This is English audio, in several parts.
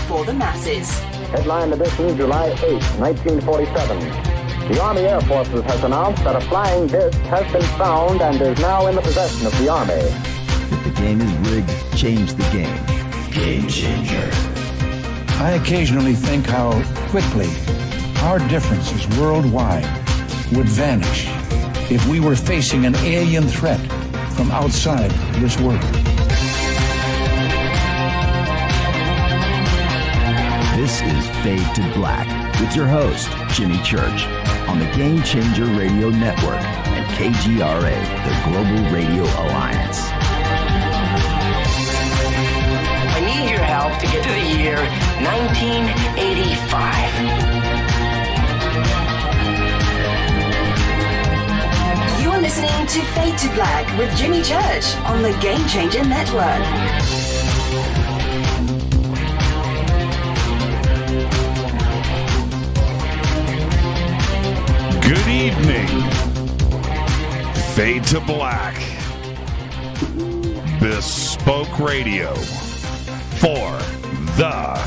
for the masses. Headline edition, July 8, 1947. The Army Air Forces has announced that a flying disc has been found and is now in the possession of the Army. If the game is rigged, change the game. Game changer. I occasionally think how quickly our differences worldwide would vanish if we were facing an alien threat from outside this world. This is Fade to Black with your host, Jimmy Church, on the Game Changer Radio Network and KGRA, the Global Radio Alliance. I need your help to get to the year 1985. You are listening to Fade to Black with Jimmy Church on the Game Changer Network. Good evening. Fade to Black. Bespoke radio for the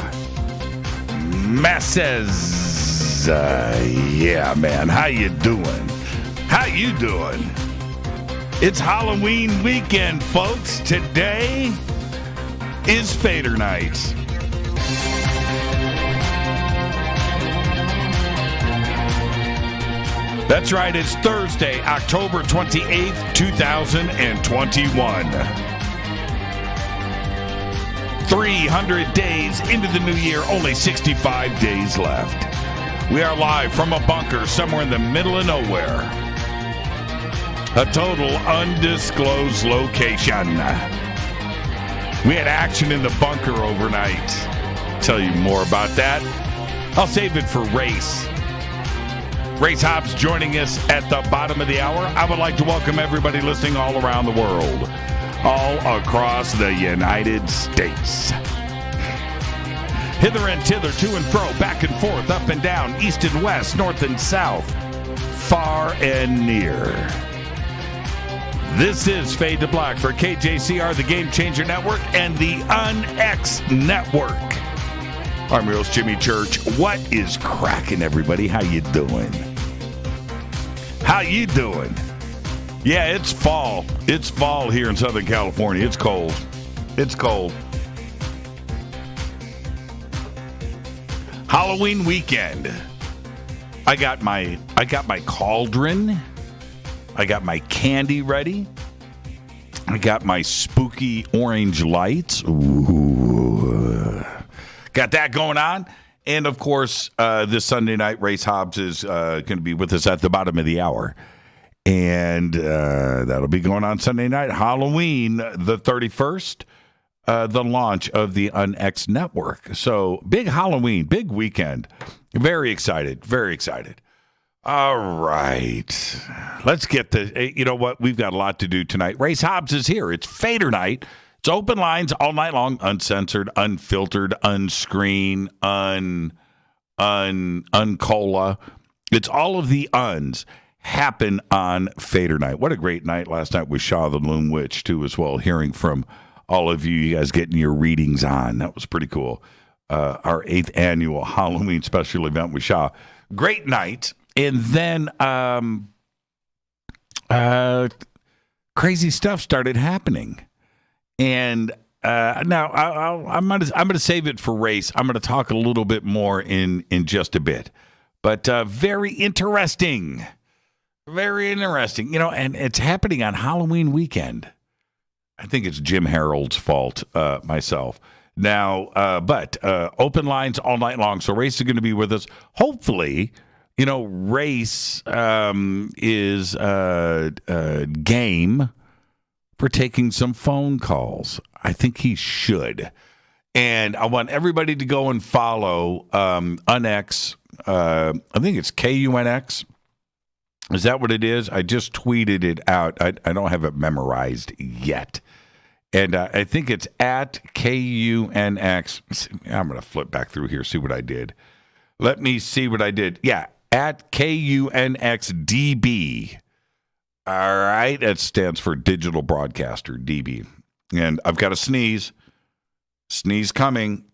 masses. Yeah, man. How you doing? How you doing? It's Halloween weekend, folks. Today is Fadernight. That's right, it's Thursday, October 28th, 2021. 300 days into the new year, only 65 days left. We are live from a bunker somewhere in the middle of nowhere. A total undisclosed location. We had action in the bunker overnight. Tell you more about that. I'll save it for Race. Race Hobbs joining us at the bottom of the hour. I would like to welcome everybody listening all around the world, all across the United States. Hither and thither, to and fro, back and forth, up and down, east and west, north and south, far and near. This is Fade to Black for KJCR, the Game Changer Network, and the UnX Network. I'm your host, Jimmy Church. What is cracking, everybody? How you doing? How you doing? Yeah, it's fall. It's fall here in Southern California. It's cold. It's cold. Halloween weekend. I got my cauldron. I got my candy ready. I got my spooky orange lights. Ooh. Got that going on. And, of course, this Sunday night, Race Hobbs is going to be with us at the bottom of the hour. And that'll be going on Sunday night, Halloween, the 31st, the launch of the UnX Network. So, big Halloween, big weekend. Very excited, very excited. All right. Let's get the, you know what? We've got a lot to do tonight. Race Hobbs is here. It's Fadernight. It's open lines all night long, uncensored, unfiltered, unscreened, uncola. It's all of the uns happen on Fadernight. What a great night last night with Shaw the Loom Witch, too, as well, hearing from all of you guys getting your readings on. That was pretty cool. Our 8th annual Halloween special event with Shaw. Great night. And then crazy stuff started happening. And now I'm going to save it for Race. I'm going to talk a little bit more in just a bit. But very interesting. Very interesting. You know, and it's happening on Halloween weekend. I think it's Jim Harold's fault, myself. Now, but open lines all night long. So Race is going to be with us. Hopefully, you know, Race is game for taking some phone calls. I think he should. And I want everybody to go and follow UnX. I think it's KUNX. Is that what it is? I just tweeted it out. I don't have it memorized yet. And I think it's at KUNX. I'm going to flip back through here, see what I did. Let me see what I did. Yeah, at KUNXDB. All right, that stands for Digital Broadcaster, DB. And I've got a sneeze. Sneeze coming.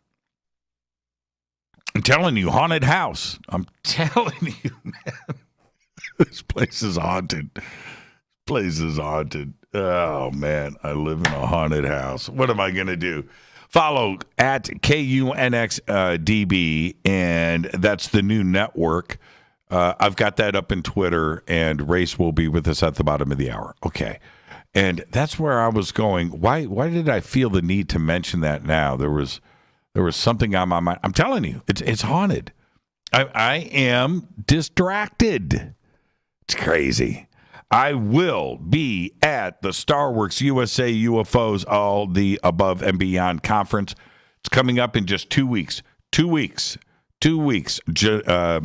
I'm telling you, haunted house. I'm telling you, man. This place is haunted. Oh, man. I live in a haunted house. What am I going to do? Follow at KUNXDB, and that's the new network. I've got that up in Twitter, and Race will be with us at the bottom of the hour. Okay. And that's where I was going. Why did I feel the need to mention that now? There was something on my mind. I'm telling you, it's haunted. I am distracted. It's crazy. I will be at the Starworks USA UFOs All the Above and Beyond conference. It's coming up in just 2 weeks. 2 weeks. 2 weeks. July.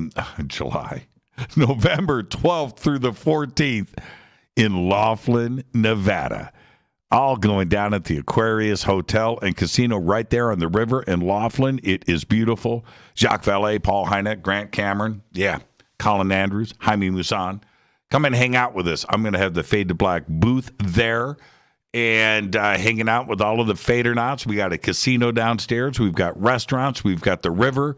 November 12th through the 14th in Laughlin, Nevada. All going down at the Aquarius Hotel and Casino right there on the river in Laughlin. It is beautiful. Jacques Vallée, Paul Hynek, Grant Cameron. Yeah. Colin Andrews, Jaime Musan. Come and hang out with us. I'm going to have the Fade to Black booth there and hanging out with all of the Fadernauts. We got a casino downstairs. We've got restaurants. We've got the river.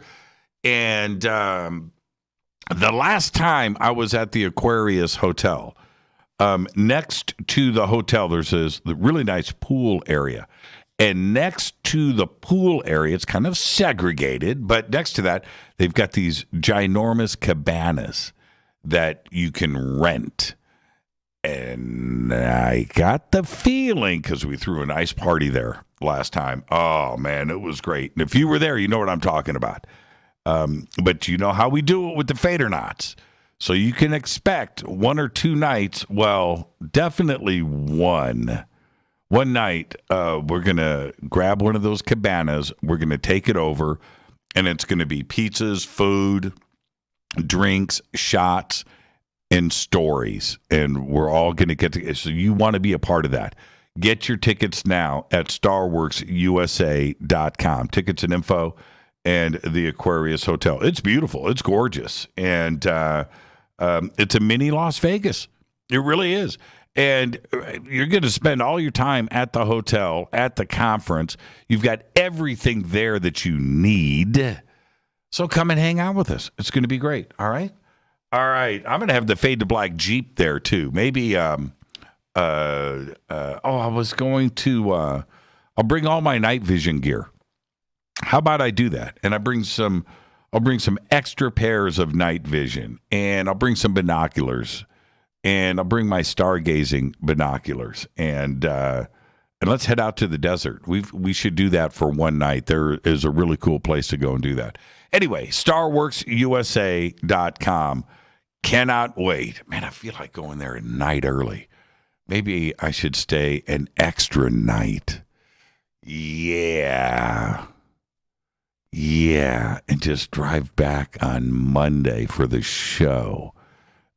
And the last time I was at the Aquarius Hotel, next to the hotel, there's this really nice pool area. And next to the pool area, it's kind of segregated, but next to that, they've got these ginormous cabanas that you can rent. And I got the feeling, because we threw a nice party there last time. Oh, man, it was great. And if you were there, you know what I'm talking about. But you know how we do it with the Fadernauts. So you can expect 1 or 2 nights, well, definitely one night, we're going to grab one of those cabanas. We're going to take it over, and it's going to be pizzas, food, drinks, shots, and stories. And we're all going to get together. So you want to be a part of that. Get your tickets now at StarWorksUSA.com. Tickets and info and the Aquarius Hotel. It's beautiful. It's gorgeous. And it's a mini Las Vegas. It really is. And you're going to spend all your time at the hotel, at the conference. You've got everything there that you need. So come and hang out with us. It's going to be great. All right? All right. I'm going to have the Fade to Black Jeep there, too. Maybe, I was going to, I'll bring all my night vision gear. How about I do that? And I'll bring some extra pairs of night vision. And I'll bring some binoculars. And I'll bring my stargazing binoculars. And let's head out to the desert. We should do that for one night. There is a really cool place to go and do that. Anyway, StarWorksUSA.com. Cannot wait. Man, I feel like going there a night early. Maybe I should stay an extra night. Yeah. And just drive back on Monday for the show.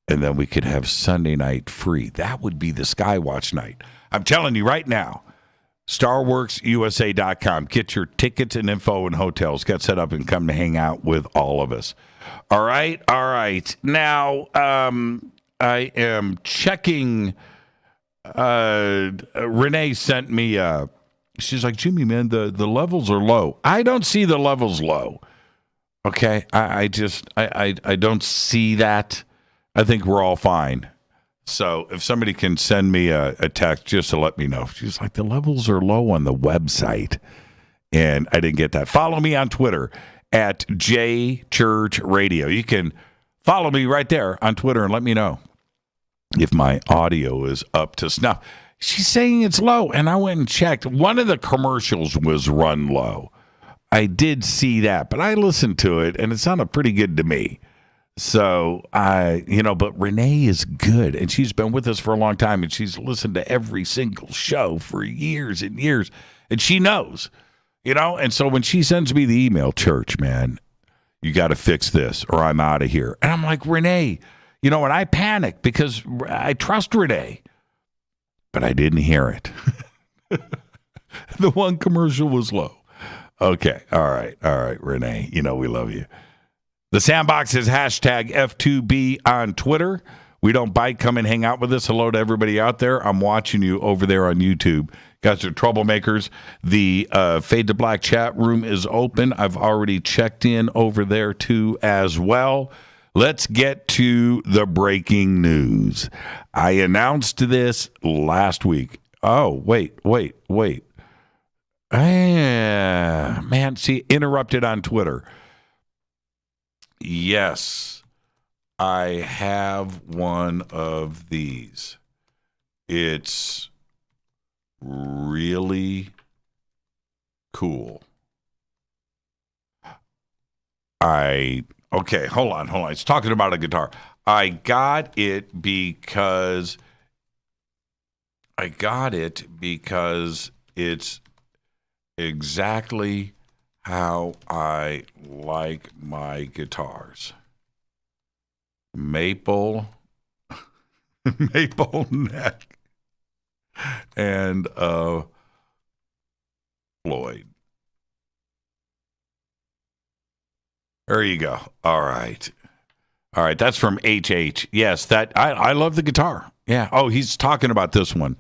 And then we could have Sunday night free. That would be the Skywatch night. I'm telling you right now. StarWorksUSA.com. Get your tickets and info and hotels. Get set up and come to hang out with all of us. All right. Now, I am checking. Renee sent me. She's like, Jimmy, man, the levels are low. I don't see the levels low. Okay, I don't see that. I think we're all fine. So if somebody can send me a text just to let me know. She's like, the levels are low on the website. And I didn't get that. Follow me on Twitter at JChurchRadio. You can follow me right there on Twitter and let me know if my audio is up to snuff. She's saying it's low, and I went and checked. One of the commercials was run low. I did see that, but I listened to it, and it sounded pretty good to me. So, but Renee is good, and she's been with us for a long time, and she's listened to every single show for years and years, and she knows, and so when she sends me the email, church, man, you got to fix this, or I'm out of here. And I'm like, Renee, and I panic because I trust Renee. But I didn't hear it. The one commercial was low. Okay. All right, Renee. We love you. The Sandbox is hashtag F2B on Twitter. We don't bite. Come and hang out with us. Hello to everybody out there. I'm watching you over there on YouTube. Guys are troublemakers. The Fade to Black chat room is open. I've already checked in over there too as well. Let's get to the breaking news. I announced this last week. Oh, wait. Man, see, interrupted on Twitter. Yes, I have one of these. It's really cool. Okay, hold on. It's talking about a guitar. I got it because it's exactly how I like my guitars. Maple neck and Floyd. There you go. All right. That's from HH. Yes, that I love the guitar. Yeah. Oh, he's talking about this one.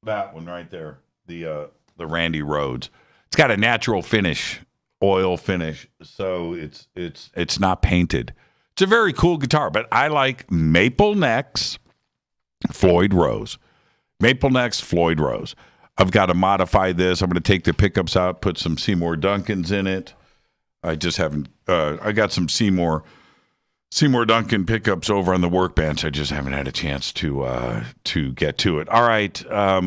That one right there. The Randy Rhoads. It's got a natural finish, oil finish, so it's not painted. It's a very cool guitar, but I like maple necks, Floyd Rose. Maple necks, Floyd Rose. I've got to modify this. I'm going to take the pickups out, put some Seymour Duncans in it. I just haven't. I got some Seymour Duncan pickups over on the workbench. I just haven't had a chance to get to it. All right,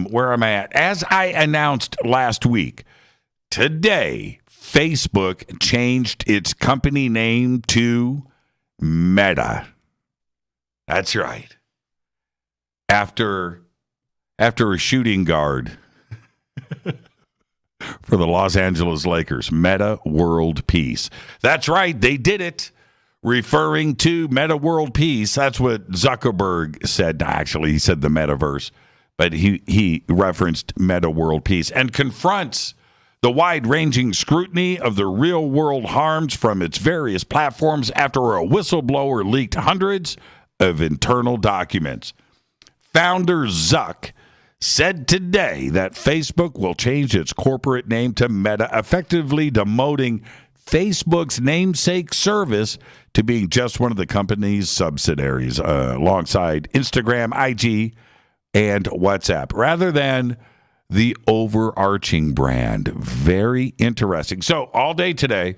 where am I at? As I announced last week, today Facebook changed its company name to Meta. That's right. After a shooting guard for the Los Angeles Lakers, Meta World Peace. That's right, they did it. Referring to Meta World Peace, that's what Zuckerberg said. Actually, he said the metaverse, but he referenced Meta World Peace and confronts the wide-ranging scrutiny of the real-world harms from its various platforms after a whistleblower leaked hundreds of internal documents. Founder Zuck said today that Facebook will change its corporate name to Meta, effectively demoting Facebook's namesake service to being just one of the company's subsidiaries, alongside Instagram, IG, and WhatsApp, rather than the overarching brand. Very interesting. So all day today,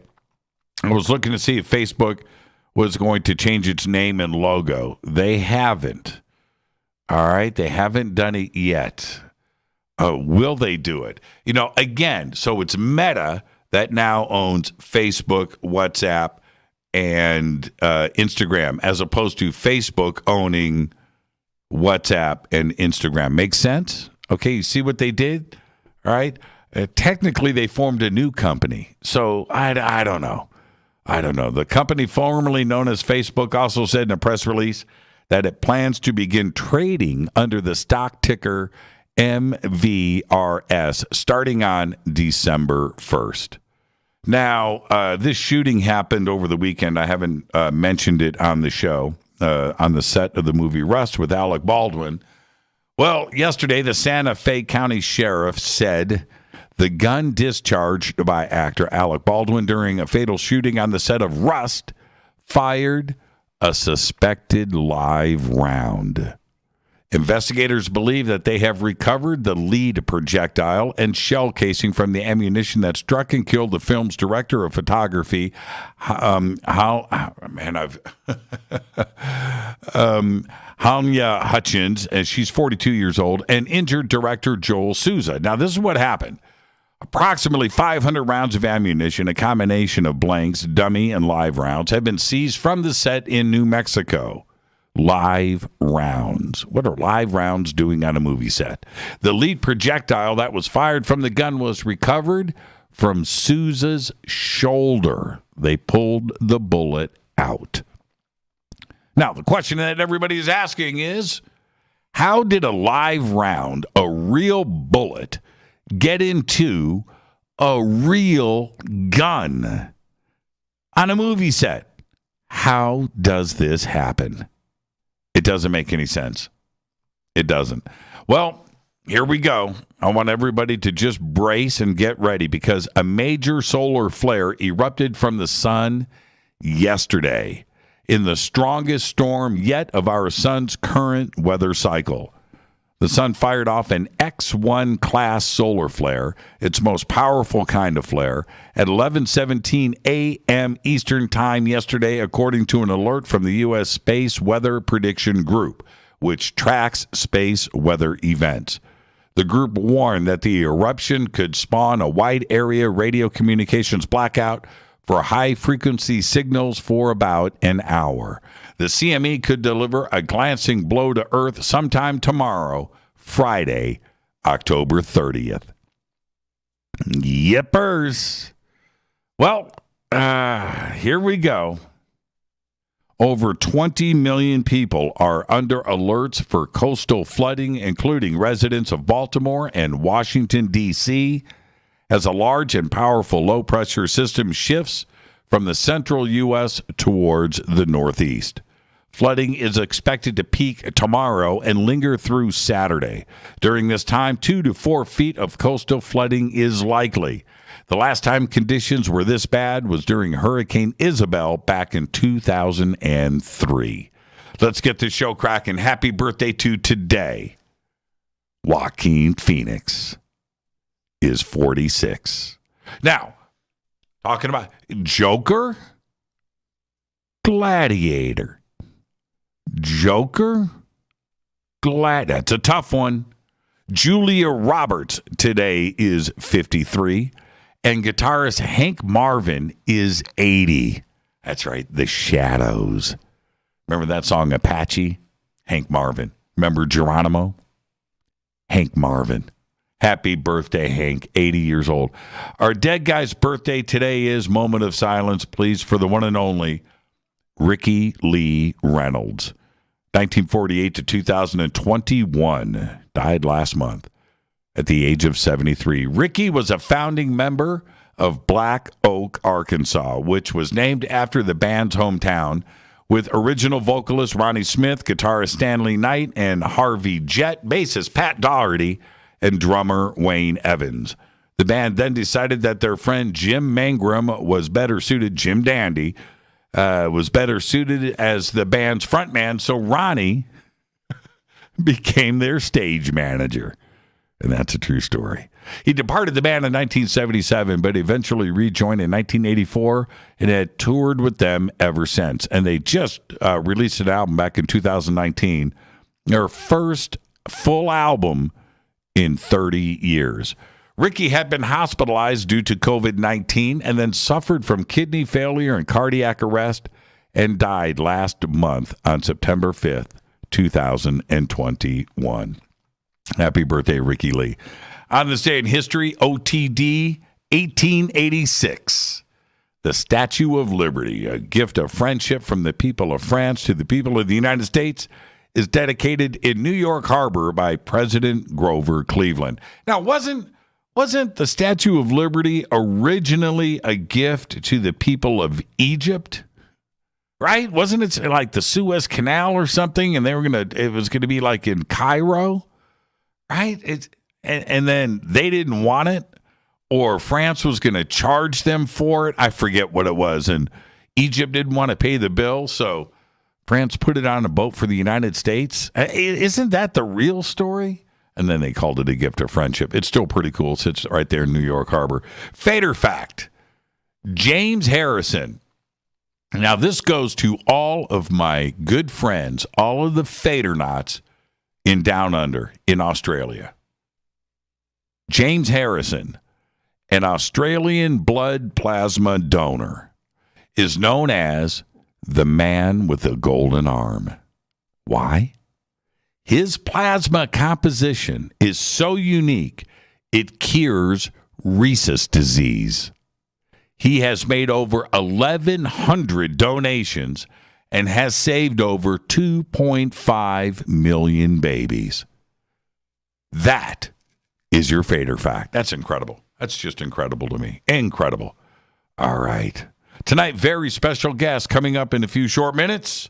I was looking to see if Facebook was going to change its name and logo. They haven't. All right, they haven't done it yet. Will they do it? Again, so it's Meta that now owns Facebook, WhatsApp, and Instagram, as opposed to Facebook owning WhatsApp and Instagram. Makes sense? Okay, you see what they did? All right. Technically, they formed a new company. So I don't know. The company formerly known as Facebook also said in a press release that it plans to begin trading under the stock ticker MVRS starting on December 1st. Now, this shooting happened over the weekend. I haven't mentioned it on the show, on the set of the movie Rust with Alec Baldwin. Well, yesterday, the Santa Fe County Sheriff said the gun discharged by actor Alec Baldwin during a fatal shooting on the set of Rust fired a suspected live round. Investigators believe that they have recovered the lead projectile and shell casing from the ammunition that struck and killed the film's director of photography, Hanya Hutchins, and she's 42 years old, and injured director Joel Souza. Now, this is what happened. Approximately 500 rounds of ammunition, a combination of blanks, dummy, and live rounds, have been seized from the set in New Mexico. Live rounds. What are live rounds doing on a movie set? The lead projectile that was fired from the gun was recovered from Souza's shoulder. They pulled the bullet out. Now, the question that everybody is asking is, how did a live round, a real bullet, get into a real gun on a movie set? How does this happen? It doesn't make any sense. It doesn't. Well, here we go. I want everybody to just brace and get ready because a major solar flare erupted from the sun yesterday in the strongest storm yet of our sun's current weather cycle. The sun fired off an X1 class solar flare, its most powerful kind of flare, at 11:17 a.m. Eastern Time yesterday, according to an alert from the U.S. Space Weather Prediction Group, which tracks space weather events. The group warned that the eruption could spawn a wide area radio communications blackout for high-frequency signals for about an hour. The CME could deliver a glancing blow to Earth sometime tomorrow, Friday, October 30th. Yippers. Well, here we go. Over 20 million people are under alerts for coastal flooding, including residents of Baltimore and Washington, D.C., as a large and powerful low-pressure system shifts from the central U.S. towards the Northeast. Flooding is expected to peak tomorrow and linger through Saturday. During this time, 2 to 4 feet of coastal flooding is likely. The last time conditions were this bad was during Hurricane Isabel back in 2003. Let's get this show cracking. Happy birthday to today. Joaquin Phoenix is 46. Now, talking about Joker, Gladiator. Joker, that's a tough one. Julia Roberts today is 53, and guitarist Hank Marvin is 80. That's right, The Shadows. Remember that song, Apache? Hank Marvin. Remember Geronimo? Hank Marvin. Happy birthday, Hank, 80 years old. Our dead guy's birthday today is, moment of silence, please, for the one and only Ricky Lee Reynolds. 1948 to 2021. Died last month at the age of 73. Ricky was a founding member of Black Oak, Arkansas, which was named after the band's hometown, with original vocalist Ronnie Smith, guitarist Stanley Knight, and Harvey Jett, bassist Pat Doherty, and drummer Wayne Evans. The band then decided that their friend Jim Mangrum was better suited, Jim Dandy, was better suited as the band's frontman, so Ronnie became their stage manager. And that's a true story. He departed the band in 1977, but eventually rejoined in 1984 and had toured with them ever since. And they just released an album back in 2019, their first full album in 30 years. Ricky had been hospitalized due to COVID-19 and then suffered from kidney failure and cardiac arrest and died last month on September 5th, 2021. Happy birthday, Ricky Lee. On this day in history, OTD 1886. The Statue of Liberty, a gift of friendship from the people of France to the people of the United States, is dedicated in New York Harbor by President Grover Cleveland. Now, wasn't the Statue of Liberty originally a gift to the people of Egypt? Right? Wasn't it like the Suez Canal or something? And it was gonna be like in Cairo, right? And then they didn't want it, or France was gonna charge them for it. I forget what it was, and Egypt didn't want to pay the bill, so France put it on a boat for the United States. Isn't that the real story? And then they called it a gift of friendship. It's still pretty cool. It sits right there in New York Harbor. Fader fact, James Harrison. Now, this goes to all of my good friends, all of the Fadernauts in Down Under in Australia. James Harrison, an Australian blood plasma donor, is known as the man with the golden arm. Why? His plasma composition is so unique, it cures rhesus disease. He has made over 1,100 donations and has saved over 2.5 million babies. That is your Fader fact. That's incredible. That's just incredible to me. Incredible. All right. Tonight, very special guest coming up in a few short minutes.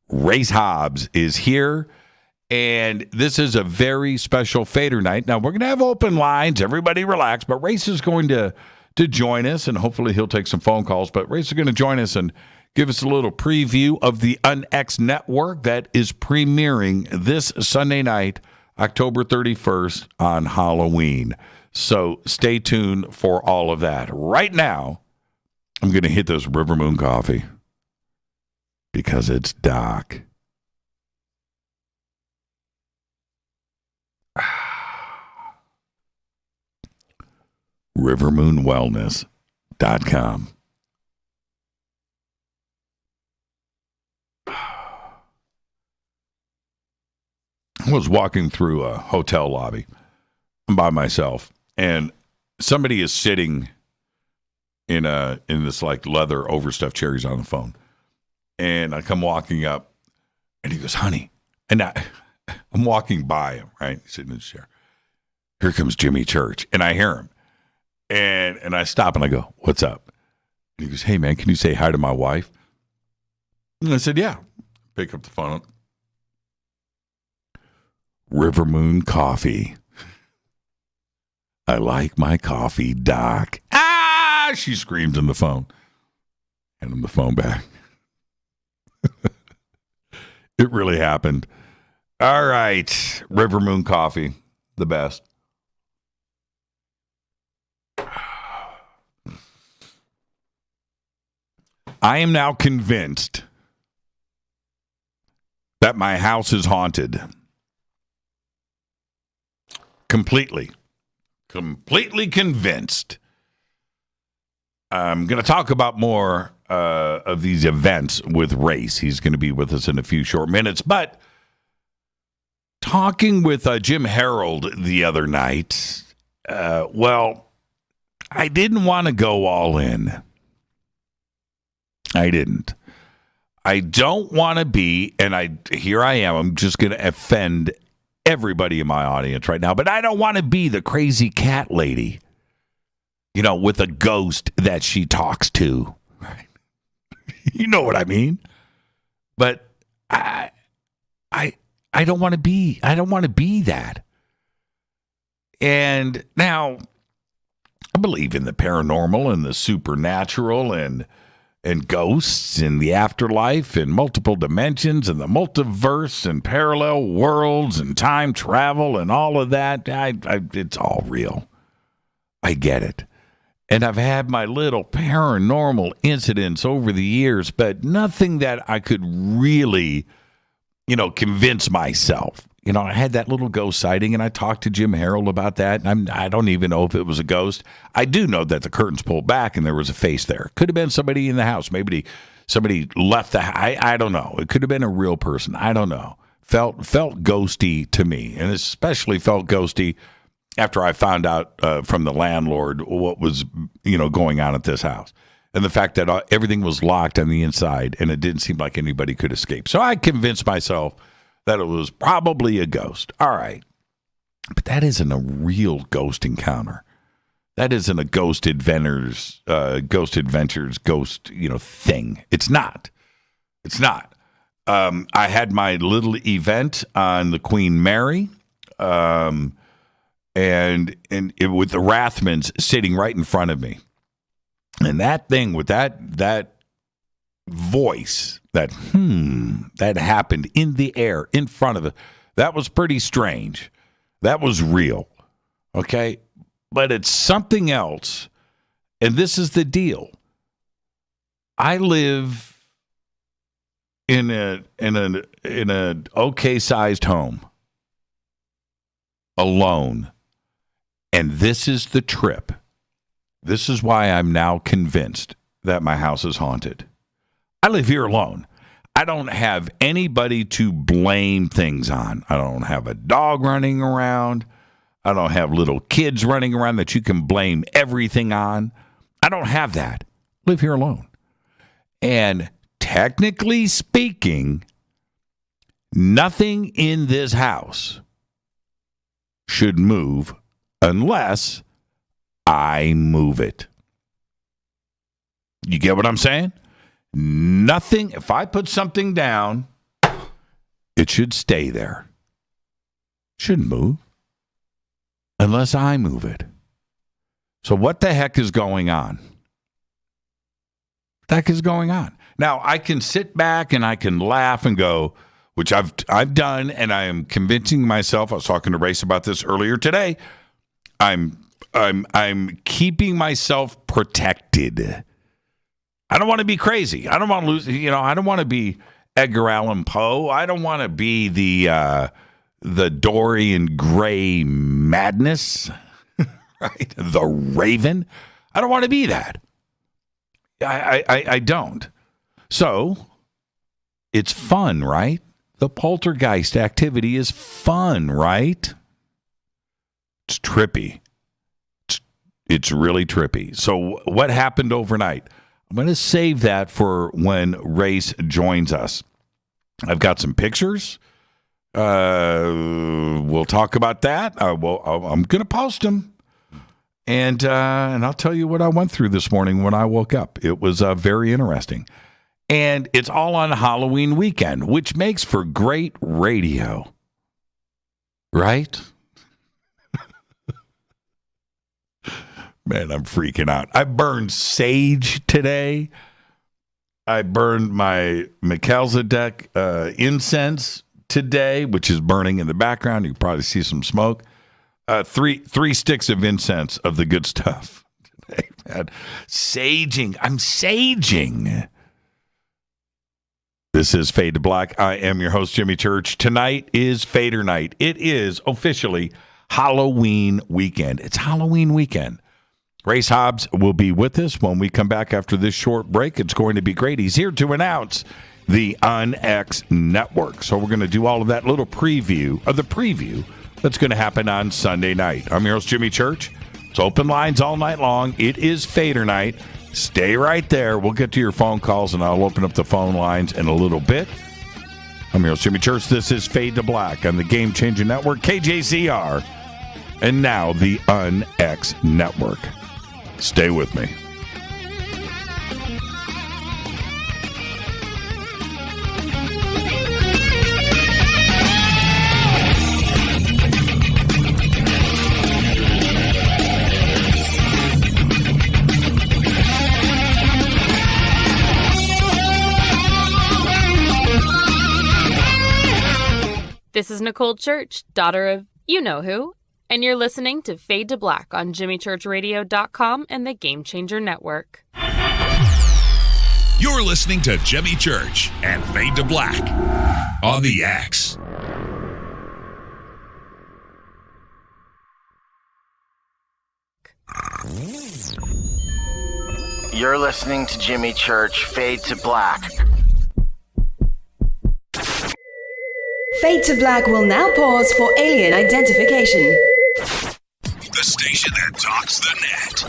Race Hobbs is here, and this is a very special Fader night. Now, we're going to have open lines. Everybody relax, but Race is going to join us, and hopefully he'll take some phone calls. But Race is going to join us and give us a little preview of the UnX Network that is premiering this Sunday night, October 31st on Halloween. So stay tuned for all of that. Right now, I'm going to hit this River Moon coffee because it's dark. rivermoonwellness.com. I was walking through a hotel lobby by myself, and somebody is sitting in this like leather overstuffed chair. He's on the phone, and I come walking up, and he goes, "Honey," and I'm walking by him, right? He's sitting in his chair. Here comes Jimmy Church, and I hear him, and I stop and I go, "What's up?" And he goes, "Hey man, can you say hi to my wife?" And I said, "Yeah." Pick up the phone. River Moon Coffee. I like my coffee, Doc. Ah! She screams in the phone. Hand him the phone back. It really happened. All right. River Moon Coffee. The best. I am now convinced that my house is haunted. Completely convinced. I'm going to talk about more of these events with Race. He's going to be with us in a few short minutes. But talking with Jim Harold the other night, I didn't want to go all in. I didn't. I don't want to be, and here I am. I'm just going to offend everybody in my audience right now, but I don't want to be the crazy cat lady, with a ghost that she talks to. Right? You know what I mean? But I don't want to be. I don't want to be that. And now I believe in the paranormal and the supernatural and ghosts and the afterlife and multiple dimensions and the multiverse and parallel worlds and time travel and all of that. It's all real. I get it. And I've had my little paranormal incidents over the years, but nothing that I could really, convince myself. I had that little ghost sighting, and I talked to Jim Harold about that. And I don't even know if it was a ghost. I do know that the curtains pulled back and there was a face there. Could have been somebody in the house. Maybe somebody left the house. I don't know. It could have been a real person. I don't know. Felt ghosty to me, and especially felt ghosty after I found out from the landlord what was going on at this house, and the fact that everything was locked on the inside and it didn't seem like anybody could escape. So I convinced myself that it was probably a ghost. All right. But that isn't a real ghost encounter. That isn't a ghost adventures, thing. It's not. It's not. I had my little event on the Queen Mary, and with the Rathmans sitting right in front of me. And that thing with that voice, that happened in the air in front of it, that was pretty strange. That was real. Okay? But it's something else. And this is the deal. I live in an okay sized home alone. And this is the trip. This is why I'm now convinced that my house is haunted. I live here alone. I don't have anybody to blame things on. I don't have a dog running around. I don't have little kids running around that you can blame everything on. I don't have that. I live here alone. And technically speaking, nothing in this house should move unless I move it. You get what I'm saying? Nothing. If I put something down, It should stay there. Shouldn't move unless I move it. So what the heck is going on? What the heck is going on? Now, I can sit back and I can laugh and go, which I've done, and I am convincing myself. I was talking to Race about this earlier today. I'm keeping myself protected. I don't want to be crazy. I don't want to lose. I don't want to be Edgar Allan Poe. I don't want to be the Dorian Gray madness, right? The Raven. I don't want to be that. I don't. So it's fun, right? The poltergeist activity is fun, right? It's trippy. It's really trippy. So what happened overnight? I'm going to save that for when Race joins us. I've got some pictures. We'll talk about that. I'm going to post them. And I'll tell you what I went through this morning when I woke up. It was very interesting. And it's all on Halloween weekend, which makes for great radio. Right? Man, I'm freaking out. I burned sage today. I burned my Melchizedek incense today, which is burning in the background. You can probably see some smoke. Three sticks of incense of the good stuff today, man. Saging. I'm saging. This is Fade to Black. I am your host, Jimmy Church. Tonight is Fadernight. It is officially Halloween weekend. It's Halloween weekend. Race Hobbs will be with us when we come back after this short break. It's going to be great. He's here to announce the UnX Network. So we're going to do all of that little preview of the preview that's going to happen on Sunday night. I'm your host, Jimmy Church. It's open lines all night long. It is Fader night. Stay right there. We'll get to your phone calls, and I'll open up the phone lines in a little bit. I'm your host, Jimmy Church. This is Fade to Black on the Game Changer Network, KJCR, and now the UnX Network. Stay with me. This is Nicole Church, daughter of you-know-who, and you're listening to Fade to Black on JimmyChurchRadio.com and the Game Changer Network. You're listening to Jimmy Church and Fade to Black on the X. You're listening to Jimmy Church, Fade to Black. Fade to Black will now pause for alien identification. The station that talks the net.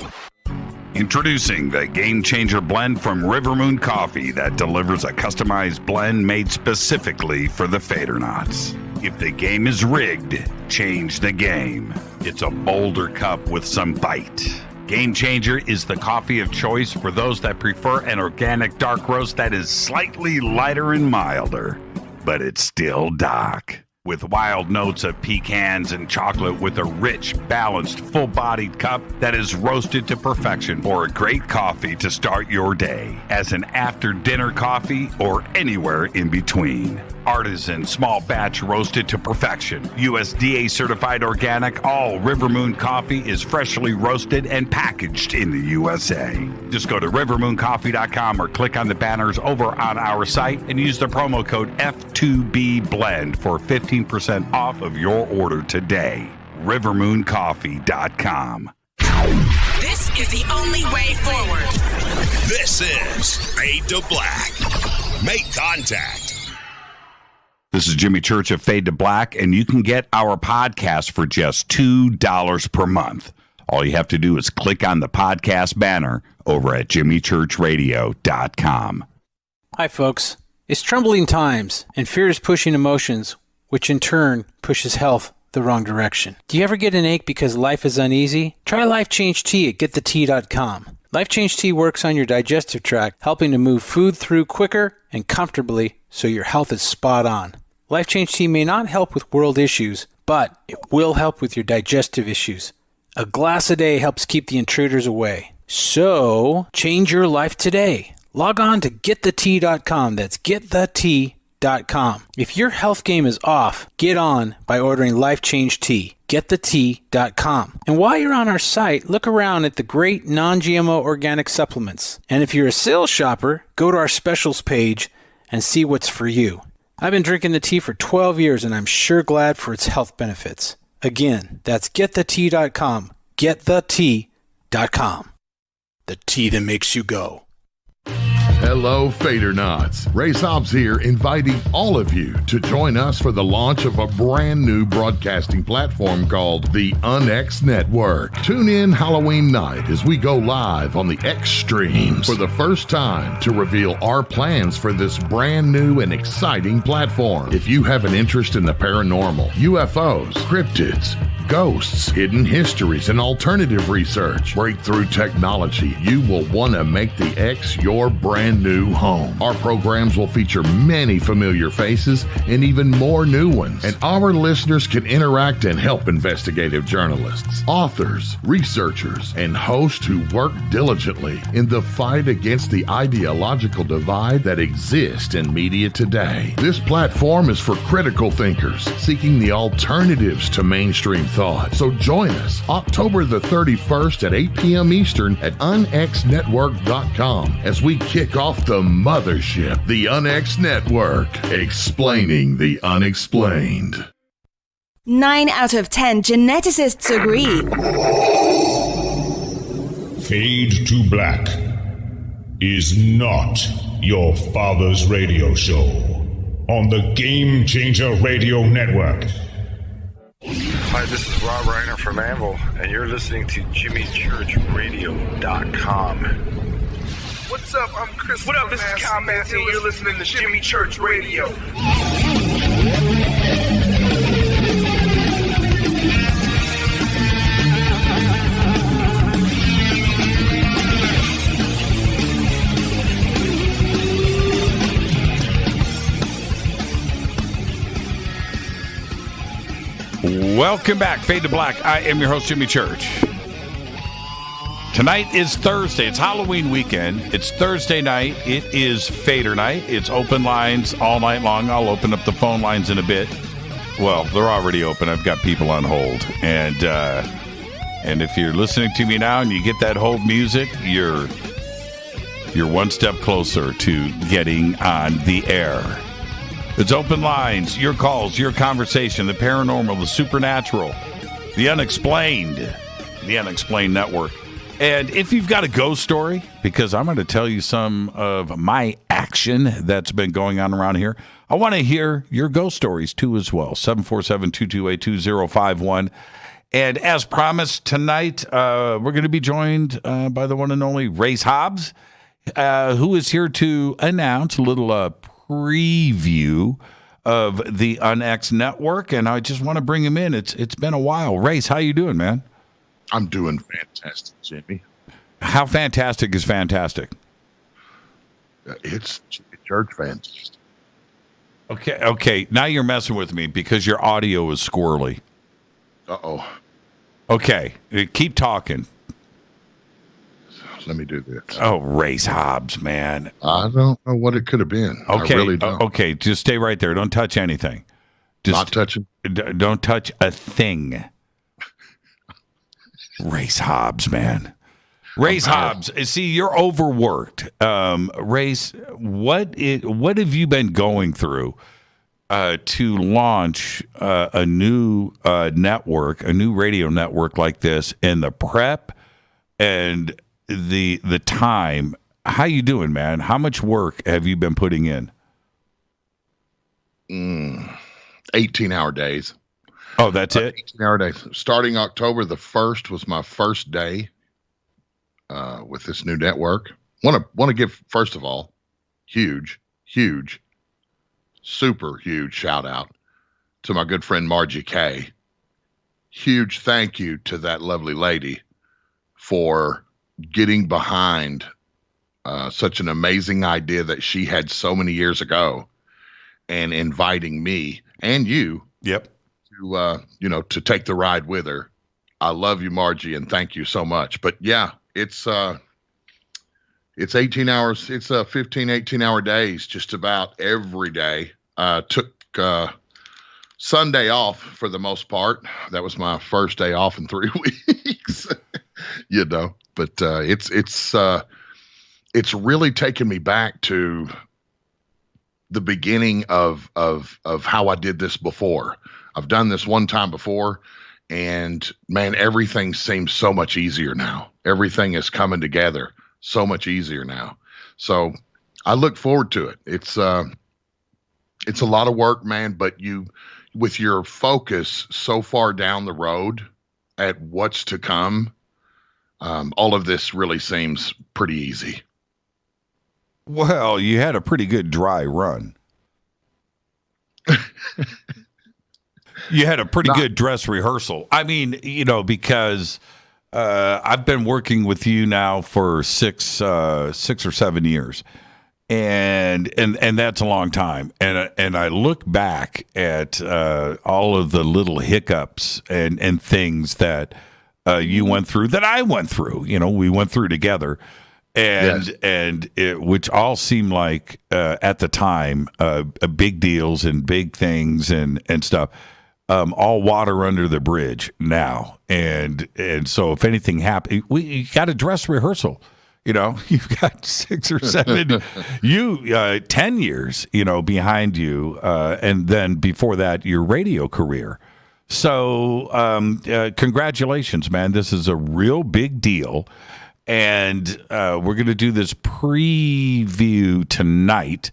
Introducing the Game Changer blend from Rivermoon Coffee that delivers a customized blend made specifically for the Fadernauts. If the game is rigged, change the game. It's a bolder cup with some bite. Game Changer is the coffee of choice for those that prefer an organic dark roast that is slightly lighter and milder, but it's still dark. With wild notes of pecans and chocolate with a rich, balanced, full-bodied cup that is roasted to perfection for a great coffee to start your day, as an after-dinner coffee or anywhere in between. Artisan, small batch roasted to perfection. USDA certified organic, all Rivermoon coffee is freshly roasted and packaged in the USA. Just go to rivermooncoffee.com or click on the banners over on our site and use the promo code F2B blend for 15% off of your order today. rivermooncoffee.com. This is the only way forward. This is Fade to Black. Make contact. This is Jimmy Church of Fade to Black, and you can get our podcast for just $2 per month. All you have to do is click on the podcast banner over at jimmychurchradio.com. Hi, folks. It's troubling times, and fear is pushing emotions, which in turn pushes health the wrong direction. Do you ever get an ache because life is uneasy? Try Life Change Tea at getthetea.com. Life Change Tea works on your digestive tract, helping to move food through quicker and comfortably so your health is spot on. Life Change Tea may not help with world issues, but it will help with your digestive issues. A glass a day helps keep the intruders away. So, change your life today. Log on to getthetea.com. That's getthetea.com. If your health game is off, get on by ordering Life Change Tea. Getthetea.com. And while you're on our site, look around at the great non-GMO organic supplements. And if you're a sales shopper, go to our specials page and see what's for you. I've been drinking the tea for 12 years, and I'm sure glad for its health benefits. Again, that's getthetea.com. Getthetea.com. The tea that makes you go. Hello, Fadernauts. Race Hobbs here, inviting all of you to join us for the launch of a brand new broadcasting platform called the UnX Network. Tune in Halloween night as we go live on the X streams for the first time to reveal our plans for this brand new and exciting platform. If you have an interest in the paranormal, UFOs, cryptids, ghosts, hidden histories, and alternative research, breakthrough technology, you will want to make the X your brand new home. Our programs will feature many familiar faces and even more new ones, and our listeners can interact and help investigative journalists, authors, researchers, and hosts who work diligently in the fight against the ideological divide that exists in media today. This platform is for critical thinkers seeking the alternatives to mainstream thought. So join us October the 31st at 8 p.m. Eastern at unxnetwork.com as we kick off the mothership, the UnX Network, explaining the unexplained. 9 out of 10 geneticists agree. Fade to Black is not your father's radio show on the Game Changer Radio Network. Hi, this is Rob Reiner from Anvil, and you're listening to JimmyChurchRadio.com. What's up? I'm Chris. What up? This is Kyle Massey, and you're listening to Jimmy Church Radio. Welcome back, Fade to Black. I am your host, Jimmy Church. Tonight is Thursday. It's Halloween weekend. It's Thursday night. It is Fadernight. It's open lines all night long. I'll open up the phone lines in a bit. Well, they're already open. I've got people on hold. And if you're listening to me now and you get that hold music, you're one step closer to getting on the air. It's open lines, your calls, your conversation, the paranormal, the supernatural, the unexplained network. And if you've got a ghost story, because I'm going to tell you some of my action that's been going on around here, I want to hear your ghost stories too as well. 747-228-2051. And as promised tonight, we're going to be joined by the one and only Race Hobbs, who is here to announce a little preview of the UnX Network, and I just want to bring him in. It's been a while. Race, how you doing, man? I'm doing fantastic, Jimmy. How fantastic is fantastic? It's church fantastic. Okay. Now you're messing with me because your audio is squirrely. Uh-oh. Okay, keep talking. Let me do this. Oh, Race Hobbs, man. I don't know what it could have been. Okay, I really don't. Okay, just stay right there. Don't touch anything. Just not touching? Don't touch a thing. Race Hobbs, man. Race Hobbs. See, you're overworked. Race, what have you been going through to launch a new network, a new radio network like this, and the prep and the time? How you doing, man? How much work have you been putting in? 18-hour days. Oh, that's it? 18-hour days. Starting October the 1st was my first day with this new network. Want to give, first of all, huge, super huge shout out to my good friend Margie K. Huge thank you to that lovely lady for getting behind such an amazing idea that she had so many years ago and inviting me and you. Yep. To take the ride with her. I love you, Margie, and thank you so much. But yeah, it's 18 hours. It's 15, 18-hour days just about every day. Took Sunday off for the most part. That was my first day off in 3 weeks. But it's really taken me back to the beginning of how I did this before. I've done this one time before, and man, everything seems so much easier now. Everything is coming together so much easier now. So I look forward to it. It's a lot of work, man, but with your focus so far down the road at what's to come, all of this really seems pretty easy. Well, you had a pretty good dry run. You had a pretty good dress rehearsal. I mean, because I've been working with you now for 6 or 7 years, and that's a long time. And I look back at all of the little hiccups and things that you went through, that I went through. We went through together. Which all seemed like at the time big deals and big things and stuff, all water under the bridge now. And so if anything happened, you got a dress rehearsal. You've got 6 or 7, 10 years, behind you, and then before that, your radio career. So congratulations, man! This is a real big deal. And we're going to do this preview tonight,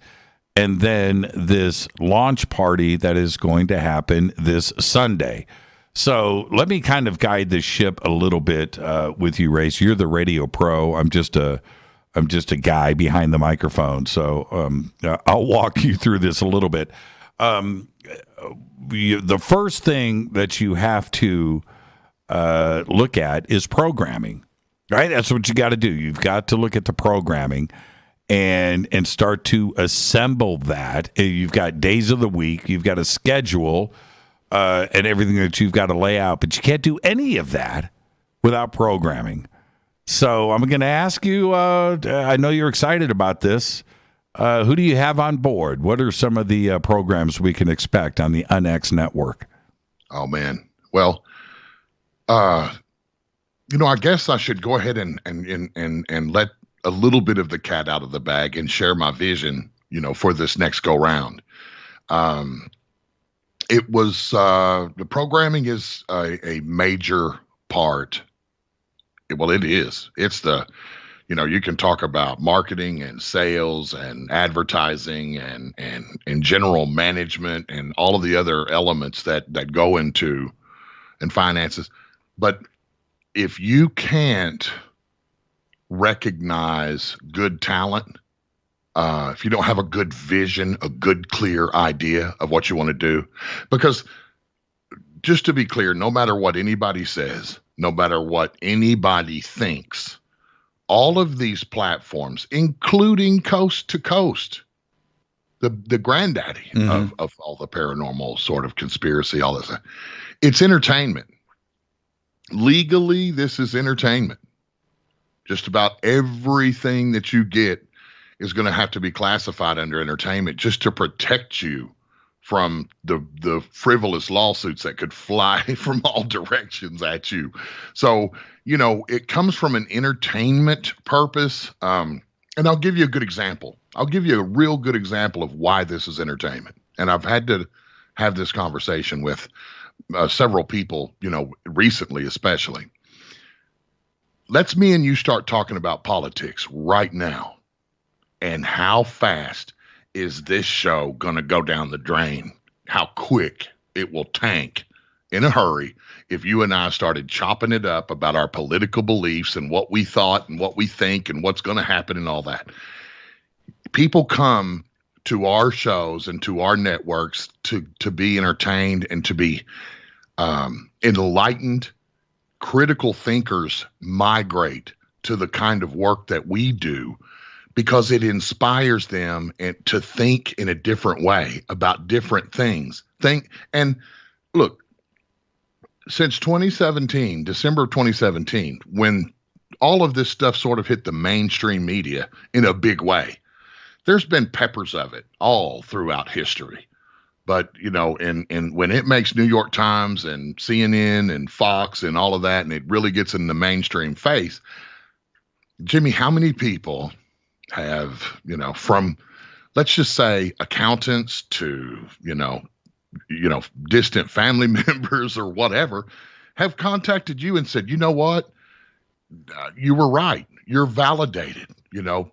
and then this launch party that is going to happen this Sunday. So let me kind of guide this ship a little bit with you, Race. You're the radio pro. I'm just a guy behind the microphone. So I'll walk you through this a little bit. The first thing that you have to look at is programming. Right, that's what you got to do. You've got to look at the programming and start to assemble that. You've got days of the week. You've got a schedule and everything that you've got to lay out. But you can't do any of that without programming. So I'm going to ask you, I know you're excited about this. Who do you have on board? What are some of the programs we can expect on the UnX Network? Oh, man. Well, I guess I should go ahead and let a little bit of the cat out of the bag and share my vision, for this next go round. It was the programming is a major part. Well, it is. It's you can talk about marketing and sales and advertising and general management and all of the other elements that go into and finances, but if you can't recognize good talent, if you don't have a good vision, a good, clear idea of what you want to do, because just to be clear, no matter what anybody says, no matter what anybody thinks, all of these platforms, including Coast to Coast, the granddaddy of all the paranormal sort of conspiracy, all this, it's entertainment. Legally, this is entertainment. Just about everything that you get is going to have to be classified under entertainment just to protect you from the frivolous lawsuits that could fly from all directions at you. So, it comes from an entertainment purpose. And I'll give you a good example. I'll give you a real good example of why this is entertainment. And I've had to have this conversation with several people, recently especially. Let's me and you start talking about politics right now. And how fast is this show going to go down the drain? How quick it will tank in a hurry if you and I started chopping it up about our political beliefs and what we thought and what we think and what's going to happen and all that. People come to our shows and to our networks to be entertained and to be enlightened. Critical thinkers migrate to the kind of work that we do because it inspires them to think in a different way about different things. And look, since 2017, December of 2017, when all of this stuff sort of hit the mainstream media in a big way, there's been peppers of it all throughout history. But, and when it makes New York Times and CNN and Fox and all of that, and it really gets in the mainstream face, Jimmy, how many people have, from, let's just say, accountants to, distant family members or whatever, have contacted you and said, you know what? You were right. You're validated.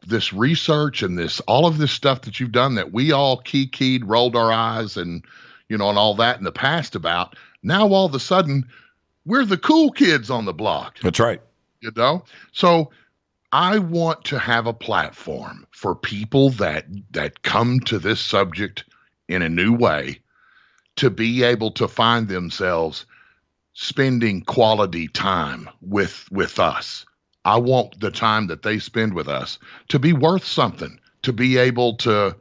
This research and all of this stuff that you've done that we all keyed, rolled our eyes and, and all that in the past about, now all of a sudden we're the cool kids on the block. That's right. So I want to have a platform for people that come to this subject in a new way to be able to find themselves spending quality time with us. I want the time that they spend with us to be worth something, to be able to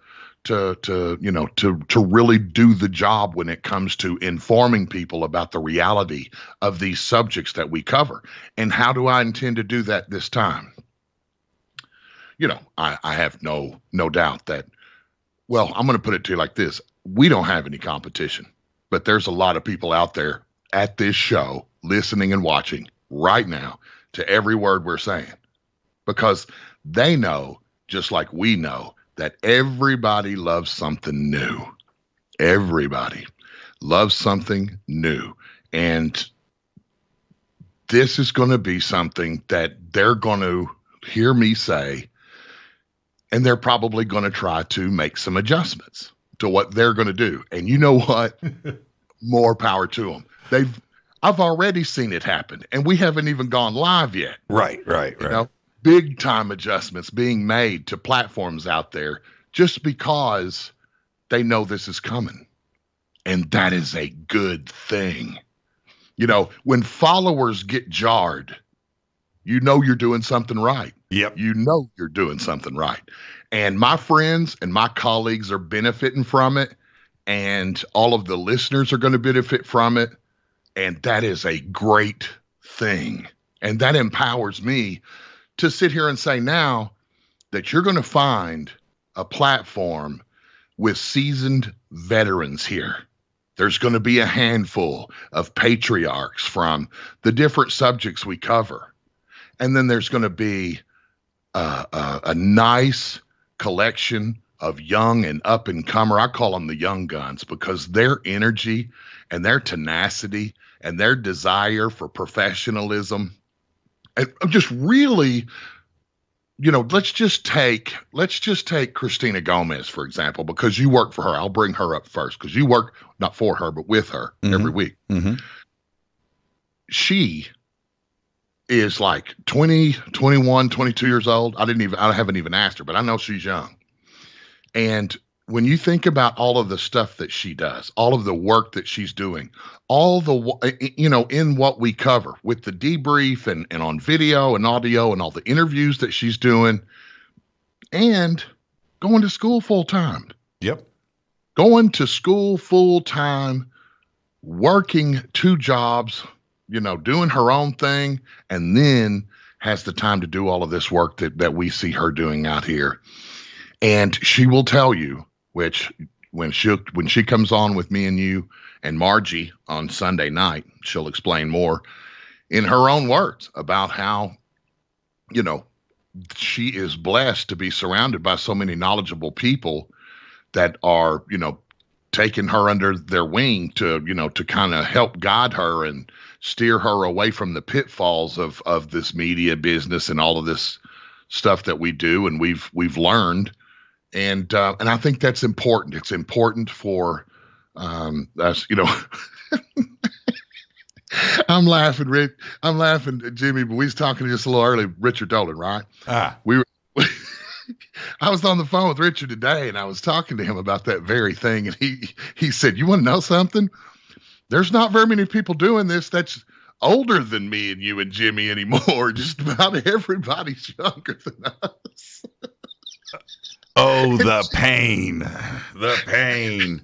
really do the job when it comes to informing people about the reality of these subjects that we cover. And how do I intend to do that this time? I have no doubt that, well, I'm going to put it to you like this. We don't have any competition, but there's a lot of people out there at this show listening and watching right now to every word we're saying, because they know, just like we know, that everybody loves something new. Everybody loves something new. And this is going to be something that they're going to hear me say, and they're probably going to try to make some adjustments to what they're going to do. And you know what? More power to them. I've already seen it happen, and we haven't even gone live yet. Right. Big time adjustments being made to platforms out there just because they know this is coming. And that is a good thing. When followers get jarred, you're doing something right. Yep. You're doing something right. And my friends and my colleagues are benefiting from it, and all of the listeners are going to benefit from it. And that is a great thing. And that empowers me to sit here and say now that you're going to find a platform with seasoned veterans here. There's going to be a handful of patriarchs from the different subjects we cover. And then there's going to be a nice collection of young and up and comer. I call them the young guns because their energy and their tenacity and their desire for professionalism, and just really, let's just take Christina Gomez, for example, because you work for her. I'll bring her up first because you work not for her, but with her every week. Mm-hmm. She is like 20, 21, 22 years old. I haven't even asked her, but I know she's young. And when you think about all of the stuff that she does, all of the work that she's doing, all the, in what we cover with the debrief and on video and audio and all the interviews that she's doing, and going to school full time. Yep. Going to school full time, working 2 jobs, doing her own thing, and then has the time to do all of this work that we see her doing out here. And she will tell you, which when she comes on with me and you and Margie on Sunday night, she'll explain more in her own words about how, she is blessed to be surrounded by so many knowledgeable people that are, taking her under their wing to kind of help guide her and steer her away from the pitfalls of this media business and all of this stuff that we do and we've learned. And I think that's important. It's important for us, I'm laughing, Rick. I'm laughing at Jimmy, but we was talking just a little early, Richard Dolan, right? I was on the phone with Richard today, and I was talking to him about that very thing, and he said, "You want to know something? There's not very many people doing this that's older than me and you and Jimmy anymore. Just about everybody's younger than us." Oh, the pain. The pain.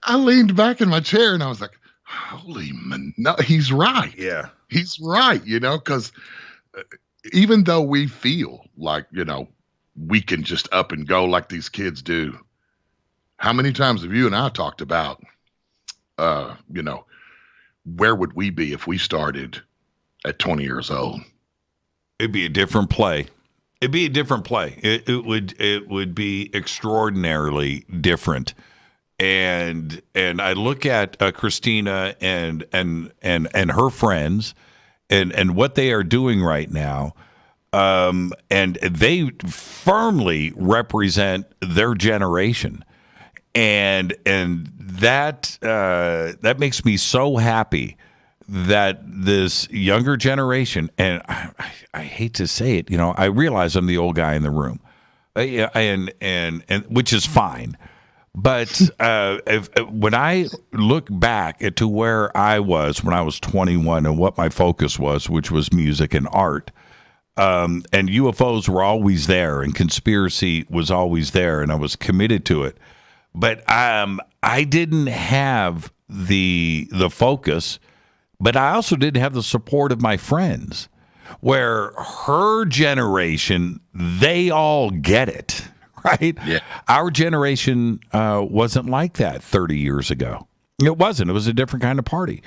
I leaned back in my chair and I was like, holy no, he's right. Yeah. He's right, because even though we feel like, we can just up and go like these kids do, how many times have you and I talked about, where would we be if we started at 20 years old? It'd be a different play. It'd be a different play. It would be extraordinarily different. And I look at Christina and her friends and what they are doing right now, and they firmly represent their generation, and that makes me so happy that this younger generation, and I hate to say it, I realize I'm the old guy in the room, and which is fine. But when I look back to where I was when I was 21 and what my focus was, which was music and art, and UFOs were always there and conspiracy was always there, and I was committed to it. But I didn't have the focus, but I also didn't have the support of my friends, where her generation, they all get it. Right? Yeah. Our generation wasn't like that 30 years ago. It wasn't. It was a different kind of party.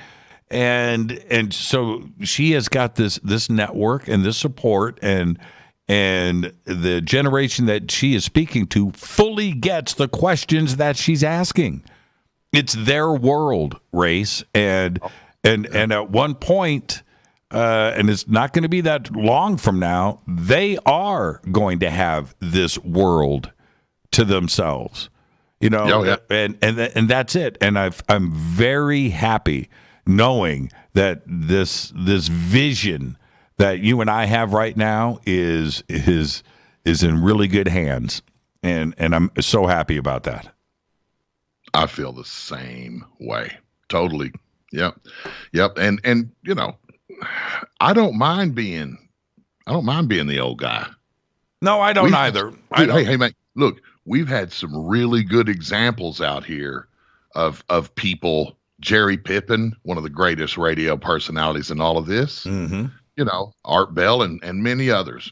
And so she has got this network and this support, and the generation that she is speaking to fully gets the questions that she's asking. It's their world, Race. And at one point, and it's not going to be that long from now, they are going to have this world to themselves, Oh, yeah. and that's it. And I'm very happy knowing that this vision that you and I have right now is in really good hands, and I'm so happy about that. I feel the same way. Totally. Yep. And I don't mind being the old guy. No, I don't either. Hey, man, look, we've had some really good examples out here of people. Jerry Pippin, one of the greatest radio personalities in all of this. Mm-hmm. Art Bell and many others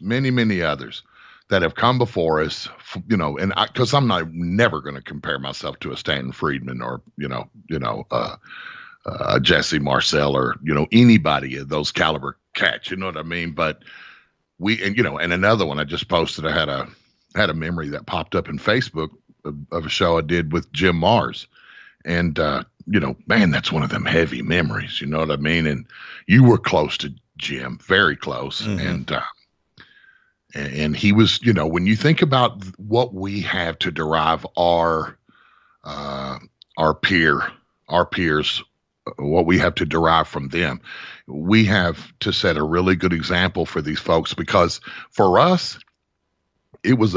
that have come before us. And because I'm never going to compare myself to a Stanton Friedman or Jesse Marcel or anybody of those caliber cats, you know what I mean? But and another one I just posted, I had a memory that popped up in Facebook of a show I did with Jim Mars, and man, that's one of them heavy memories, you know what I mean? And you were close to Jim, very close. Mm-hmm. And he was, when you think about what we have to derive our peers, what we have to derive from them, we have to set a really good example for these folks, because for us, it was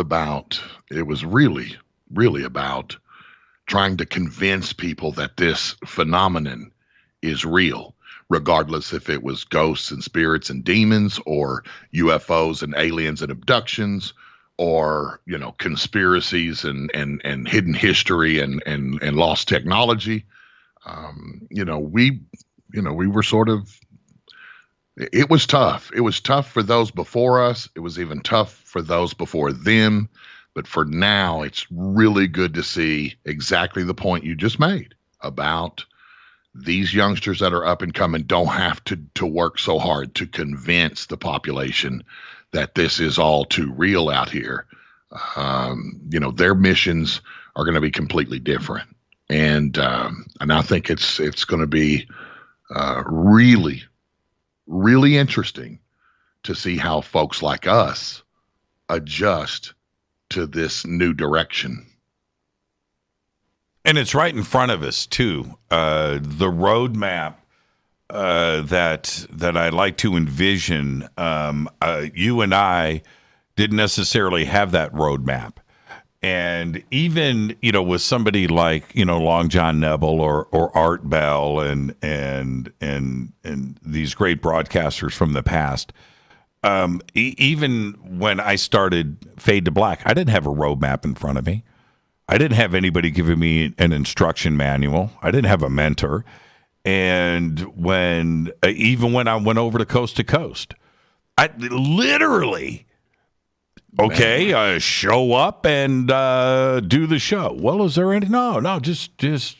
really, really about trying to convince people that this phenomenon is real, regardless if it was ghosts and spirits and demons, or UFOs and aliens and abductions, or conspiracies and hidden history and lost technology. We were sort of. It was tough. It was tough for those before us. It was even tough for those before them. But for now, it's really good to see exactly the point you just made about these youngsters that are up and coming don't have to work so hard to convince the population that this is all too real out here. Their missions are going to be completely different. And I think it's going to be really, really interesting to see how folks like us adjust to this new direction. And it's right in front of us too. The roadmap that I like to envision. You and I didn't necessarily have that roadmap, and even with somebody like Long John Nebel or Art Bell and these great broadcasters from the past. even when I started Fade to Black, I didn't have a roadmap in front of me. I didn't have anybody giving me an instruction manual. I didn't have a mentor. And even when I went over to Coast, I literally, show up and do the show. Well, is there any? No, just it's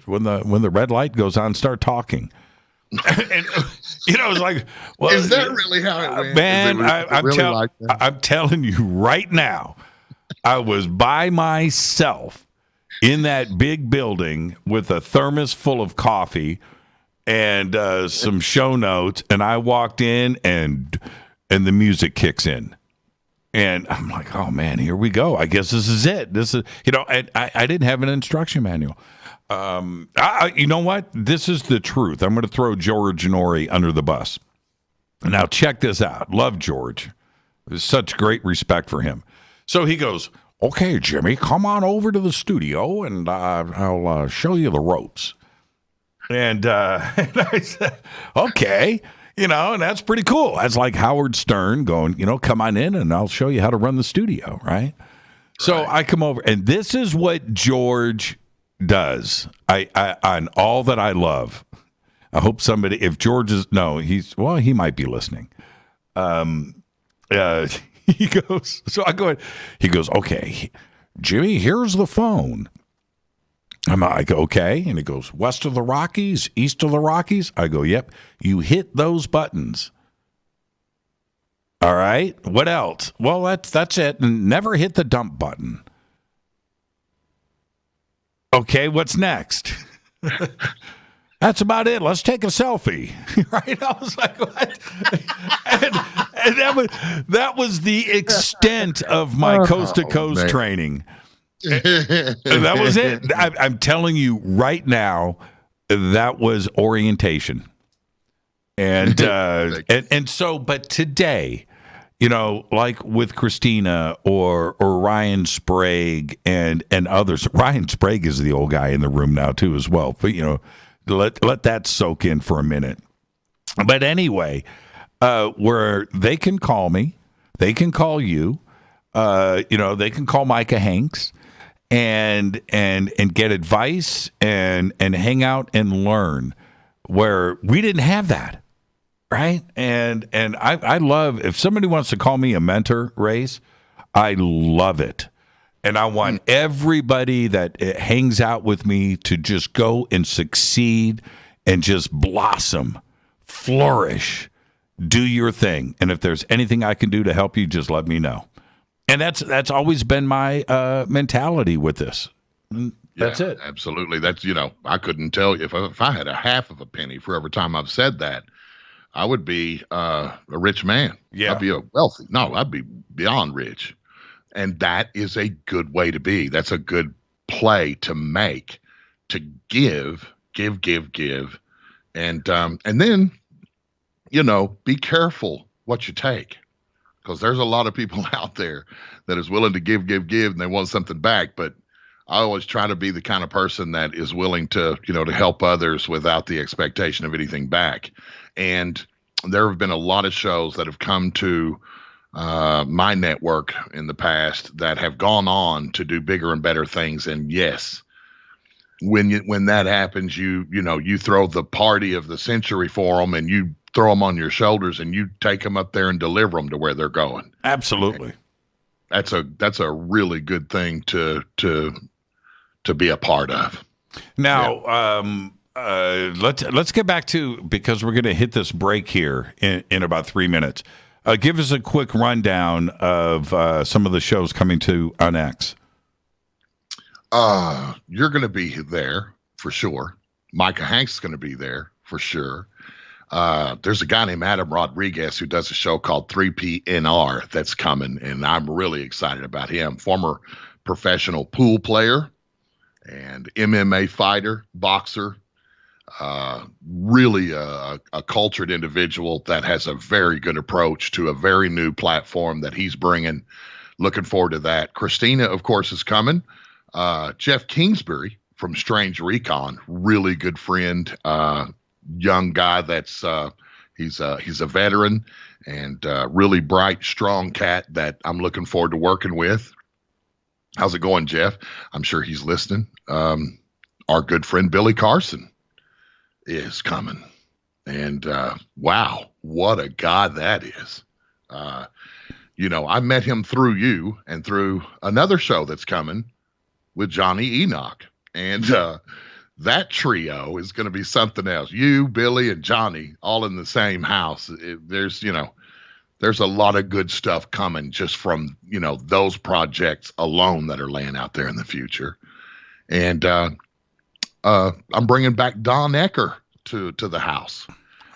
when the red light goes on, start talking. And it's like, well, is that really how it went? Man, I'm telling you right now, I was by myself in that big building with a thermos full of coffee and some show notes, and I walked in and the music kicks in. And I'm like, oh man, here we go. I guess this is it. This is, I didn't have an instruction manual. You know what? This is the truth. I'm going to throw George Norrie under the bus. Now check this out. Love George. There's such great respect for him. So he goes, okay, Jimmy, come on over to the studio and I'll show you the ropes. And I said, okay. And that's pretty cool. That's like Howard Stern going, come on in and I'll show you how to run the studio, right? So I come over, and this is what George does. I on All That I Love. I hope somebody, if George is, he might be listening. He goes, so I go ahead. He goes, okay, Jimmy, here's the phone. I go, okay. And he goes, west of the Rockies, east of the Rockies. I go, yep. You hit those buttons. All right. What else? Well, that's it. And never hit the dump button. Okay. What's next? That's about it. Let's take a selfie. Right? I was like, what? and that was the extent of my coast-to-coast training. That was it. I'm telling you right now, that was orientation. And so, but today, like with Christina or Ryan Sprague and others. Ryan Sprague is the old guy in the room now too as well. But let that soak in for a minute. But anyway, where they can call me, they can call you, they can call Micah Hanks. And get advice and hang out and learn, where we didn't have that, right? And I love, if somebody wants to call me a mentor, Race, I love it. And I want everybody that hangs out with me to just go and succeed and just blossom, flourish, do your thing. And if there's anything I can do to help you, just let me know. And that's always been my mentality with this. That's it. Absolutely. That's, I couldn't tell you if I had a half of a penny for every time I've said that, I would be a rich man. Yeah. I'd be I'd be beyond rich. And that is a good way to be. That's a good play to make, to give. And then, be careful what you take. Because there's a lot of people out there that is willing to give, and they want something back. But I always try to be the kind of person that is willing to, to help others without the expectation of anything back. And there have been a lot of shows that have come to my network in the past that have gone on to do bigger and better things. And yes, when that happens, you throw the party of the century for them, and you throw them on your shoulders and you take them up there and deliver them to where they're going. Absolutely. And that's a really good thing to be a part of. Now, let's get back to, because we're going to hit this break here in about 3 minutes. Give us a quick rundown of some of the shows coming to UnX. You're going to be there for sure. Micah Hanks is going to be there for sure. There's a guy named Adam Rodriguez who does a show called 3PNR that's coming, and I'm really excited about him. Former professional pool player and MMA fighter, boxer, really a cultured individual that has a very good approach to a very new platform that he's bringing. Looking forward to that. Christina, of course, is coming. Jeff Kingsbury from Strange Recon, really good friend, young guy that's He's a veteran and really bright, strong cat that I'm looking forward to working with. How's it going, Jeff? I'm sure he's listening. Our good friend Billy Carson is coming. And wow, what a guy that is. I met him through you and through another show that's coming with Johnny Enoch. And that trio is going to be something else. You, Billy, and Johnny all in the same house. There's a lot of good stuff coming just from, those projects alone that are laying out there in the future. And I'm bringing back Don Ecker to the house.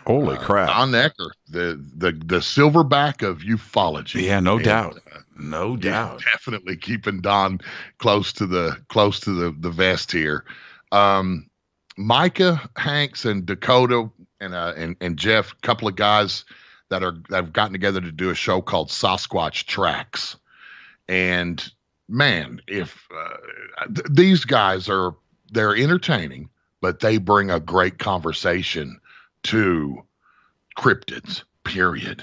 Holy crap. Don Ecker, the silverback of ufology. Yeah, no doubt. No doubt. Definitely keeping Don close to the vest here. Micah, Hanks, and Dakota and Jeff, a couple of guys that have gotten together to do a show called Sasquatch Tracks. And man, if these guys they're entertaining, but they bring a great conversation to cryptids, period.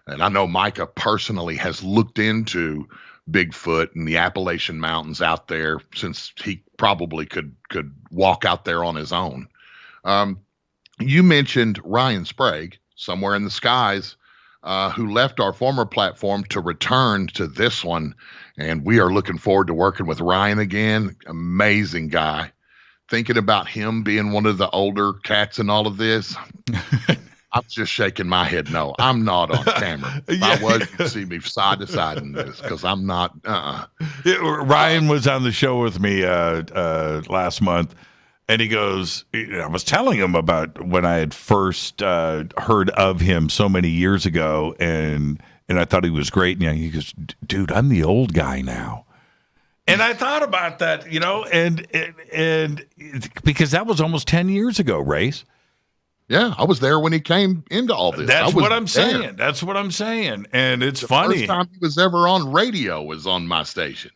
And I know Micah personally has looked into Bigfoot and the Appalachian Mountains out there since he probably could walk out there on his own. You mentioned Ryan Sprague, somewhere in the skies, who left our former platform to return to this one. And we are looking forward to working with Ryan again. Amazing guy. Thinking about him being one of the older cats in all of this, I'm just shaking my head. No, I'm not on camera. If I was, you'd see me side to side in this because I'm not. Ryan was on the show with me last month, and he goes, I was telling him about when I had first heard of him so many years ago, and I thought he was great. And he goes, dude, I'm the old guy now. And I thought about that, and because that was almost 10 years ago, Race. Yeah, I was there when he came into all this. That's what I'm saying. That's what I'm saying. And it's funny. The first time he was ever on radio was on my station.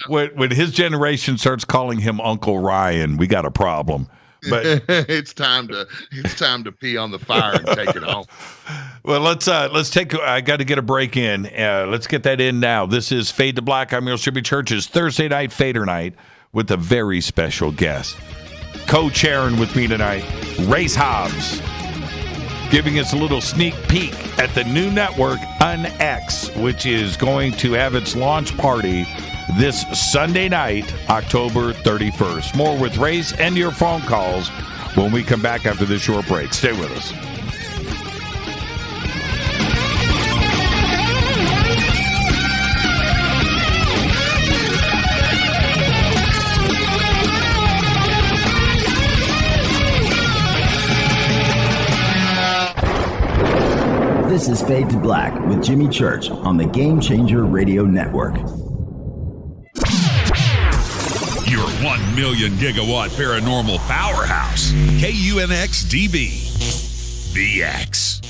when his generation starts calling him Uncle Ryan, we got a problem. But it's time to pee on the fire and take it home. Well, let's take. I got to get a break in. Let's get that in now. This is Fade to Black. I'm your Jimmy Church's Thursday night Fadernight with a very special guest, co-chairing with me tonight, Race Hobbs, giving us a little sneak peek at the new network UnX, which is going to have its launch party this Sunday night, October 31st. More with Race and your phone calls when we come back after this short break. Stay with us. This is Fade to Black with Jimmy Church on the Game Changer Radio Network. Your 1 million gigawatt paranormal powerhouse, KUNX-DB, VX.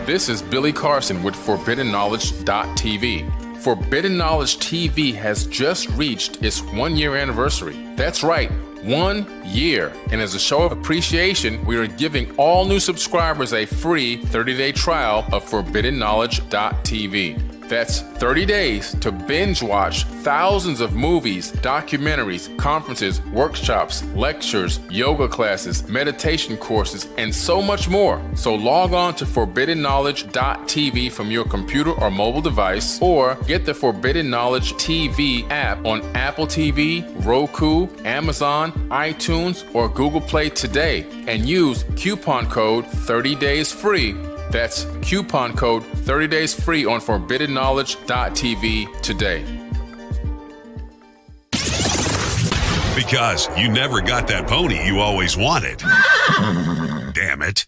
This is Billy Carson with ForbiddenKnowledge.tv. Forbidden Knowledge TV has just reached its 1-year anniversary. That's right, 1 year. And as a show of appreciation, we are giving all new subscribers a free 30-day trial of ForbiddenKnowledge.tv. That's 30 days to binge watch thousands of movies, documentaries, conferences, workshops, lectures, yoga classes, meditation courses, and so much more. So log on to ForbiddenKnowledge.tv from your computer or mobile device, or get the Forbidden Knowledge TV app on Apple TV, Roku, Amazon, iTunes, or Google Play today, and use coupon code 30daysfree. That's coupon code 30 days free on ForbiddenKnowledge.tv today. Because you never got that pony you always wanted. Damn it.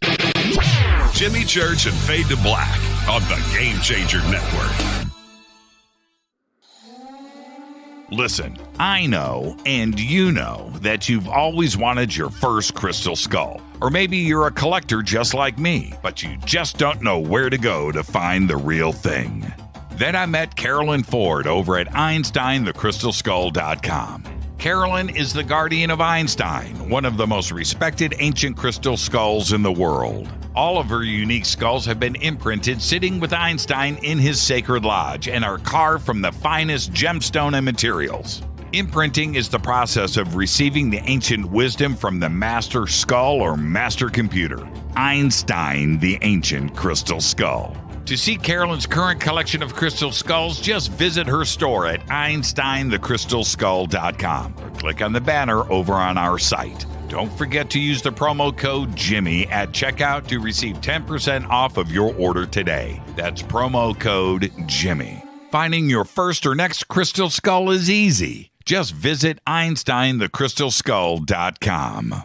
Jimmy Church and Fade to Black on the Game Changer Network. Listen, I know, and you know, that you've always wanted your first crystal skull. Or maybe you're a collector just like me, but you just don't know where to go to find the real thing. Then I met Carolyn Ford over at EinsteinTheCrystalSkull.com. Carolyn is the guardian of Einstein, one of the most respected ancient crystal skulls in the world. All of her unique skulls have been imprinted sitting with Einstein in his sacred lodge and are carved from the finest gemstone and materials. Imprinting is the process of receiving the ancient wisdom from the master skull or master computer. Einstein, the ancient crystal skull. To see Carolyn's current collection of crystal skulls, just visit her store at EinsteinTheCrystalSkull.com or click on the banner over on our site. Don't forget to use the promo code Jimmy at checkout to receive 10% off of your order today. That's promo code Jimmy. Finding your first or next crystal skull is easy. Just visit EinsteinTheCrystalSkull.com.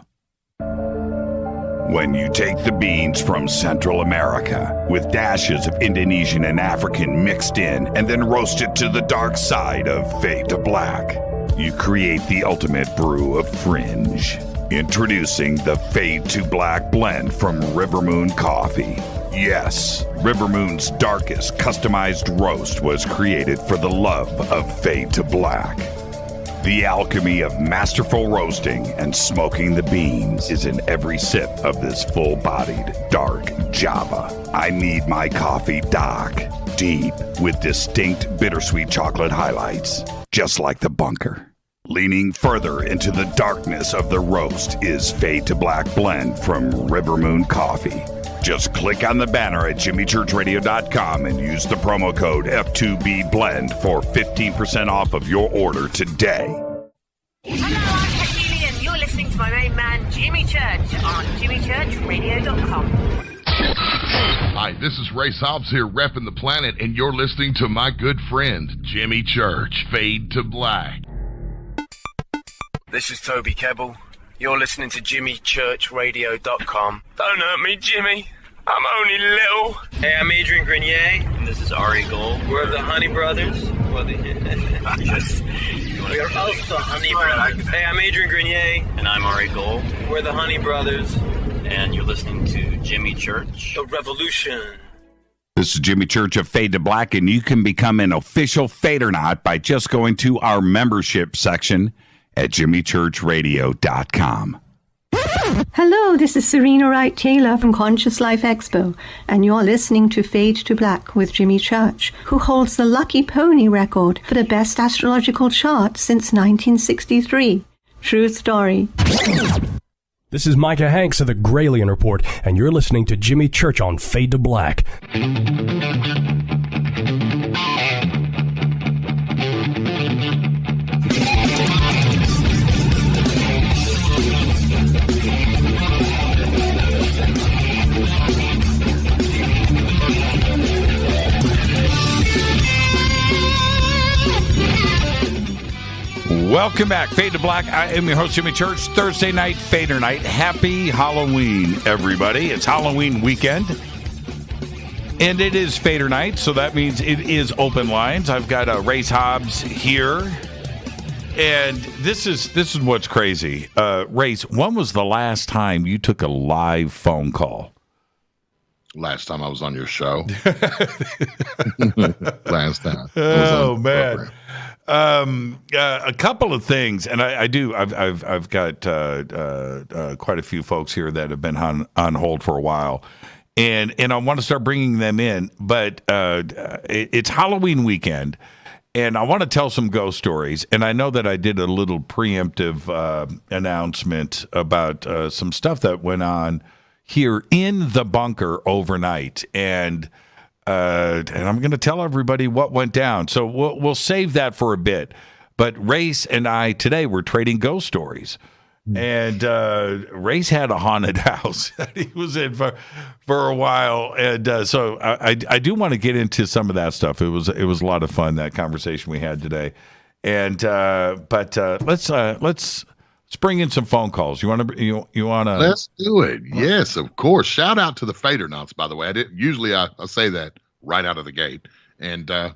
When you take the beans from Central America with dashes of Indonesian and African mixed in and then roast it to the dark side of Fade to Black, you create the ultimate brew of fringe. Introducing the Fade to Black blend from Rivermoon Coffee. Yes, Rivermoon's darkest customized roast was created for the love of Fade to Black. The alchemy of masterful roasting and smoking the beans is in every sip of this full-bodied, dark Java. I need my coffee dark, deep, with distinct bittersweet chocolate highlights, just like the bunker. Leaning further into the darkness of the roast is Fade to Black blend from Rivermoon Coffee. Just click on the banner at jimmychurchradio.com and use the promo code F2B blend for 15% off of your order today. Hello, I'm Katie, and you're listening to my main man, Jimmy Church, on jimmychurchradio.com. Hi, this is Race Hobbs here, repping the planet, and you're listening to my good friend, Jimmy Church, Fade to Black. This is Toby Kebbell. You're listening to jimmychurchradio.com. Don't hurt me, Jimmy. I'm only little. Hey, I'm Adrian Grenier. And this is Ari Gold. We're the Honey Brothers. We are also Honey Brothers. Hey, I'm Adrian Grenier. And I'm Ari Gold. We're the Honey Brothers. And you're listening to Jimmy Church. The Revolution. This is Jimmy Church of Fade to Black, and you can become an official Fadernaut by just going to our membership section at jimmychurchradio.com. Hello, this is Serena Wright Taylor from Conscious Life Expo, and you're listening to Fade to Black with Jimmy Church, who holds the Lucky Pony record for the best astrological chart since 1963. True story. This is Micah Hanks of the Gralien Report, and you're listening to Jimmy Church on Fade to Black. Welcome back, Fade to Black. I am your host, Jimmy Church. Thursday night, Fader night. Happy Halloween, everybody. It's Halloween weekend, and it is Fader night, so that means it is open lines. I've got Race Hobbs here, and this is what's crazy. Race, when was the last time you took a live phone call? Last time I was on your show. Last time. Oh, man. A couple of things, and I've got quite a few folks here that have been on hold for a while, and I want to start bringing them in. But it's Halloween weekend, and I want to tell some ghost stories. And I know that I did a little preemptive announcement about some stuff that went on here in the bunker overnight, and I'm going to tell everybody what went down. So we'll save that for a bit. But Race and I today were trading ghost stories, and Race had a haunted house that he was in for a while, and so I do want to get into some of that stuff. It was a lot of fun, that conversation we had today, and but let's bring in some phone calls. You want to? Let's do it. Yes, of course. Shout out to the Fadernauts, by the way. Usually I say that right out of the gate, and I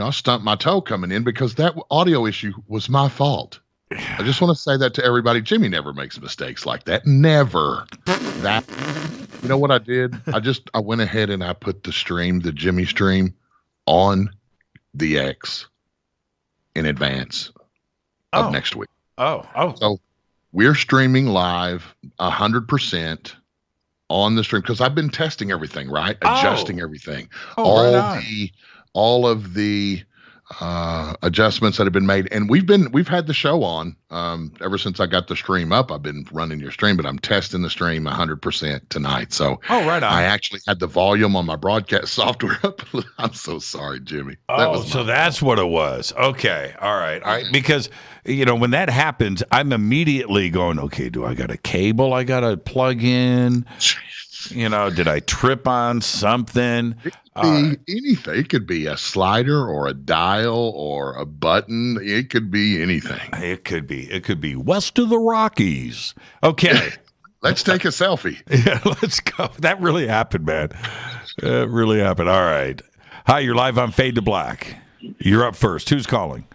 stumped my toe coming in because that audio issue was my fault. I just want to say that to everybody. Jimmy never makes mistakes like that. Never. That. You know what I did? I went ahead and I put the Jimmy stream, on the X in advance. of next week. Oh. So we're streaming live 100% on the stream because I've been testing everything, right? Adjusting everything. All of the adjustments that have been made, and we've had the show on ever since I got the stream up. I've been running your stream, but I'm testing the stream 100% tonight. So right on. I actually had the volume on my broadcast software up. I'm so sorry, Jimmy. That's what it was. Okay, all right. Because when that happens, I'm immediately going, okay, do I got a cable I got to plug in? Did I trip on something? Anything. It could be a slider or a dial or a button. It could be anything. It could be west of the Rockies. Okay. Let's take a selfie. Yeah, let's go. That really happened, man. It really happened. All right. Hi, you're live on Fade to Black. You're up first. Who's calling?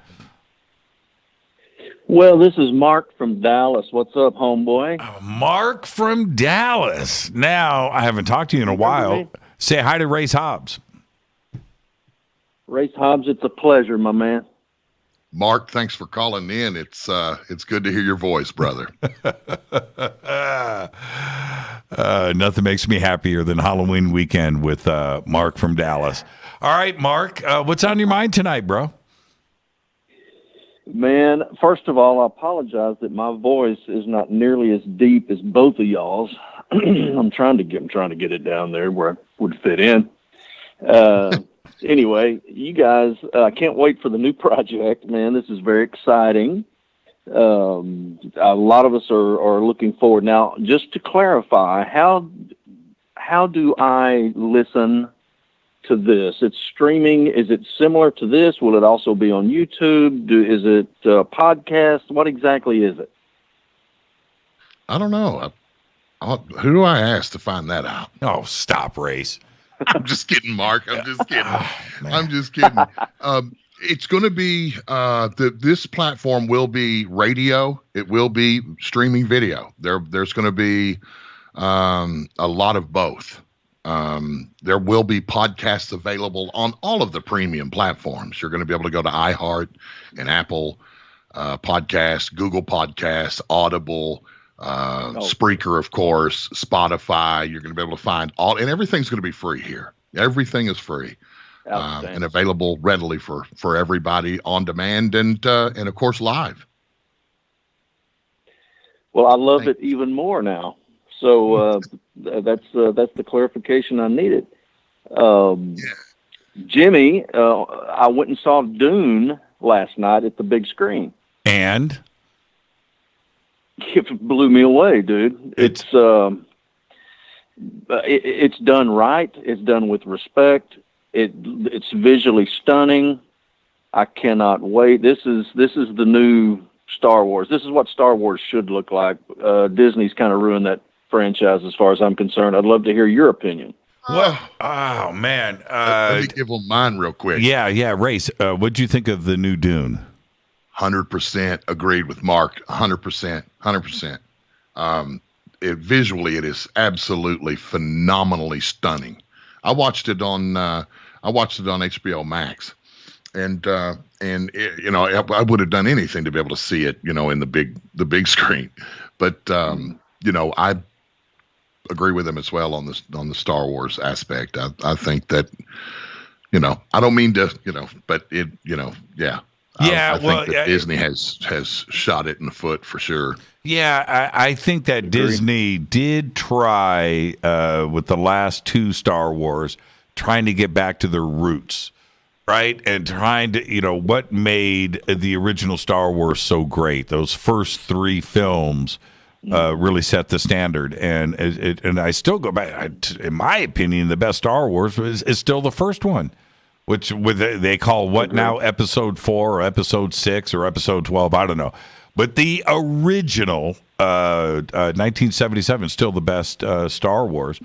Well, this is Mark from Dallas. What's up, homeboy? Mark from Dallas. Now, I haven't talked to you in a while. Say hi to Race Hobbs. Race Hobbs, it's a pleasure, my man. Mark, thanks for calling in. It's good to hear your voice, brother. Nothing makes me happier than Halloween weekend with Mark from Dallas. All right, Mark, what's on your mind tonight, bro? Man, first of all, I apologize that my voice is not nearly as deep as both of y'all's. I'm trying to get it down there where it would fit in. Anyway, you guys, I can't wait for the new project, man. This is very exciting. A lot of us are looking forward. Now, just to clarify, how do I listen to this? It's streaming. Is it similar to this? Will it also be on YouTube? Is it a podcast? What exactly is it? I don't know. Who do I ask to find that out? Oh, stop, Race. I'm just kidding, Mark. I'm just kidding. I'm just kidding. It's going to be this platform will be radio. It will be streaming video. There's going to be a lot of both. There will be podcasts available on all of the premium platforms. You're going to be able to go to iHeart and Apple Podcasts, Google Podcasts, Audible, Spreaker, of course, Spotify. You're going to be able to find all, and everything's going to be free here. Everything is free and available readily for everybody on demand and of course live. Well, I love it even more now. So that's the clarification I needed. Jimmy, I went and saw Dune last night at the big screen, and it blew me away, dude. It's done right. It's done with respect. It's visually stunning. I cannot wait. This is the new Star Wars. This is what Star Wars should look like. Disney's kind of ruined that franchise as far as I'm concerned. I'd love to hear your opinion. Well, oh man, let me give them mine real quick. Yeah, Race. What'd you think of the new Dune? 100% agreed with Mark. 100%. Visually, it is absolutely phenomenally stunning. I watched it on HBO Max, and I would have done anything to be able to see it, in the big screen. But I agree with him as well on the Star Wars aspect. I think that, I don't mean to, but it, yeah. Yeah, I think that Disney has shot it in the foot for sure. Yeah, I think that Disney did try with the last two Star Wars, trying to get back to their roots, right? And trying to, what made the original Star Wars so great. Those first three films really set the standard. And I still go back, in my opinion, the best Star Wars is still the first one. Which they call what now, episode 4 or episode 6 or episode 12, I don't know. But the original 1977 is still the best Star Wars.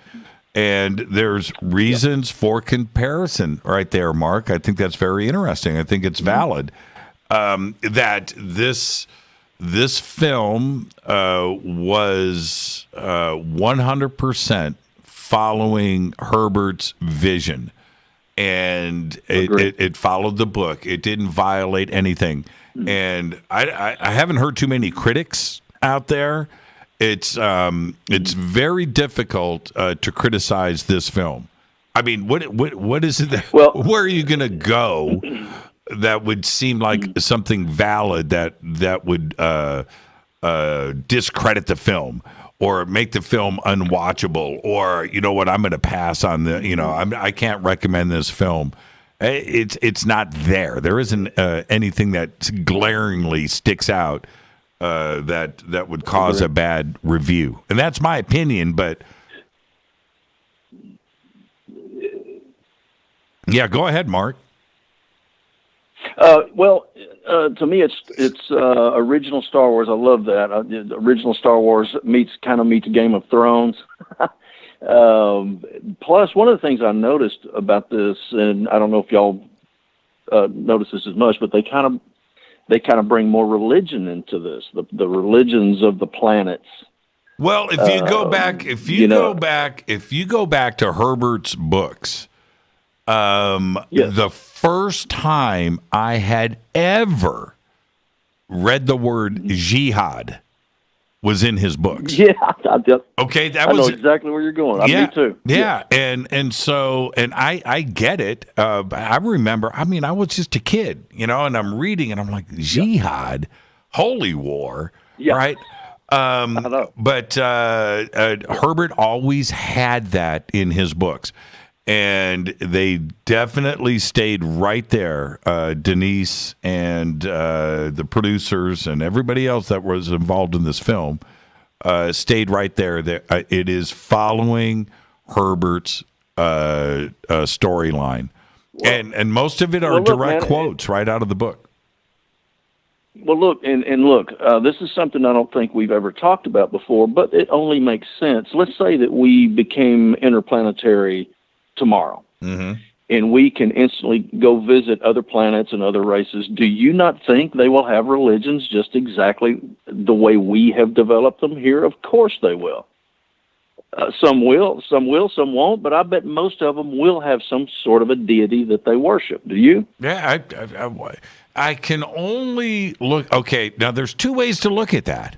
And there's reasons for comparison right there, Mark. I think that's very interesting. I think it's valid that this film was 100% following Herbert's vision. and it followed the book. It didn't violate anything. And I haven't heard too many critics out there. It's very difficult to criticize this film. I mean, what is it? Where are you going to go that would seem like something valid that would discredit the film or make the film unwatchable? Or, you know what, I'm going to pass on I can't recommend this film. It's not there. There isn't anything that glaringly sticks out that would cause a bad review. And that's my opinion, but yeah, go ahead, Mark. To me, it's original Star Wars. I love that. Original Star Wars meets Game of Thrones. Plus, one of the things I noticed about this, and I don't know if y'all notice this as much, but they kind of bring more religion into this. The religions of the planets. Well, if you go back to Herbert's books. The first time I had ever read the word jihad was in his books. Yeah. Okay, I know exactly where you're going. Me too. Yeah. And so I get it. I remember, I was just a kid, and I'm reading and I'm like, jihad, holy war, right? I know. But Herbert always had that in his books. And they definitely stayed right there. Denise and the producers and everybody else that was involved in this film stayed right there. It is following Herbert's storyline. And most of it are direct quotes right out of the book. Well, look, this is something I don't think we've ever talked about before, but it only makes sense. Let's say that we became interplanetary tomorrow, and we can instantly go visit other planets and other races. Do you not think they will have religions just exactly the way we have developed them here? Of course they will. Some will, some won't, but I bet most of them will have some sort of a deity that they worship. Do you? Yeah, I can only look. Okay, now there's two ways to look at that.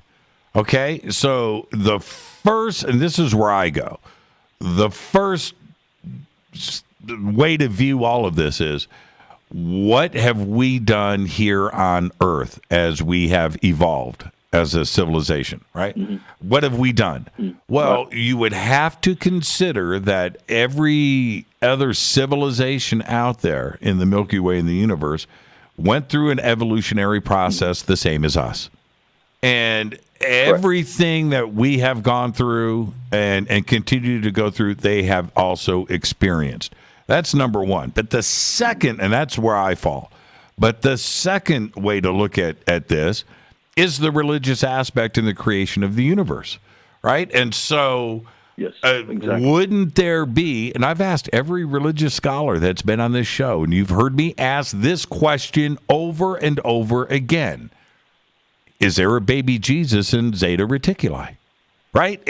Okay, so the first, and this is where I go, the first way to view all of this is, what have we done here on Earth as we have evolved as a civilization, right? What have we done? Well, you would have to consider that every other civilization out there in the Milky Way in the universe went through an evolutionary process the same as us. And everything that we have gone through and continue to go through, they have also experienced. That's number one. But the second, and that's where I fall, but the second way to look at this is the religious aspect in the creation of the universe, right? And so exactly. Wouldn't there be, and I've asked every religious scholar that's been on this show, and you've heard me ask this question over and over again, is there a baby Jesus in Zeta Reticuli? Right?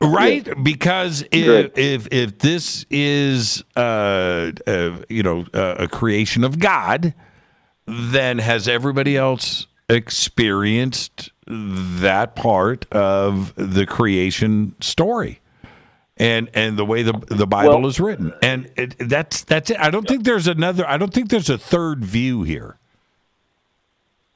Right? Yeah. Because if this is a creation of God, then has everybody else experienced that part of the creation story and the way the Bible is written? And that's it. I don't think there's a third view here.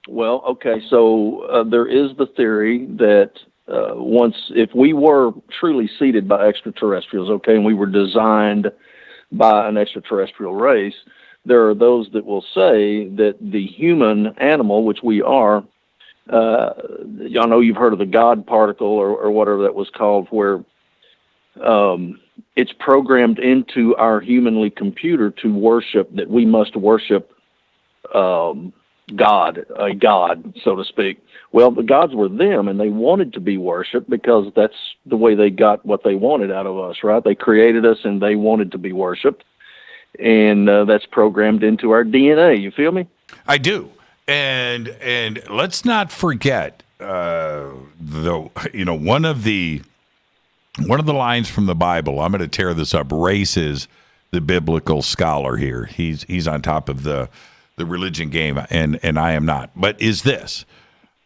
Well, okay, so there is the theory that if we were truly seeded by extraterrestrials, okay, and we were designed by an extraterrestrial race, there are those that will say that the human animal, which we are, I know you've heard of the God particle or whatever that was called, where it's programmed into our humanly computer to worship, that we must worship God, a God, so to speak. Well, the gods were them, and they wanted to be worshipped because that's the way they got what they wanted out of us, right? They created us, and they wanted to be worshipped, and that's programmed into our DNA. You feel me? I do, and let's not forget, one of the lines from the Bible. I'm going to tear this up. Race is biblical scholar here. He's on top of the religion game, and I am not. But is this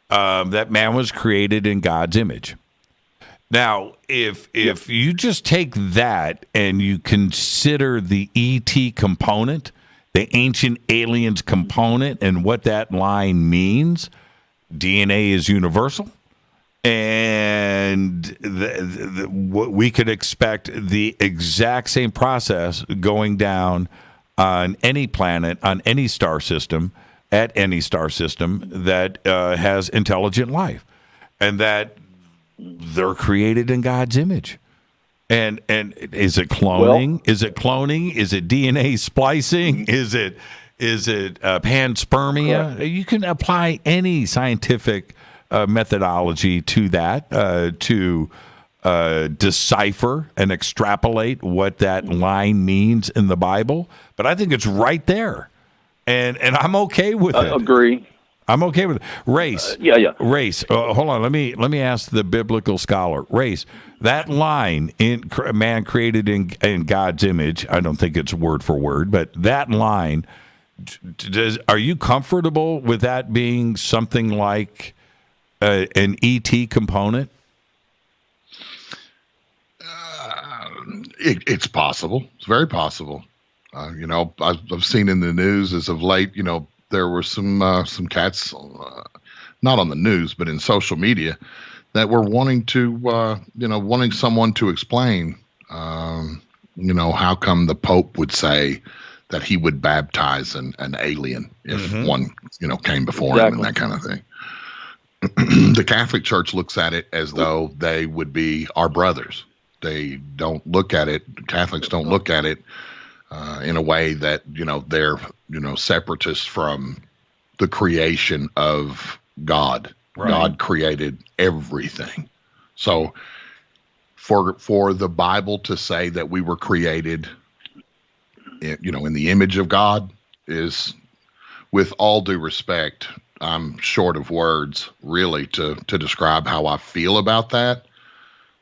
that man was created in God's image? Now, if you just take that and you consider the ET component, the ancient aliens component, and what that line means, DNA is universal, and we could expect the exact same process going down on any planet, on any star system, at any star system that has intelligent life, and that they're created in God's image. And is it cloning? Well, is it cloning? Is it DNA splicing? Is it panspermia? Correct. You can apply any scientific methodology to that to decipher and extrapolate what that line means in the Bible. But I think it's right there, and I'm okay with it. Agree. I'm okay with it. Race. Yeah. Race. Hold on. Let me ask the biblical scholar. Race. That line, in man created in God's image. I don't think it's word for word, but that line. Are you comfortable with that being something like an ET component? It's possible. It's very possible. I've seen in the news as of late. There were some cats, not on the news, but in social media, that were wanting someone to explain, how come the Pope would say that he would baptize an alien if one, came before him and that kind of thing. The Catholic Church looks at it as though they would be our brothers. They don't look at it. Catholics don't look at it in a way that, they're, separatists from the creation of God. Right. God created everything. So for the Bible to say that we were created, in the image of God is, with all due respect, I'm short of words really to describe how I feel about that.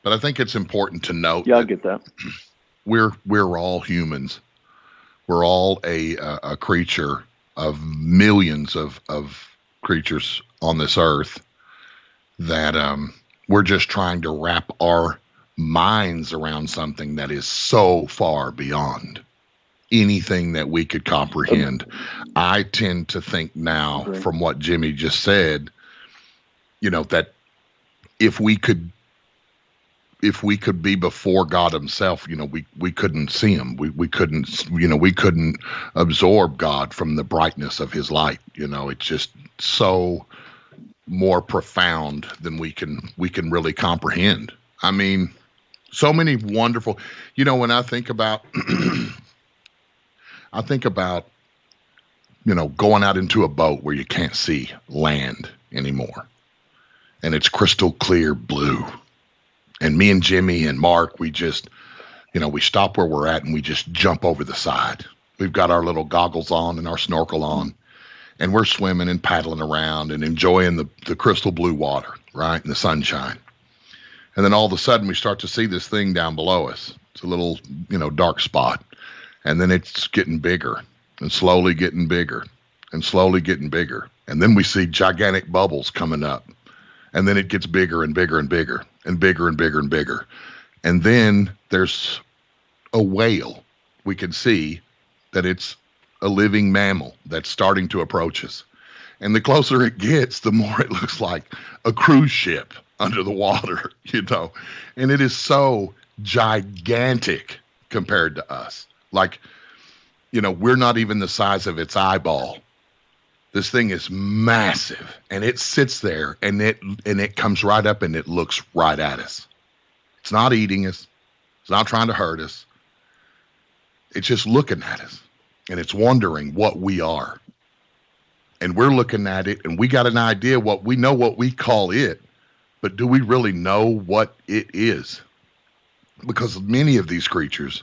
But I think it's important to note. Yeah, I get that. We're all humans. We're all a creature of millions of creatures on this earth that we're just trying to wrap our minds around something that is so far beyond anything that we could comprehend. I tend to think now, from what Jimmy just said, that if we could be before God himself, we couldn't see him. We couldn't absorb God from the brightness of his light. It's just so more profound than we can really comprehend. I mean, so many wonderful, when I think about, going out into a boat where you can't see land anymore and it's crystal clear blue. And me and Jimmy and Mark, we just, we stop where we're at and we just jump over the side. We've got our little goggles on and our snorkel on, and we're swimming and paddling around and enjoying the crystal blue water, right, and the sunshine. And then all of a sudden we start to see this thing down below us. It's a little, dark spot. And then it's getting bigger and slowly getting bigger and slowly getting bigger. And then we see gigantic bubbles coming up. And then it gets bigger and bigger and bigger and bigger and bigger and bigger. And then there's a whale. We can see that it's a living mammal that's starting to approach us. And the closer it gets, the more it looks like a cruise ship under the water, And it is so gigantic compared to us. Like, we're not even the size of its eyeball. This thing is massive, and it sits there, and it comes right up, and it looks right at us. It's not eating us. It's not trying to hurt us. It's just looking at us, and it's wondering what we are. And we're looking at it, and we got an idea what we call it, but do we really know what it is? Because many of these creatures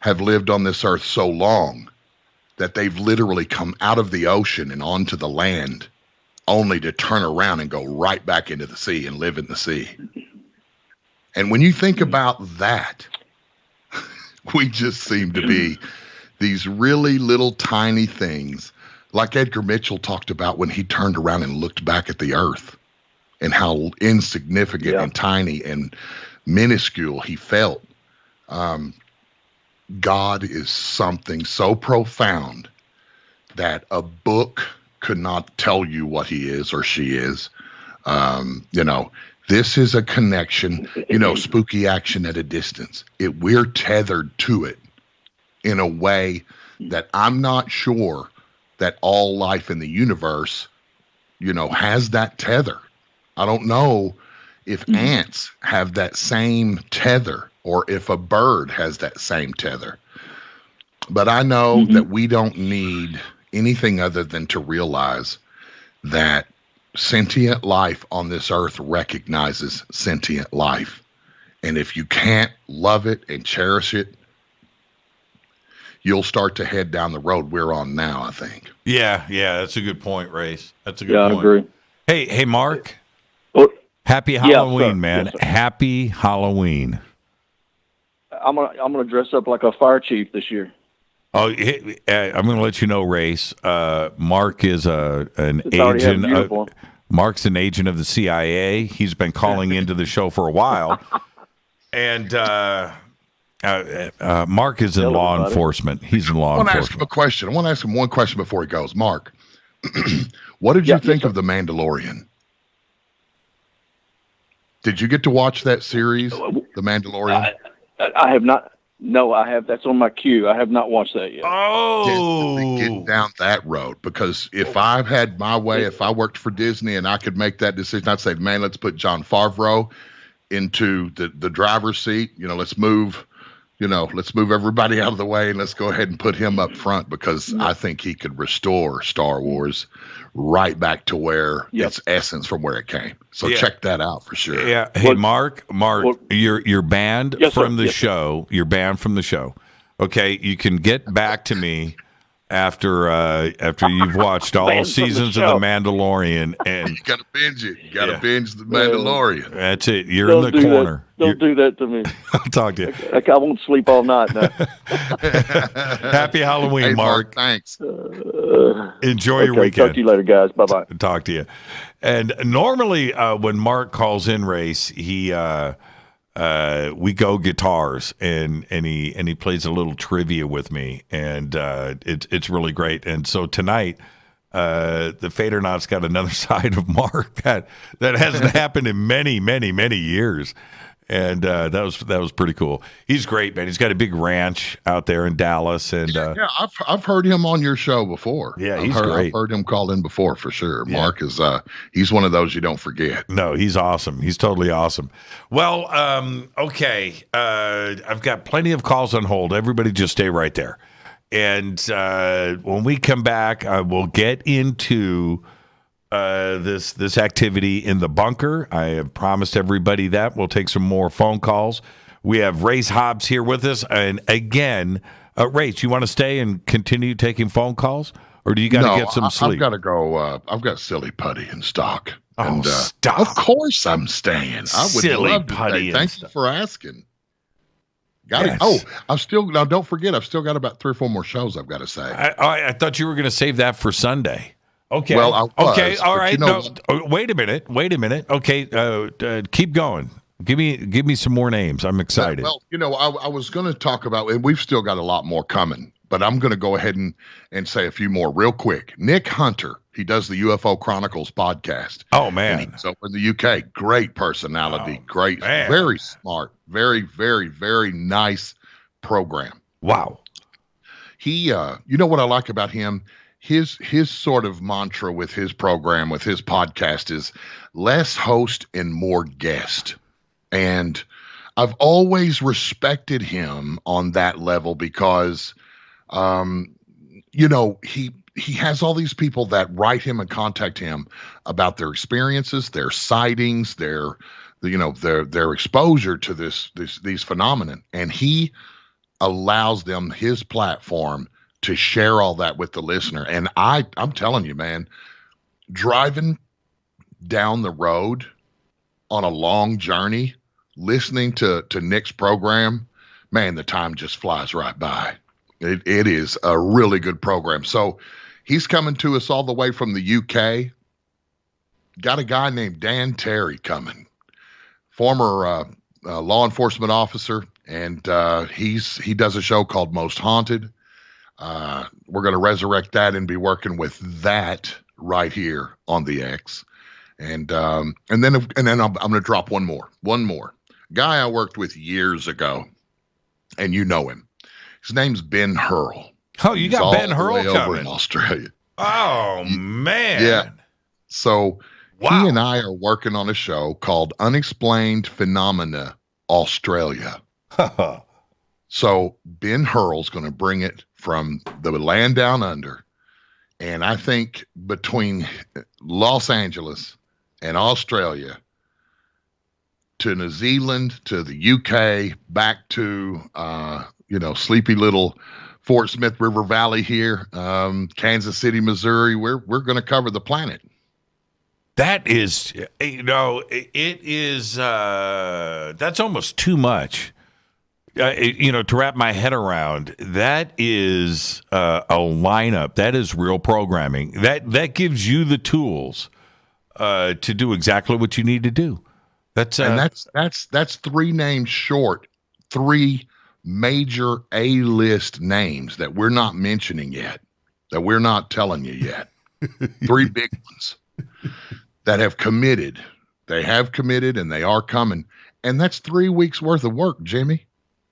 have lived on this earth so long that they've literally come out of the ocean and onto the land only to turn around and go right back into the sea and live in the sea. And when you think about that, We just seem to be these really little tiny things, like Edgar Mitchell talked about when he turned around and looked back at the earth and how insignificant and tiny and minuscule he felt. God is something so profound that a book could not tell you what he is or she is. This is a connection, spooky action at a distance. We're tethered to it in a way that I'm not sure that all life in the universe, has that tether. I don't know if ants have that same tether or if a bird has that same tether. But I know that we don't need anything other than to realize that sentient life on this earth recognizes sentient life. And if you can't love it and cherish it, you'll start to head down the road we're on now, I think. Yeah, that's a good point, Race. That's a good point. I agree. Hey, Mark. Happy Yeah, Halloween, sir. man. Yes, sir. Happy Halloween. I'm gonna dress up like a fire chief this year. Oh, I'm going to let you know, Race. Mark is an It's already agent. have a uniform. Mark's an agent of the CIA. He's been calling into the show for a while, and Mark is in law enforcement. He's in law I want to ask enforcement. him a question. I want to ask him one question before he goes. Mark, what did you think of The Mandalorian? Did you get to watch that series, The Mandalorian? I have not. No, I have. That's on my queue. I have not watched that yet. Oh, get down that road, because if I had my way, if I worked for Disney and I could make that decision, I'd say, man, let's put Jon Favreau into the driver's seat. Let's move everybody out of the way and let's go ahead and put him up front, because I think he could restore Star Wars right back to where its essence from where it came. So check that out for sure. Yeah. Hey, Mark, you're banned from the show. You're banned from the show. Okay, you can get back to me after you've watched all seasons of The Mandalorian, and you got to binge it. You got to binge The Mandalorian. That's it. You're in the corner. Don't do that to me. I'll talk to you. I won't sleep all night now. Happy Halloween, Hey, Mark. Thanks. Enjoy your weekend. Talk to you later, guys. Bye-bye. Talk to you. And normally when Mark calls in, Race, he we go guitars and he plays a little trivia with me, and it's really great. And so tonight the Fadernauts got another side of Mark that hasn't happened in many years. And that was pretty cool. He's great, man. He's got a big ranch out there in Dallas, and I've heard him on your show before. Yeah, he's great. I've heard him call in before for sure. Yeah. Mark is he's one of those you don't forget. No, he's awesome. He's totally awesome. Well, okay. I've got plenty of calls on hold. Everybody just stay right there. And when we come back, we'll get into this activity in the bunker. I have promised everybody that. We'll take some more phone calls. We have Race Hobbs here with us. And again, Race, you want to stay and continue taking phone calls? Or do you got to get some sleep? I've got to go. I've got silly putty in stock. Oh, and, stop. Of course I'm staying. I would Silly love to putty stay. and Thank you for asking. Got Yes. it. Oh, now don't forget, I've still got about 3 or 4 more shows I've got to say. I thought you were going to save that for Sunday. Okay. Well, I was, okay. All right. no, wait a minute. Okay. Keep going. Give me some more names. I'm excited. Well, I was going to talk about, and we've still got a lot more coming, but I'm going to go ahead and say a few more real quick. Nick Hunter, he does the UFO Chronicles podcast. Oh, man. He's over in the UK. Great personality. Great. Man. Very smart. Very, very, very nice program. Wow. He, what I like about him? His sort of mantra with his program, with his podcast, is less host and more guest. And I've always respected him on that level because, he has all these people that write him and contact him about their experiences, their sightings, their exposure to these phenomenon, and he allows them his platform to share all that with the listener. And I'm telling you, man, driving down the road on a long journey, listening to Nick's program, man, the time just flies right by. It is a really good program. So he's coming to us all the way from the UK. Got a guy named Dan Terry coming, former law enforcement officer, and he does a show called Most Haunted. We're going to resurrect that and be working with that right here on the X. And then I'm going to drop one more guy I worked with years ago, and you know him. His name's Ben Hurl. Oh, you got Ben Hurl coming over in Australia. Oh man. Yeah. So he and I are working on a show called Unexplained Phenomena Australia. So Ben Hurl's going to bring it from the land down under. And I think between Los Angeles and Australia to New Zealand to the UK, back to, sleepy little Fort Smith River Valley here, Kansas City, Missouri, we're going to cover the planet. That is, that's almost too much, to wrap my head around. That is a lineup. That is real programming. That gives you the tools to do exactly what you need to do. That's 3 names short, 3 major A-list names that we're not mentioning yet, that we're not telling you yet. 3 big ones that have committed. They have committed and they are coming. And that's 3 weeks worth of work, Jimmy.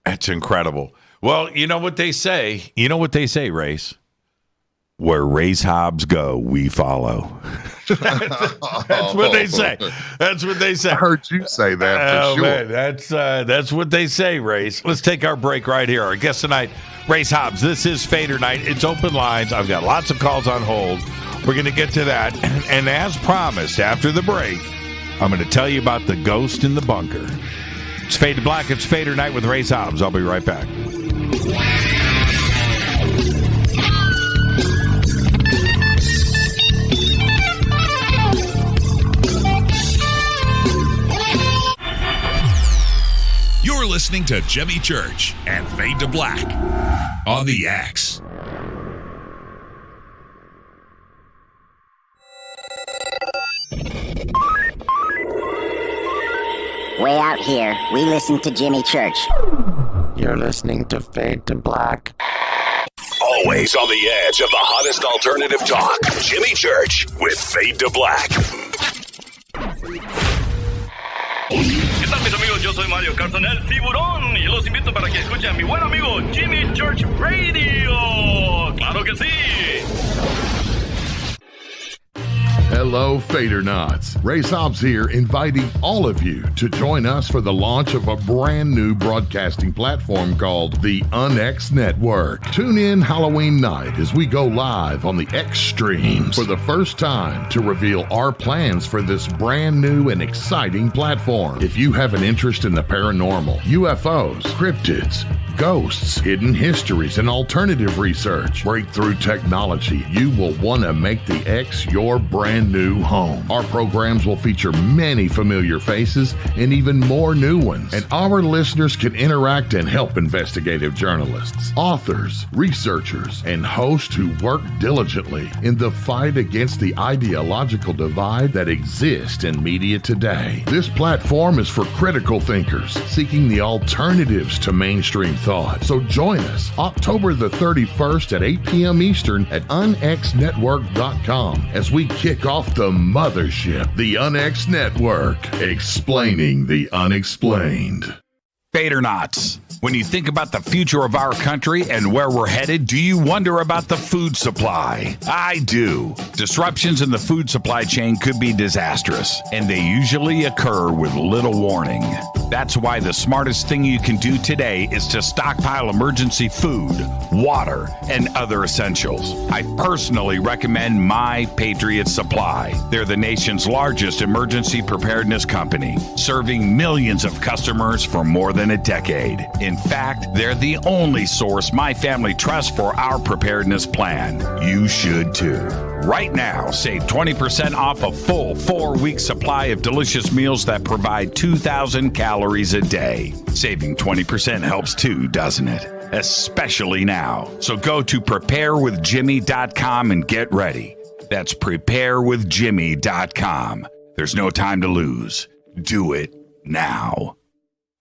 That's incredible. Well, you know what they say, Race? Where Race Hobbs go, we follow. That's what they say. That's what they say. I heard you say that for sure. Man, that's what they say, Race. Let's take our break right here. Our guest tonight, Race Hobbs. This is Fadernight. It's open lines. I've got lots of calls on hold. We're going to get to that. And as promised, after the break, I'm going to tell you about the ghost in the bunker. It's Fade to Black. It's Fadernight with Race Hobbs. I'll be right back. You're listening to Jimmy Church and Fade to Black on the X. Way out here, we listen to Jimmy Church. You're listening to Fade to Black. Always on the edge of the hottest alternative talk. Jimmy Church with Fade to Black. ¿Qué tal, mis amigos? Yo soy Mario Carson, el tiburón, y los invito para que escuchen a mi buen amigo Jimmy Church Radio. ¡Claro que sí! Hello, Fadernauts. Race Hobbs here, inviting all of you to join us for the launch of a brand new broadcasting platform called the UnX Network. Tune in Halloween night as we go live on the X streams for the first time to reveal our plans for this brand new and exciting platform. If you have an interest in the paranormal, UFOs, cryptids, ghosts, hidden histories, and alternative research, breakthrough technology, you will want to make the X your brand new home. Our programs will feature many familiar faces and even more new ones. And our listeners can interact and help investigative journalists, authors, researchers, and hosts who work diligently in the fight against the ideological divide that exists in media today. This platform is for critical thinkers seeking the alternatives to mainstream thought. So join us October the 31st at 8 p.m. Eastern at unxnetwork.com as we kick off the mothership, the UnX Network, explaining the unexplained. Fadernauts. When you think about the future of our country and where we're headed, do you wonder about the food supply? I do. Disruptions in the food supply chain could be disastrous, and they usually occur with little warning. That's why the smartest thing you can do today is to stockpile emergency food, water, and other essentials. I personally recommend My Patriot Supply. They're the nation's largest emergency preparedness company, serving millions of customers for more than a decade. In fact, they're the only source my family trusts for our preparedness plan. You should too. Right now, save 20% off a full 4-week supply of delicious meals that provide 2,000 calories a day. Saving 20% helps too, doesn't it? Especially now. So go to preparewithjimmy.com and get ready. That's preparewithjimmy.com. There's no time to lose. Do it now.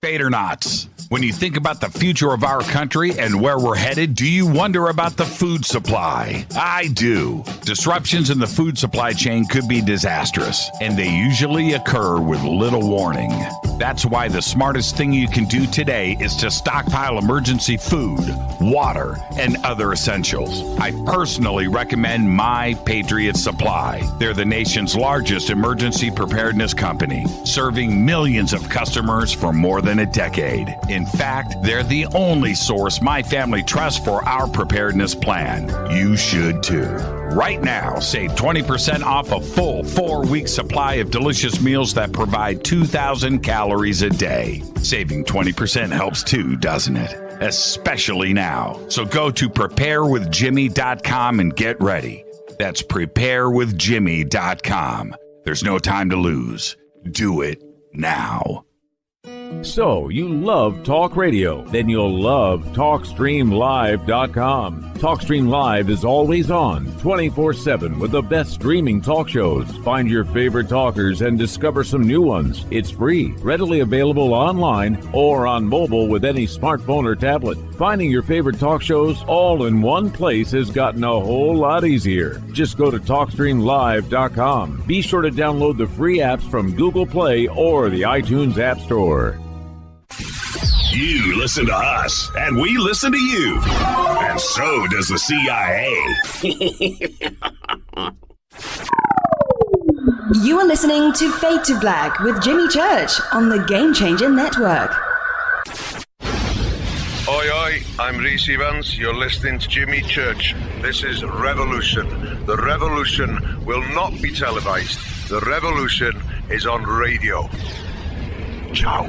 Fadernauts. When you think about the future of our country and where we're headed, do you wonder about the food supply? I do. Disruptions in the food supply chain could be disastrous, and they usually occur with little warning. That's why the smartest thing you can do today is to stockpile emergency food, water, and other essentials. I personally recommend My Patriot Supply. They're the nation's largest emergency preparedness company, serving millions of customers for more than a decade. In fact, they're the only source my family trusts for our preparedness plan. You should too. Right now, save 20% off a full 4-week supply of delicious meals that provide 2,000 calories a day. Saving 20% helps too, doesn't it? Especially now. So go to preparewithjimmy.com and get ready. That's preparewithjimmy.com. There's no time to lose. Do it now. So, you love talk radio? Then you'll love TalkStreamLive.com. TalkStream Live is always on, 24/7 with the best streaming talk shows. Find your favorite talkers and discover some new ones. It's free, readily available online or on mobile with any smartphone or tablet. Finding your favorite talk shows all in one place has gotten a whole lot easier. Just go to TalkStreamLive.com. Be sure to download the free apps from Google Play or the iTunes App Store. You listen to us, and we listen to you. And so does the CIA. You are listening to Fade to Black with Jimmy Church on the Game Changer Network. Oi, oi, I'm Reese Evans. You're listening to Jimmy Church. This is Revolution. The revolution will not be televised. The revolution is on radio. Ciao.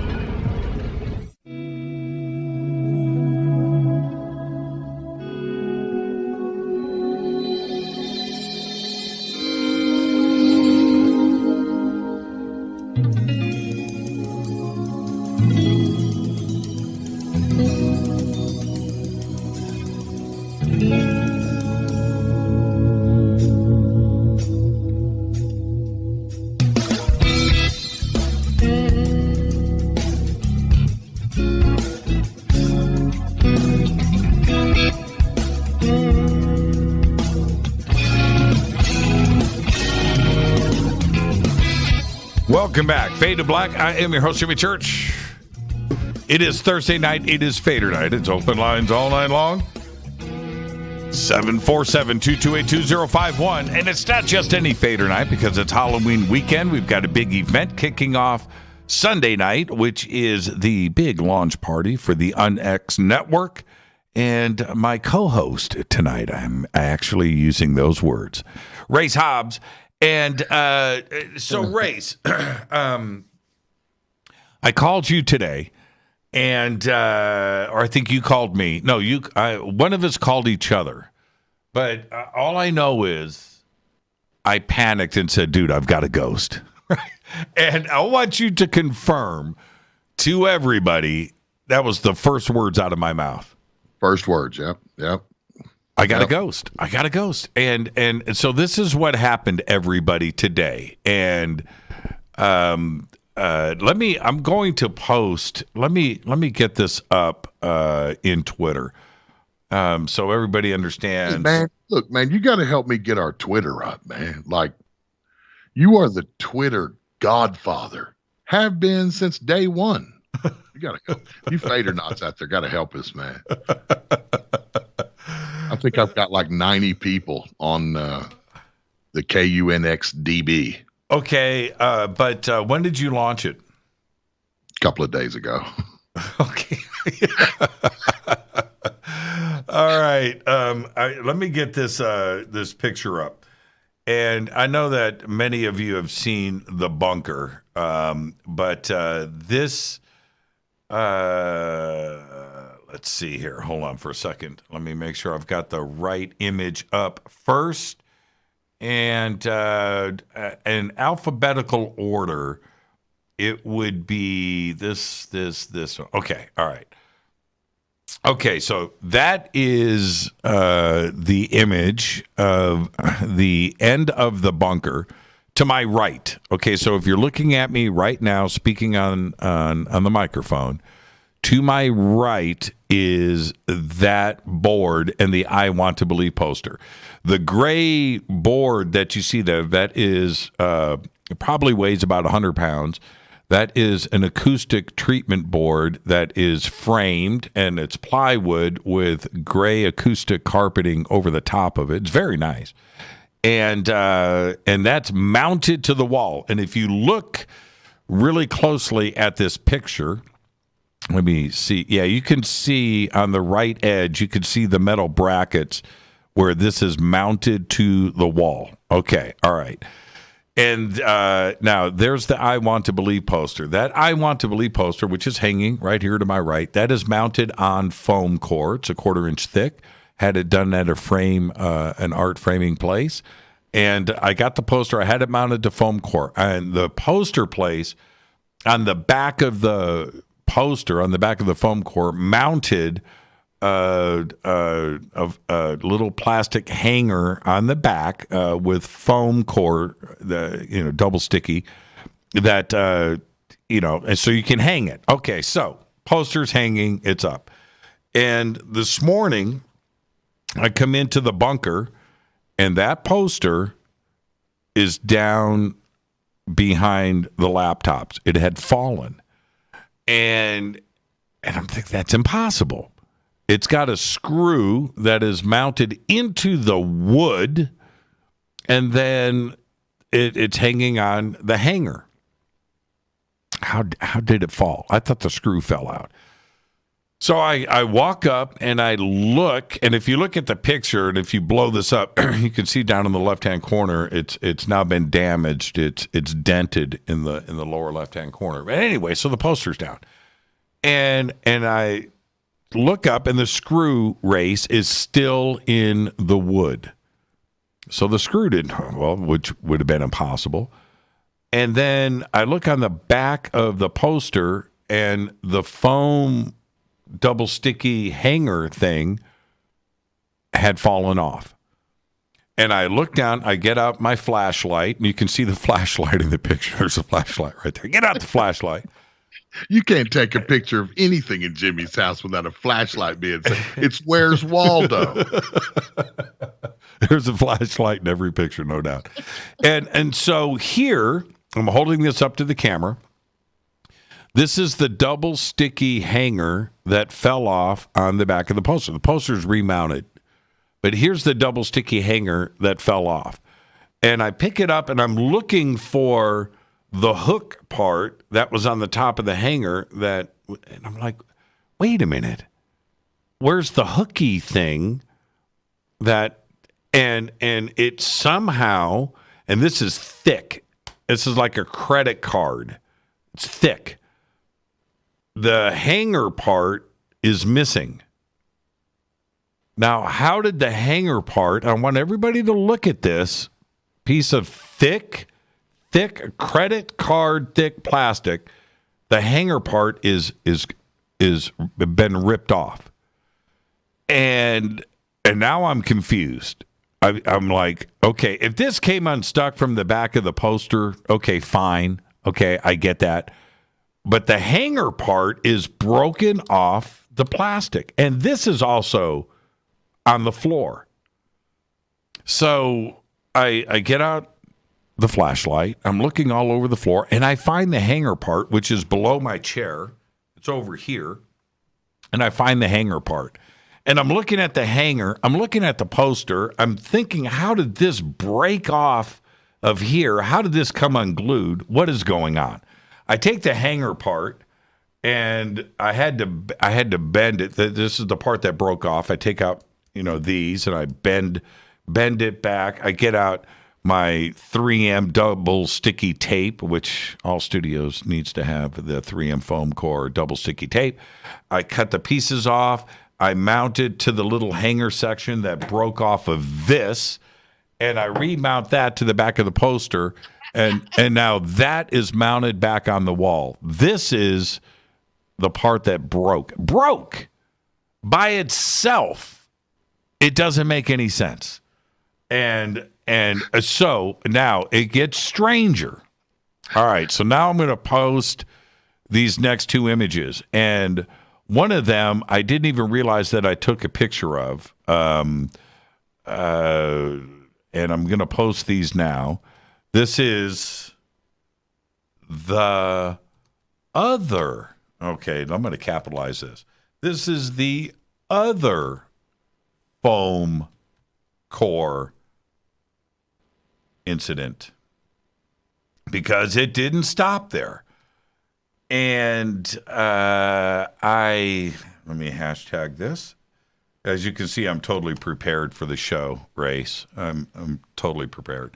Welcome back. Fade to Black. I am your host, Jimmy Church. It is Thursday night. It is Fader night. It's open lines all night long. 747-228-2051. And it's not just any Fader night because it's Halloween weekend. We've got a big event kicking off Sunday night, which is the big launch party for the UnX Network. And my co-host tonight, I'm actually using those words, Race Hobbs. And so, Race, I called you today, and or I think you called me. No, one of us called each other. But all I know is I panicked and said, dude, I've got a ghost. And I want you to confirm to everybody that was the first words out of my mouth. First words, yep. I got a ghost. And so this is what happened to everybody today. And I'm going to post, let me get this up in Twitter. So everybody understands. Hey, man, look, man, you got to help me get our Twitter up, man. Like, you are the Twitter godfather. Have been since day one. You got to go. You Fadernauts out there got to help us, man. I think I've got like 90 people on the UNX DB. Okay, but when did you launch it? A couple of days ago. Okay. All right. Let me get this picture up. And I know that many of you have seen The Bunker, but this... let's see here. Hold on for a second. Let me make sure I've got the right image up first. And in alphabetical order, it would be this. Okay, all right. Okay, so that is the image of the end of the bunker to my right. Okay, so if you're looking at me right now speaking on the microphone, to my right is that board and the I Want to Believe poster. The gray board that you see there, that is probably weighs about 100 pounds. That is an acoustic treatment board that is framed, and it's plywood with gray acoustic carpeting over the top of it. It's very nice. And that's mounted to the wall. And if you look really closely at this picture, let me see. Yeah, you can see on the right edge, you can see the metal brackets where this is mounted to the wall. Okay, all right. And now there's the I Want to Believe poster. That I Want to Believe poster, which is hanging right here to my right, that is mounted on foam core. It's a 1/4 inch thick. Had it done at a frame, an art framing place. And I got the poster. I had it mounted to foam core. And the poster place on the back of the poster, on the back of the foam core, mounted a little plastic hanger on the back with foam core, double sticky, that and so you can hang it. Okay, so poster's hanging, it's up. And this morning, I come into the bunker, and that poster is down behind the laptops. It had fallen. And I'm thinking, that's impossible. It's got a screw that is mounted into the wood, and then it's hanging on the hanger. How did it fall? I thought the screw fell out. So I walk up and I look, and if you look at the picture, and if you blow this up, you can see down in the left-hand corner, it's now been damaged. It's dented in the lower left-hand corner. But anyway, so the poster's down, and I look up, and the screw race is still in the wood. So the screw didn't, which would have been impossible. And then I look on the back of the poster, and the foam double sticky hanger thing had fallen off. And I look down, I get out my flashlight, and you can see the flashlight in the picture. There's a flashlight right there. Get out the flashlight. You can't take a picture of anything in Jimmy's house without a flashlight being said. It's Where's Waldo? There's a flashlight in every picture, no doubt. And so here, I'm holding this up to the camera. This is the double sticky hanger that fell off on the back of the poster. The poster's remounted, but here's the double sticky hanger that fell off. And I pick it up, and I'm looking for the hook part that was on the top of the hanger and I'm like, wait a minute. Where's the hooky thing that, and it somehow, and this is thick. This is like a credit card. It's thick. The hanger part is missing. Now, how did the hanger part, I want everybody to look at this piece of thick credit card, thick plastic. The hanger part is been ripped off. And now I'm confused. I'm like, okay, if this came unstuck from the back of the poster, okay, fine. Okay, I get that. But the hanger part is broken off the plastic. And this is also on the floor. So I get out the flashlight. I'm looking all over the floor, and I find the hanger part, which is below my chair. It's over here. And I find the hanger part. And I'm looking at the hanger. I'm looking at the poster. I'm thinking, how did this break off of here? How did this come unglued? What is going on? I take the hanger part, and I had to bend it. This is the part that broke off. I take out, these, and I bend it back. I get out my 3M double sticky tape, which all studios needs to have, the 3M foam core double sticky tape. I cut the pieces off. I mounted to the little hanger section that broke off of this, and I remount that to the back of the poster, and now that is mounted back on the wall. This is the part that broke by itself. It doesn't make any sense, and so now it gets stranger. All right, so now I'm going to post these next two images, and one of them I didn't even realize that I took a picture of, and I'm going to post these now. This is the other. Okay, I'm going to capitalize this. This is the other foam core incident, because it didn't stop there. And let me hashtag this. As you can see, I'm totally prepared for the show, Race. I'm totally prepared.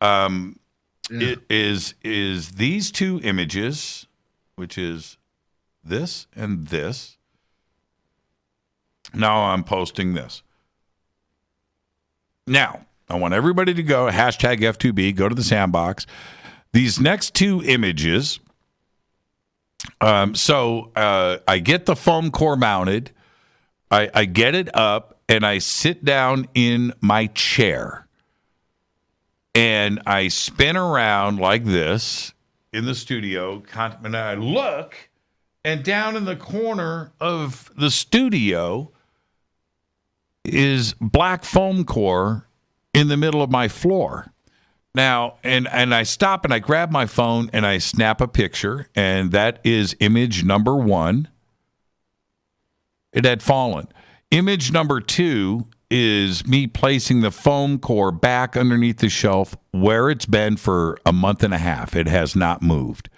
It is these two images, which is this and this. Now I'm posting this. Now, I want everybody to go, hashtag F2B, go to the sandbox. These next two images, I get the foam core mounted, I get it up, and I sit down in my chair, and I spin around like this in the studio, and I look, and down in the corner of the studio is black foam core in the middle of my floor. Now, and I stop and I grab my phone and I snap a picture, and that is image number 1. It had fallen. Image number 2 is me placing the foam core back underneath the shelf where it's been for a month and a half. It has not moved.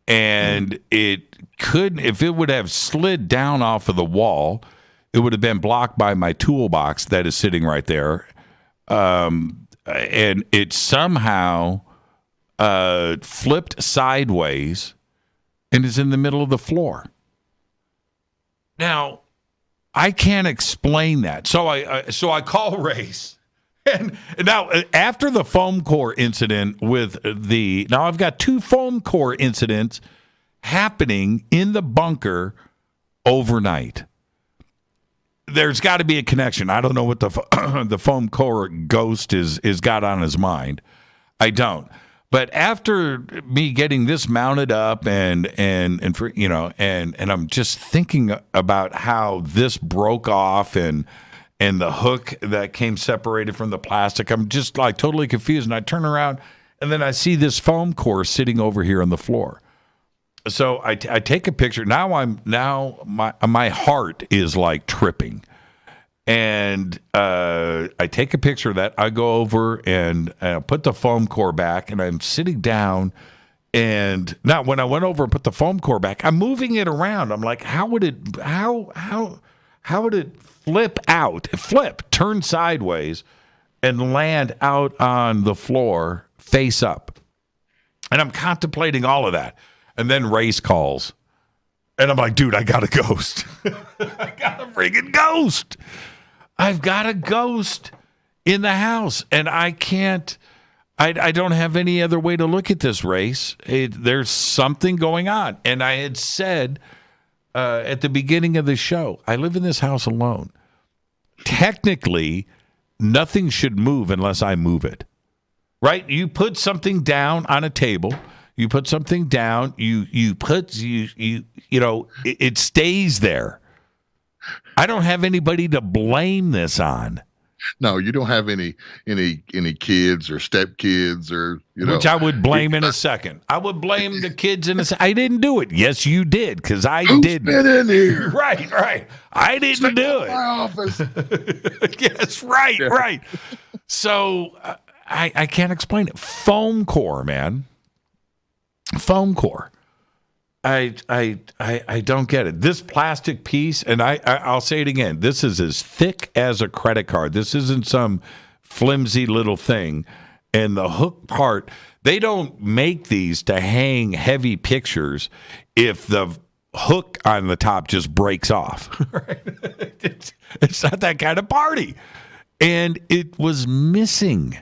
And it could, if it would have slid down off of the wall, it would have been blocked by my toolbox that is sitting right there. And it somehow flipped sideways and is in the middle of the floor. Now, I can't explain that. So I call Race. And now, after the foam core incident now I've got 2 foam core incidents happening in the bunker overnight. There's got to be a connection. I don't know what the foam core ghost is got on his mind. I don't. But after me getting this mounted up and I'm just thinking about how this broke off and the hook that came separated from the plastic, I'm just like totally confused. And I turn around and then I see this foam core sitting over here on the floor. So I take a picture. Now my heart is like tripping, and I take a picture of that. I go over and put the foam core back, and I'm sitting down. And now when I went over and put the foam core back, I'm moving it around. I'm like, how would it turn sideways, and land out on the floor face up? And I'm contemplating all of that. And then Race calls. And I'm like, dude, I got a ghost. I got a friggin' ghost. I've got a ghost in the house. And I don't have any other way to look at this, Race. There's something going on. And I had said at the beginning of the show, I live in this house alone. Technically, nothing should move unless I move it. Right? You put something down on a table. You put something down, it stays there. I don't have anybody to blame this on. No, you don't have any kids or stepkids or, Which I would blame in a second. I would blame the kids in a second. I didn't do it. Yes, you did, because I didn't. Who's been in here? Right. I didn't do it. My office. Yes, right. So I can't explain it. Foam core, man. Foam core. I don't get it. This plastic piece, and I'll say it again, this is as thick as a credit card. This isn't some flimsy little thing. And the hook part, they don't make these to hang heavy pictures if the hook on the top just breaks off. Right? It's not that kind of party. and it was missing.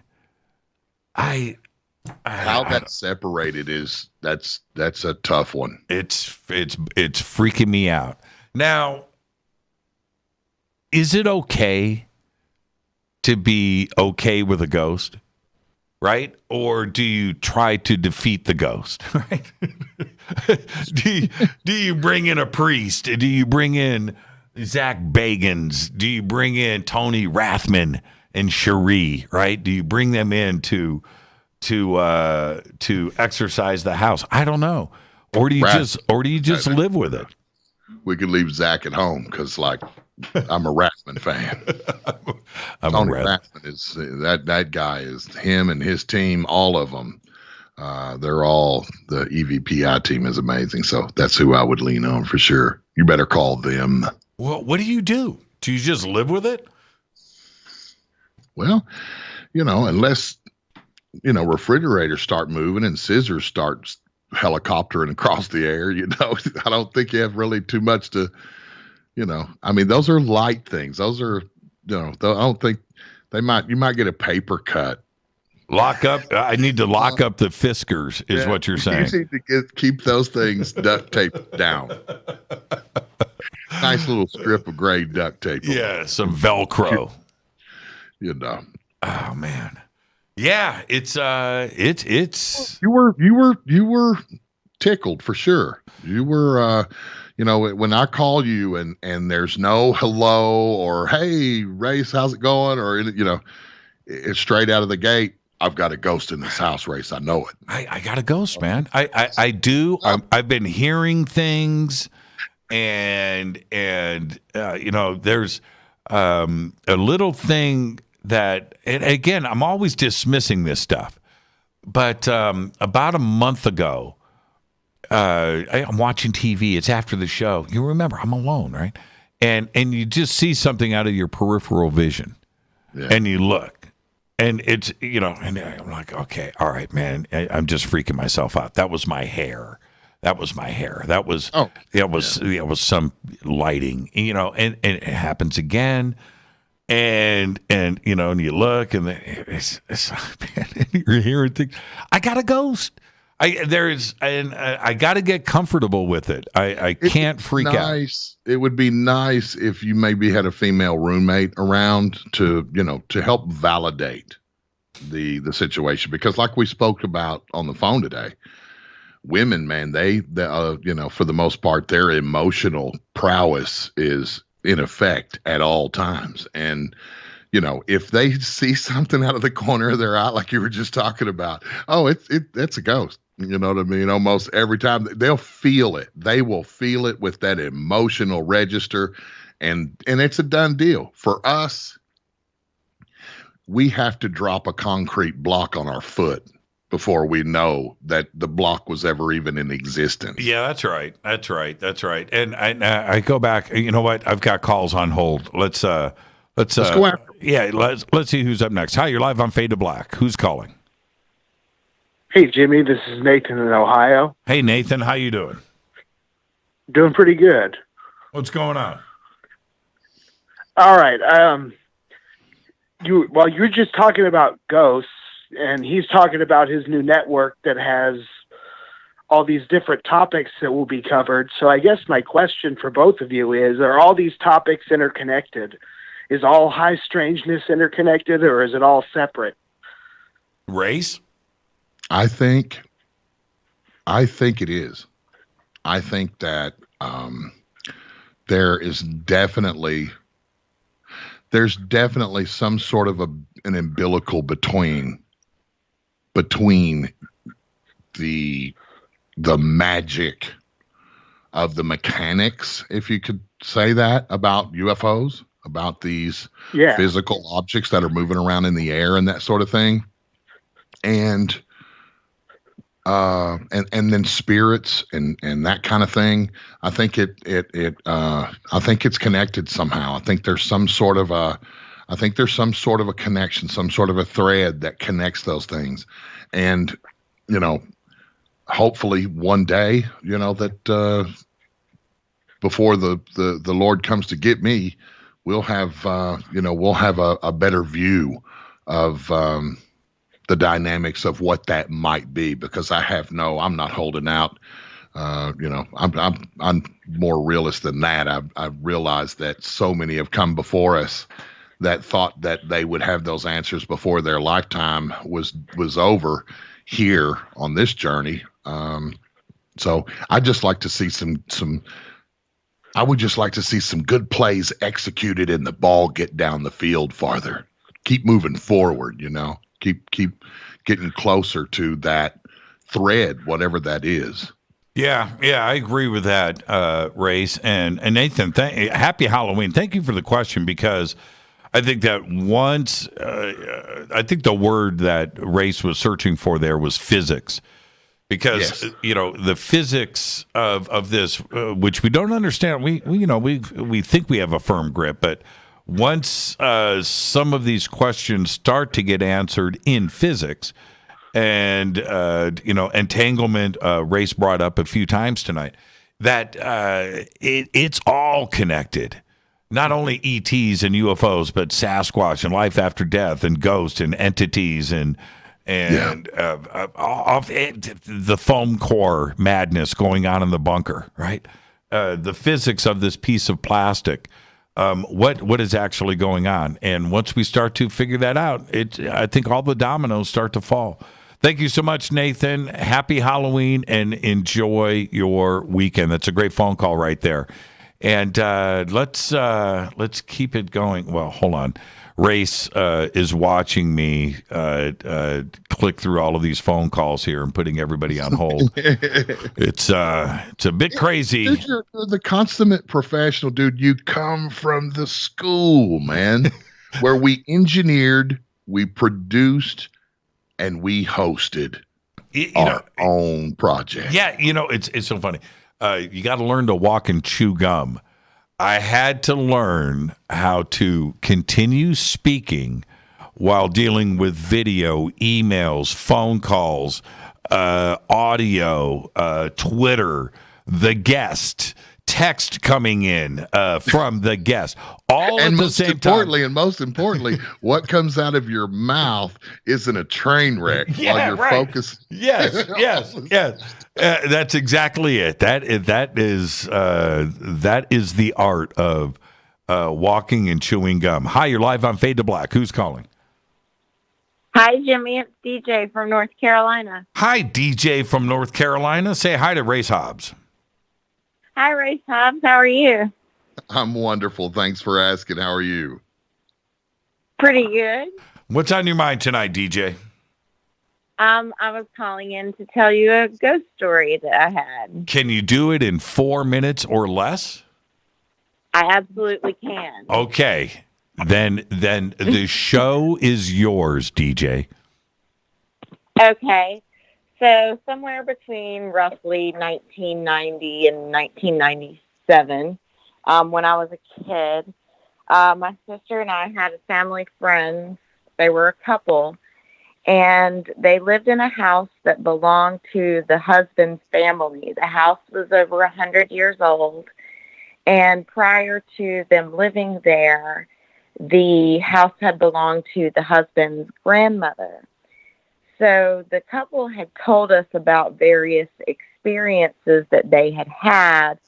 How that's separated is that's a tough one. It's freaking me out. Now, is it okay to be okay with a ghost, right? Or do you try to defeat the ghost, right? do you bring in a priest? Do you bring in Zach Bagans? Do you bring in Tony Rathman and Cherie, right? Do you bring them in to exercise the house? I don't know. Or do you just live with it? We could leave Zach at home because, like, I'm a Rathman fan. Tony Rathman is that guy is him and his team. All of them, they're all the EVPI team is amazing. So that's who I would lean on for sure. You better call them. Well, what do you do? Do you just live with it? Well, unless refrigerators start moving and scissors start helicoptering across the air, I don't think you have really too much to, I mean, those are light things. Those are, I don't think you might get a paper cut. Lock up. I need to lock up the Fiskars is what you're saying. You need to keep those things duct taped down. Nice little strip of gray duct tape. Yeah. Some Velcro. Oh man. Yeah, it's you were tickled for sure. You were when I call you and there's no hello or hey Race, how's it going, or it's straight out of the gate. I've got a ghost in this house, Race. I know it. I got a ghost, man. I do. I've been hearing things, and there's a little thing that, and again, I'm always dismissing this stuff, but about a month ago, I'm watching TV. It's after the show. You remember, I'm alone, right? And you just see something out of your peripheral vision, and you look, and it's and I'm like, okay, all right, man, I'm just freaking myself out. That was my hair. That was some lighting, and it happens again. And you look, and it's man, you're hearing things. I got a ghost. I got to get comfortable with it. I can't freak out. It would be nice if you maybe had a female roommate around to help validate the situation, because like we spoke about on the phone today, women, man, they for the most part, their emotional prowess is in effect at all times. And, if they see something out of the corner of their eye, like you were just talking about, that's a ghost. You know what I mean? Almost every time they'll feel it. They will feel it with that emotional register. And it's a done deal. For us, we have to drop a concrete block on our foot before we know that the block was ever even in existence. Yeah, that's right. And I go back. You know what? I've got calls on hold. Let's go after. Yeah, let's see who's up next. Hi, you're live on Fade to Black. Who's calling? Hey, Jimmy. This is Nathan in Ohio. Hey, Nathan. How you doing? Doing pretty good. What's going on? All right. You're just talking about ghosts, and he's talking about his new network that has all these different topics that will be covered. So I guess my question for both of you is, are all these topics interconnected? Is all high strangeness interconnected, or is it all separate? Race? I think it is. I think that there's definitely some sort of an umbilical between the magic of the mechanics, if you could say that, about UFOs, about these physical objects that are moving around in the air and that sort of thing, and then spirits and that kind of thing. I think I think it's connected somehow. I think there's some sort of a connection, some sort of a thread that connects those things. And, hopefully one day, that before the Lord comes to get me, we'll have a better view of the dynamics of what that might be, because I'm not holding out. I'm more realist than that. I've realized that so many have come before us that thought that they would have those answers before their lifetime was over here on this journey. So I'd just like to see I would just like to see some good plays executed and the ball get down the field farther. Keep moving forward, keep getting closer to that thread, whatever that is. Yeah, I agree with that, Race. And Nathan, happy Halloween. Thank you for the question, because I think that I think the word that Race was searching for there was physics. Because the physics of this, which we don't understand, we think we have a firm grip, but once some of these questions start to get answered in physics, and entanglement, Race brought up a few times tonight, that it's all connected. Not only ETs and UFOs, but Sasquatch and life after death and ghosts and entities and the foam core madness going on in the bunker, right? The physics of this piece of plastic, what is actually going on. And once we start to figure that out, I think all the dominoes start to fall. Thank you so much, Nathan. Happy Halloween and enjoy your weekend. That's a great phone call right there. And let's keep it going. Well, hold on. Race is watching me click through all of these phone calls here and putting everybody on hold. It's a bit crazy. Dude, you're the consummate professional, dude. You come from the school, man, where we engineered, we produced, and we hosted our own project. Yeah, it's so funny. You got to learn to walk and chew gum. I had to learn how to continue speaking while dealing with video, emails, phone calls, audio, Twitter, the guest, text coming in from the guest, all at the same time. And most importantly, what comes out of your mouth isn't a train wreck while you're focused. Yes. That's exactly it. That is the art of walking and chewing gum. Hi, you're live on Fade to Black. Who's calling? Hi, Jimmy. It's DJ from North Carolina. Hi, DJ from North Carolina. Say hi to Race Hobbs. Hi, Race Hobbs. How are you? I'm wonderful. Thanks for asking. How are you? Pretty good. What's on your mind tonight, DJ? I was calling in to tell you a ghost story that I had. Can you do it in 4 minutes or less? I absolutely can. Okay. Then the show is yours, DJ. Okay. So somewhere between roughly 1990 and 1997, when I was a kid, my sister and I had a family friend. They were a couple, and they lived in a house that belonged to the husband's family. The house was over 100 years old, and prior to them living there, the house had belonged to the husband's grandmother. So the couple had told us about various experiences that they had had,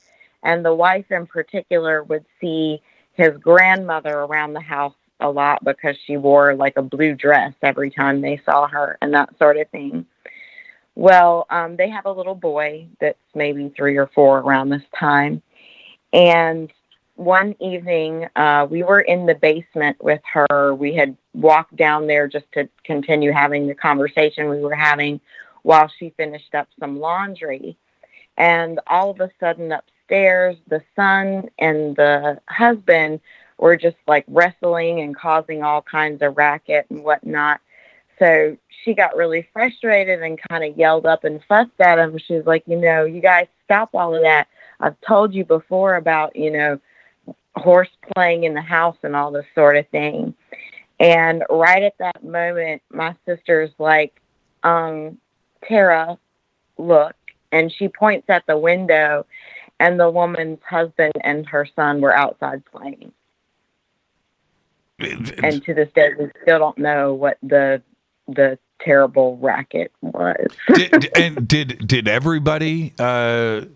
and the wife in particular would see his grandmother around the house a lot because she wore like a blue dress every time they saw her and that sort of thing. Well, they have a little boy that's maybe 3 or 4 around this time. And one evening, we were in the basement with her. We had walked down there just to continue having the conversation we were having while she finished up some laundry. And all of a sudden upstairs, the son and the husband were just like wrestling and causing all kinds of racket and whatnot. So she got really frustrated and kind of yelled up and fussed at him. She was like, you guys stop all of that. I've told you before about, horse playing in the house and all this sort of thing. And right at that moment, my sister's like, Tara, look. And she points at the window, and the woman's husband and her son were outside playing. And to this day, we still don't know what the terrible racket was. Did everybody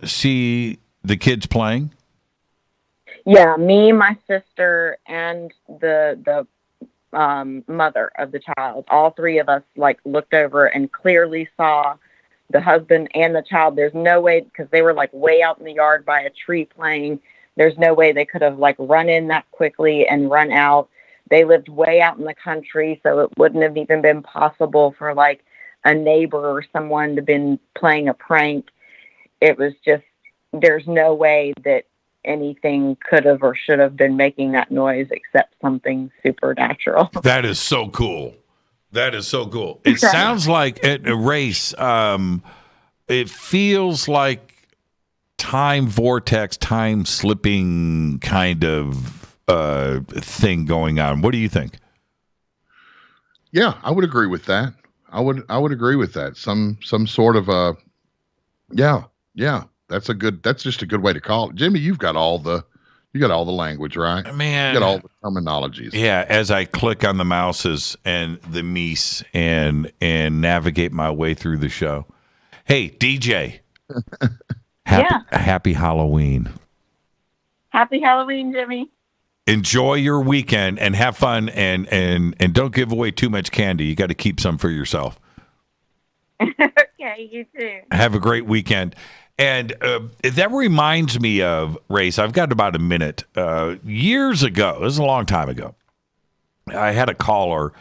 see the kids playing? Yeah, me, my sister, and the mother of the child. All three of us looked over and clearly saw the husband and the child. There's no way, because they were way out in the yard by a tree playing. There's no way they could have run in that quickly and run out. They lived way out in the country, so it wouldn't have even been possible for a neighbor or someone to have been playing a prank. It was just, there's no way that anything could have or should have been making that noise except something supernatural. That is so cool. That is so cool. It sounds like at a race, it feels like time vortex, time slipping kind of thing going on. What do you think? Yeah, I would agree with that. I would agree with that. Some sort of yeah. That's just a good way to call it. Jimmy, you got all the language, right? Man, you got all the terminologies. Yeah, as I click on the mouses and the meese and navigate my way through the show. Hey, DJ. Happy Halloween. Happy Halloween, Jimmy. Enjoy your weekend and have fun and don't give away too much candy. You got to keep some for yourself. Okay, you too. Have a great weekend. And that reminds me of, Race, I've got about a minute. Years ago, this is a long time ago, I had a caller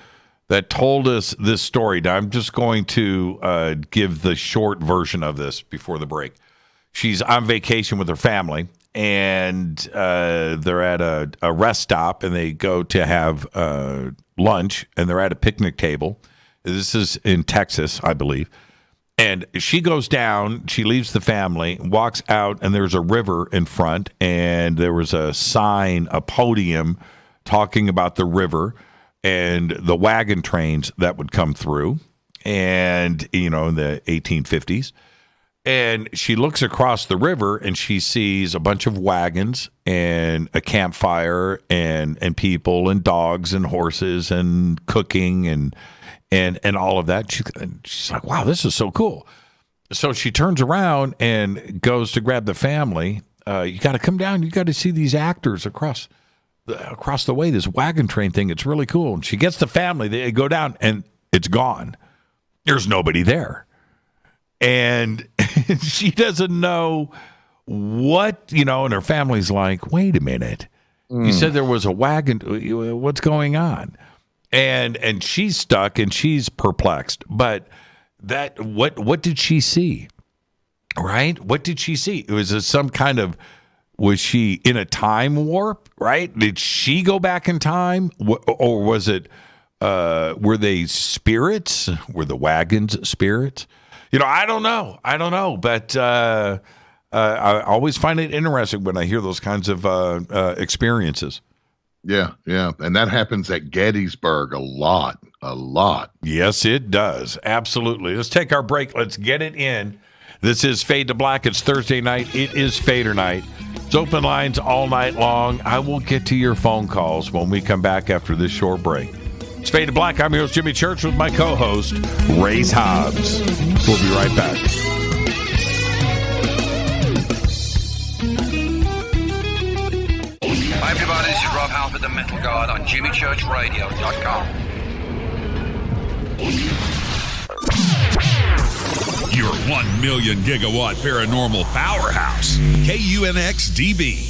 that told us this story. Now, I'm just going to give the short version of this before the break. She's on vacation with her family, and they're at a rest stop, and they go to have lunch, and they're at a picnic table. This is in Texas, I believe. And she goes down, she leaves the family, walks out, and there's a river in front, and there was a sign, a podium, talking about the river and the wagon trains that would come through, and, in the 1850s. And she looks across the river, and she sees a bunch of wagons and a campfire and people and dogs and horses and cooking and all of that. She's like, wow, this is so cool. So she turns around and goes to grab the family. You got to come down. You got to see these actors across the way, this wagon train thing. It's really cool. And she gets the family. They go down, and it's gone. There's nobody there. And she doesn't know what, and her family's like, wait a minute. You said there was a wagon. What's going on? And she's stuck and she's perplexed. But what did she see? Right? What did she see? Was she in a time warp? Right? Did she go back in time, or was it? Were they spirits? Were the wagons spirits? I don't know. But I always find it interesting when I hear those kinds of experiences. Yeah. And that happens at Gettysburg a lot. Yes, it does. Absolutely. Let's take our break. Let's get it in. This is Fade to Black. It's Thursday night. It is Fadernight. It's open lines all night long. I will get to your phone calls when we come back after this short break. It's Fade to Black. I'm your host, Jimmy Church, with my co-host, Race Hobbs. We'll be right back. Hi, everybody. This is Rob Halford, the Metal Guard, on jimmychurchradio.com. Your 1 million gigawatt paranormal powerhouse, UnX DB.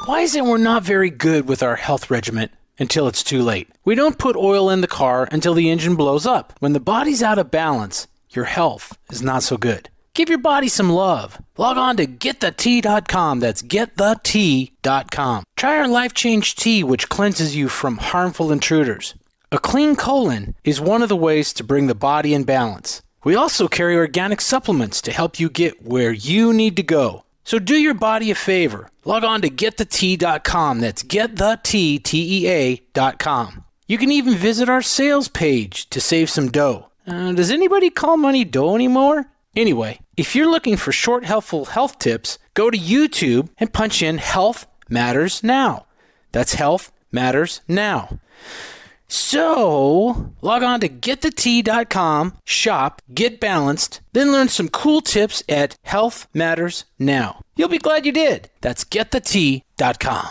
Why is it we're not very good with our health regimen until it's too late? We don't put oil in the car until the engine blows up. When the body's out of balance, your health is not so good. Give your body some love. Log on to wtih.com. That's wtih.com. Try our Life Change Tea, which cleanses you from harmful intruders. A clean colon is one of the ways to bring the body in balance. We also carry organic supplements to help you get where you need to go. So do your body a favor. Log on to getthetea.com. That's getthetea.com. You can even visit our sales page to save some dough. Does anybody call money dough anymore? Anyway, if you're looking for short, helpful health tips, go to YouTube and punch in Health Matters Now. That's Health Matters Now. So, log on to getthetea.com, shop, get balanced, then learn some cool tips at Health Matters Now. You'll be glad you did. That's getthetea.com.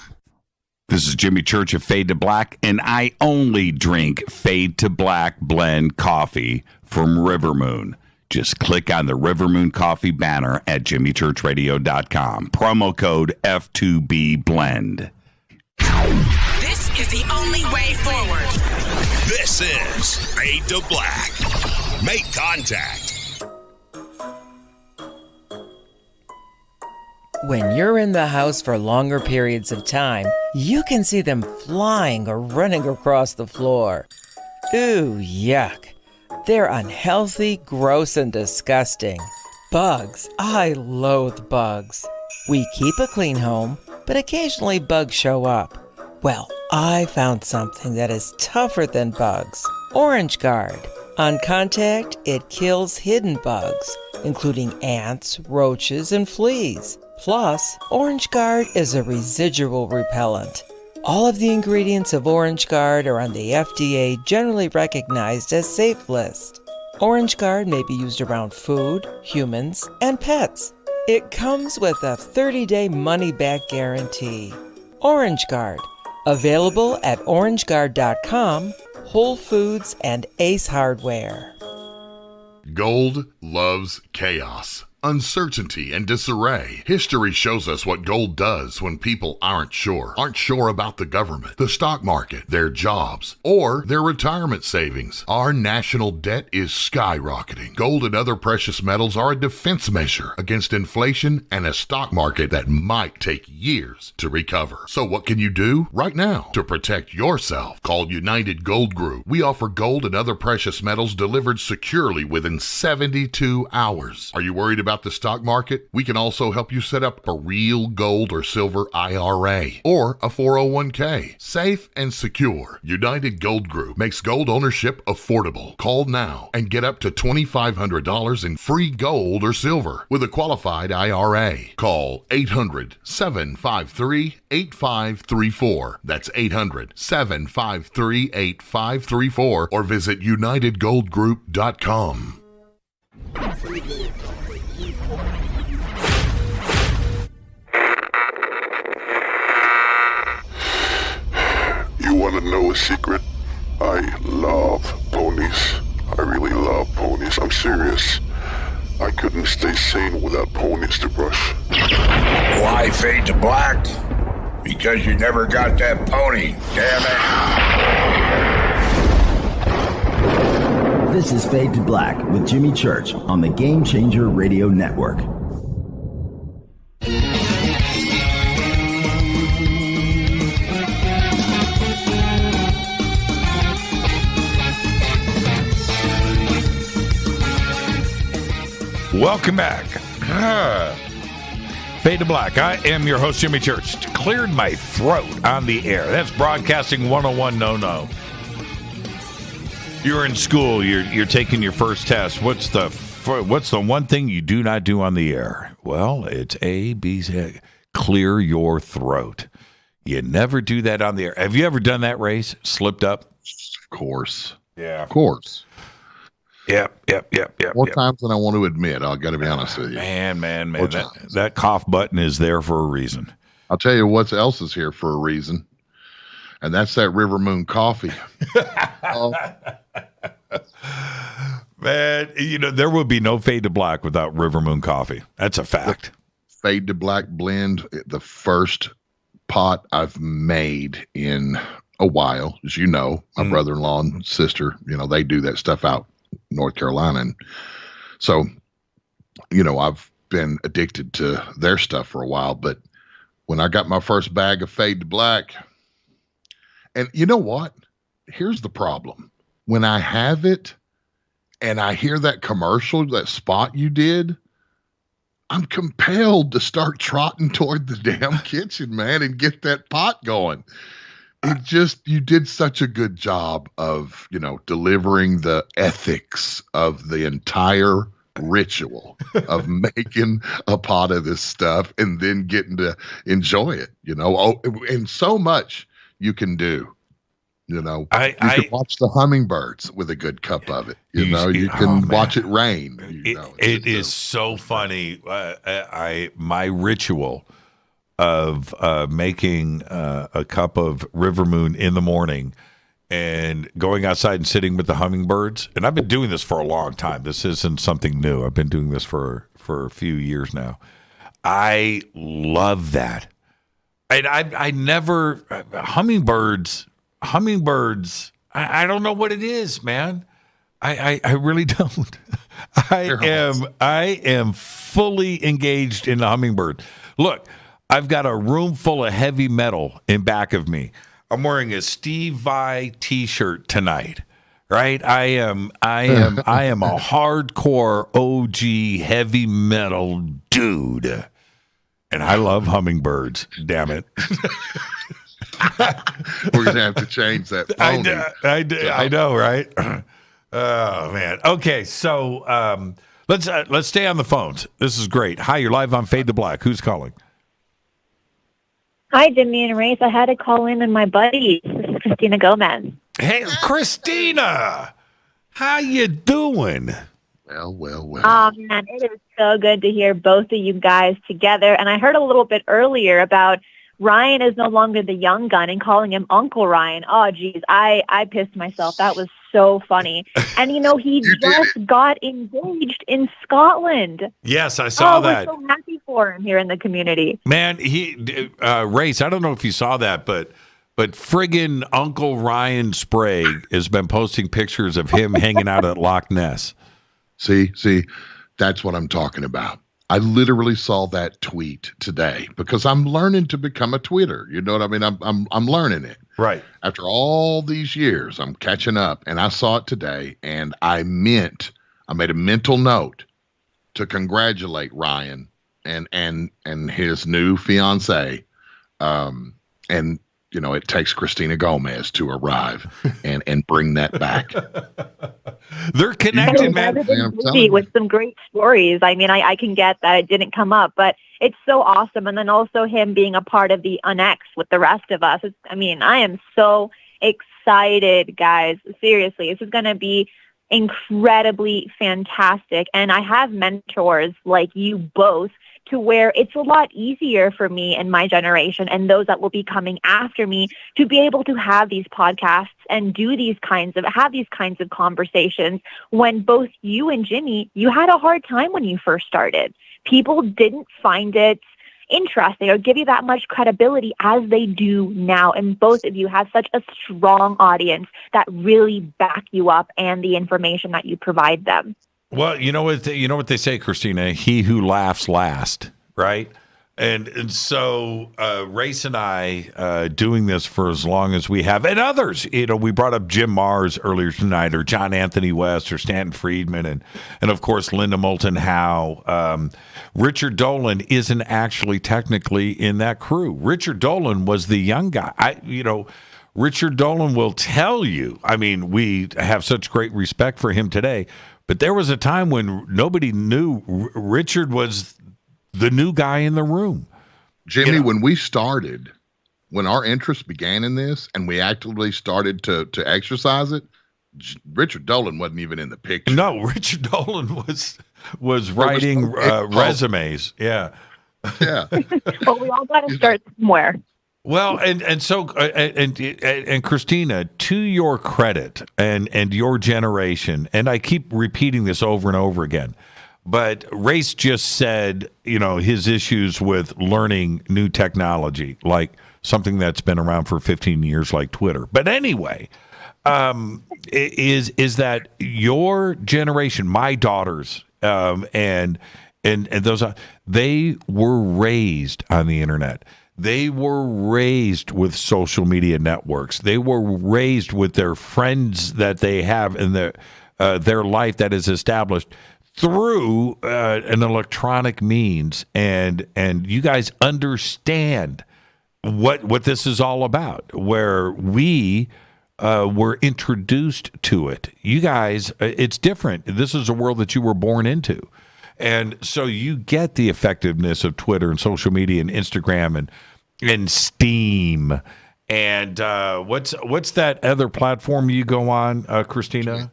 This is Jimmy Church of Fade to Black, and I only drink Fade to Black blend coffee from River Moon. Just click on the River Moon Coffee banner at jimmychurchradio.com. Promo code F2B blend. This is the only way forward. This is Fade to Black. Make contact. When you're in the house for longer periods of time, you can see them flying or running across the floor. Ooh, yuck. They're unhealthy, gross, and disgusting. Bugs. I loathe bugs. We keep a clean home, but occasionally bugs show up. Well, I found something that is tougher than bugs. Orange Guard. On contact, it kills hidden bugs, including ants, roaches, and fleas. Plus, Orange Guard is a residual repellent. All of the ingredients of Orange Guard are on the FDA generally recognized as safe list. Orange Guard may be used around food, humans, and pets. It comes with a 30-day money-back guarantee. Orange Guard. Available at orangeguard.com, Whole Foods, and Ace Hardware. Gold loves chaos, uncertainty, and disarray. History shows us what gold does when people aren't sure about the government, the stock market, their jobs, or their retirement savings. Our national debt is skyrocketing. Gold and other precious metals are a defense measure against inflation and a stock market that might take years to recover. So what can you do right now to protect yourself? Call United Gold Group. We offer gold and other precious metals delivered securely within 72 hours. Are you worried about the stock market? We can also help you set up a real gold or silver IRA or a 401k. Safe and secure. United Gold Group makes gold ownership affordable. Call now and get up to $2,500 in free gold or silver with a qualified IRA. Call 800-753-8534. That's 800-753-8534 or visit unitedgoldgroup.com. You want to know a secret? I love ponies. I really love ponies. I'm serious. I couldn't stay sane without ponies to brush. Why fade to black? Because you never got that pony, damn it. This is Fade to Black with Jimmy Church on the Game Changer Radio Network. Welcome back. Fade to Black. I am your host, Jimmy Church. Cleared my throat on the air. That's Broadcasting 101 no-no. You're in school. You're taking your first test. What's the one thing you do not do on the air? Well, it's A, B, C. Clear your throat. You never do that on the air. Have you ever done that, Race? Slipped up? Of course. Yeah. Of course. Yep. More times than I want to admit. I got to be honest with you. Man. That cough button is there for a reason. I'll tell you what else is here for a reason, and that's that River Moon coffee. Man, there would be no Fade to Black without River Moon coffee. That's a fact. Fade to Black blend, the first pot I've made in a while. As you know, my brother-in-law and sister, they do that stuff out North Carolina. And so, I've been addicted to their stuff for a while, but when I got my first bag of Fade to Black, and you know what? Here's the problem. When I have it and I hear that commercial, that spot you did, I'm compelled to start trotting toward the damn kitchen, man, and get that pot going. You did such a good job of, delivering the ethics of the entire ritual of making a pot of this stuff and then getting to enjoy it, and so much you can do. You can watch the hummingbirds with a good cup of it. You can watch it rain. It is so funny. My ritual of making a cup of River Moon in the morning and going outside and sitting with the hummingbirds. And I've been doing this for a long time. This isn't something new. I've been doing this for a few years now. I love that. And I never hummingbirds. I don't know what it is, man. I really don't. I am fully engaged in the hummingbird. Look, I've got a room full of heavy metal in back of me. I'm wearing a Steve Vai t-shirt tonight, right? I am a hardcore OG heavy metal dude, and I love hummingbirds. Damn it. We're gonna have to change that. I know, right? Oh man. Okay, so let's stay on the phones. This is great. Hi, you're live on Fade to Black. Who's calling? Hi, Jimmy and Race. I had to call in and my buddies. This is Christina Gomez. Hey, Christina, how you doing? Well. Oh man, it is so good to hear both of you guys together. And I heard a little bit earlier about Ryan is no longer the young gun and calling him Uncle Ryan. Oh, geez, I pissed myself. That was so funny. And, he just got engaged in Scotland. Yes, I saw that. We're so happy for him here in the community. Man, Race, I don't know if you saw that, but friggin' Uncle Ryan Sprague has been posting pictures of him hanging out at Loch Ness. See, that's what I'm talking about. I literally saw that tweet today because I'm learning to become a tweeter. You know what I mean? I'm learning it. Right. After all these years, I'm catching up, and I saw it today, and I made a mental note to congratulate Ryan and his new fiance. And it takes Christina Gomez to arrive and bring that back. They're connected, man. With some great stories. I mean, I can get that it didn't come up, but it's so awesome. And then also him being a part of the UnX with the rest of us. I am so excited, guys. Seriously, this is going to be incredibly fantastic. And I have mentors like you both to where it's a lot easier for me and my generation and those that will be coming after me to be able to have these podcasts and have these kinds of conversations when both you and Jimmy, you had a hard time when you first started. People didn't find it interesting or give you that much credibility as they do now. And both of you have such a strong audience that really back you up and the information that you provide them. Well, you know what they say, Christina, he who laughs last, right? And so Race and I doing this for as long as we have, and others, we brought up Jim Mars earlier tonight, or John Anthony West, or Stanton Friedman, and of course Linda Moulton Howe. Richard Dolan isn't actually technically in that crew. Richard Dolan was the young guy. Richard Dolan will tell you. I mean, we have such great respect for him today. But there was a time when nobody knew Richard was the new guy in the room. Jimmy, when we started, when our interest began in this and we actively started to exercise it, Richard Dolan wasn't even in the picture. No, Richard Dolan was writing resumes. Yeah. Yeah. Well, we all got to start somewhere. Well, so Christina, to your credit and your generation, and I keep repeating this over and over again, but Race just said, his issues with learning new technology, like something that's been around for 15 years, like Twitter. But anyway, is that your generation, my daughters, and those, they were raised on the internet. They were raised with social media networks. They were raised with their friends that they have in their life that is established through an electronic means. And you guys understand what this is all about, where we were introduced to it. You guys, it's different. This is a world that you were born into. And so you get the effectiveness of Twitter and social media and Instagram and Steam. And what's that other platform you go on, Christina?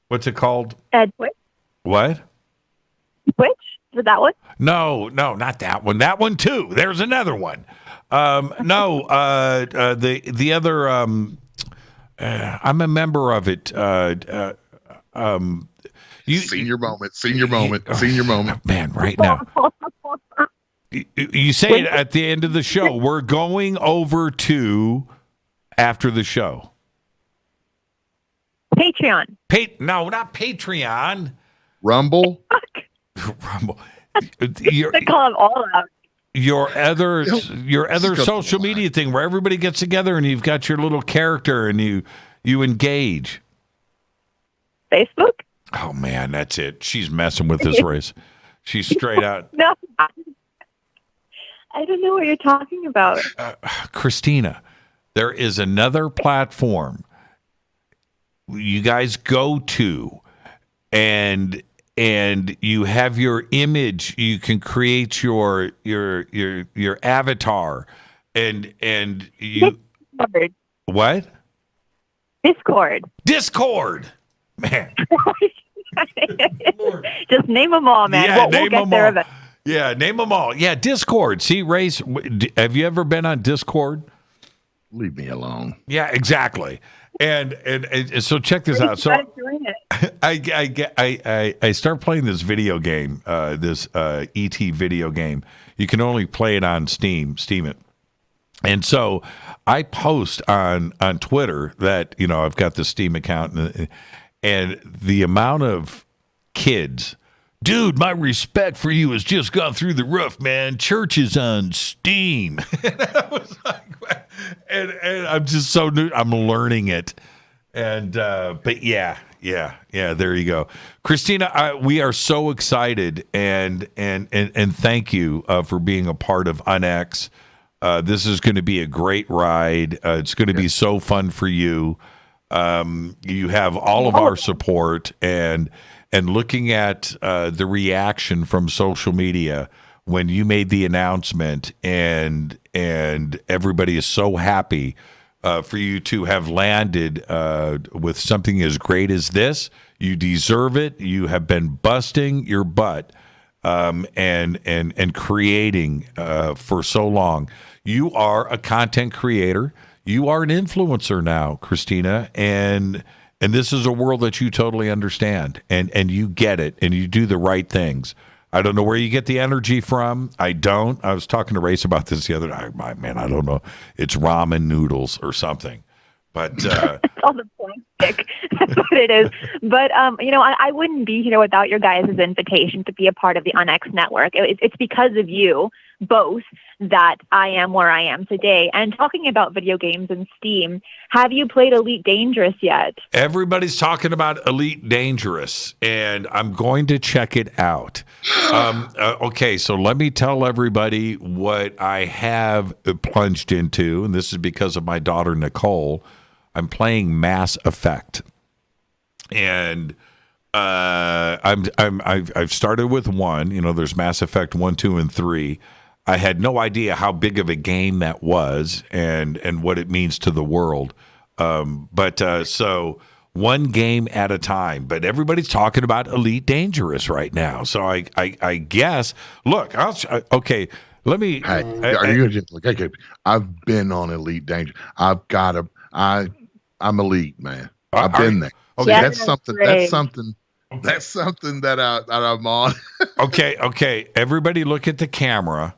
What's it called? Twitch. What? Twitch? Is it that one? No, not that one. That one too. There's another one. The other. I'm a member of it. Senior moment. Man, right now. You say it at the end of the show. We're going over to after the show. Patreon. No, not Patreon. Rumble. Rumble. They call them all out. Your other social media thing where everybody gets together and you've got your little character and you engage. Facebook? Oh man, that's it. She's messing with this race. She's straight out. No, I don't know what you're talking about. Christina, there is another platform you guys go to and you have your image. You can create your avatar and you Discord. What? Discord, man. Just name them all, man. Yeah, we'll get there eventually. Yeah, name them all. Yeah, Discord. See, Race, have you ever been on Discord? Leave me alone. Yeah, exactly. And so check this out. So I start playing this video game, this E.T. video game. You can only play it on Steam it. And so I post on Twitter that, I've got the Steam account and the amount of kids, dude, my respect for you has just gone through the roof, man. Church is on Steam. And I was like, and I'm just so new. I'm learning it. And, but yeah, there you go. Christina, we are so excited and thank you for being a part of UnX. This is going to be a great ride. It's going to be so fun for you. You have all of our support and looking at the reaction from social media when you made the announcement and everybody is so happy for you to have landed with something as great as this. You deserve it. You have been busting your butt and creating for so long. You are a content creator. You are an influencer now, Christina, and this is a world that you totally understand, and you get it, and you do the right things. I don't know where you get the energy from. I don't. I was talking to Race about this the other night. Man, I don't know. It's ramen noodles or something. But it's all the plastic. That's what it is. But I wouldn't be here without your guys' invitation to be a part of the UnX Network. It's because of you both that I am where I am today. And talking about video games and Steam, have you played Elite Dangerous yet? Everybody's talking about Elite Dangerous, and I'm going to check it out. Okay, so let me tell everybody what I have plunged into, and this is because of my daughter, Nicole. I'm playing Mass Effect, and I've started with 1. There's Mass Effect 1, 2, and 3. I had no idea how big of a game that was and what it means to the world. So one game at a time. But everybody's talking about Elite Dangerous right now. So I guess. Look, okay. Let me. I've been on Elite Dangerous. I'm elite, man. I've been there. Okay, yeah, that's something. great. That's something that I'm on. Okay. Everybody, look at the camera.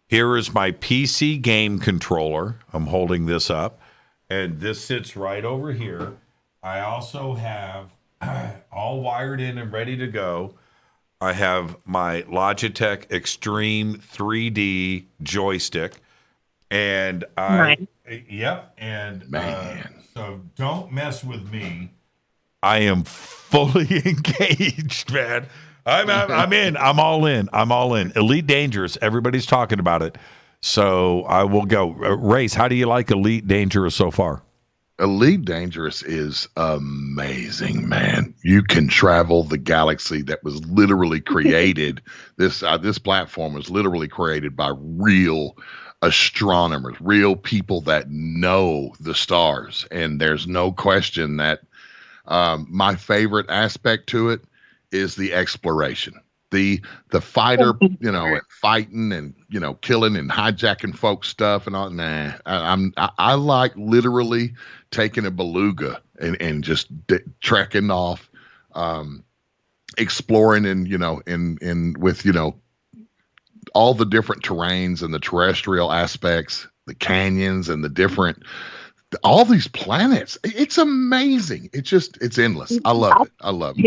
Here is my PC game controller. I'm holding this up, and this sits right over here. I also have all wired in and ready to go. I have my Logitech Extreme 3D joystick, and yep, and so don't mess with me. I am fully engaged, man. I'm in. I'm all in. Elite Dangerous. Everybody's talking about it. So I will go. Race, how do you like Elite Dangerous so far? Elite Dangerous is amazing, man. You can travel the galaxy that was literally created. This platform was literally created by real astronomers, real people that know the stars. And there's no question that my favorite aspect to it is the exploration. The fighter, fighting and killing and hijacking folks stuff and all. Nah, I like literally taking a beluga and just trekking off, exploring and with all the different terrains and the terrestrial aspects, the canyons and the different. All these planets, it's amazing. It's endless. I love it.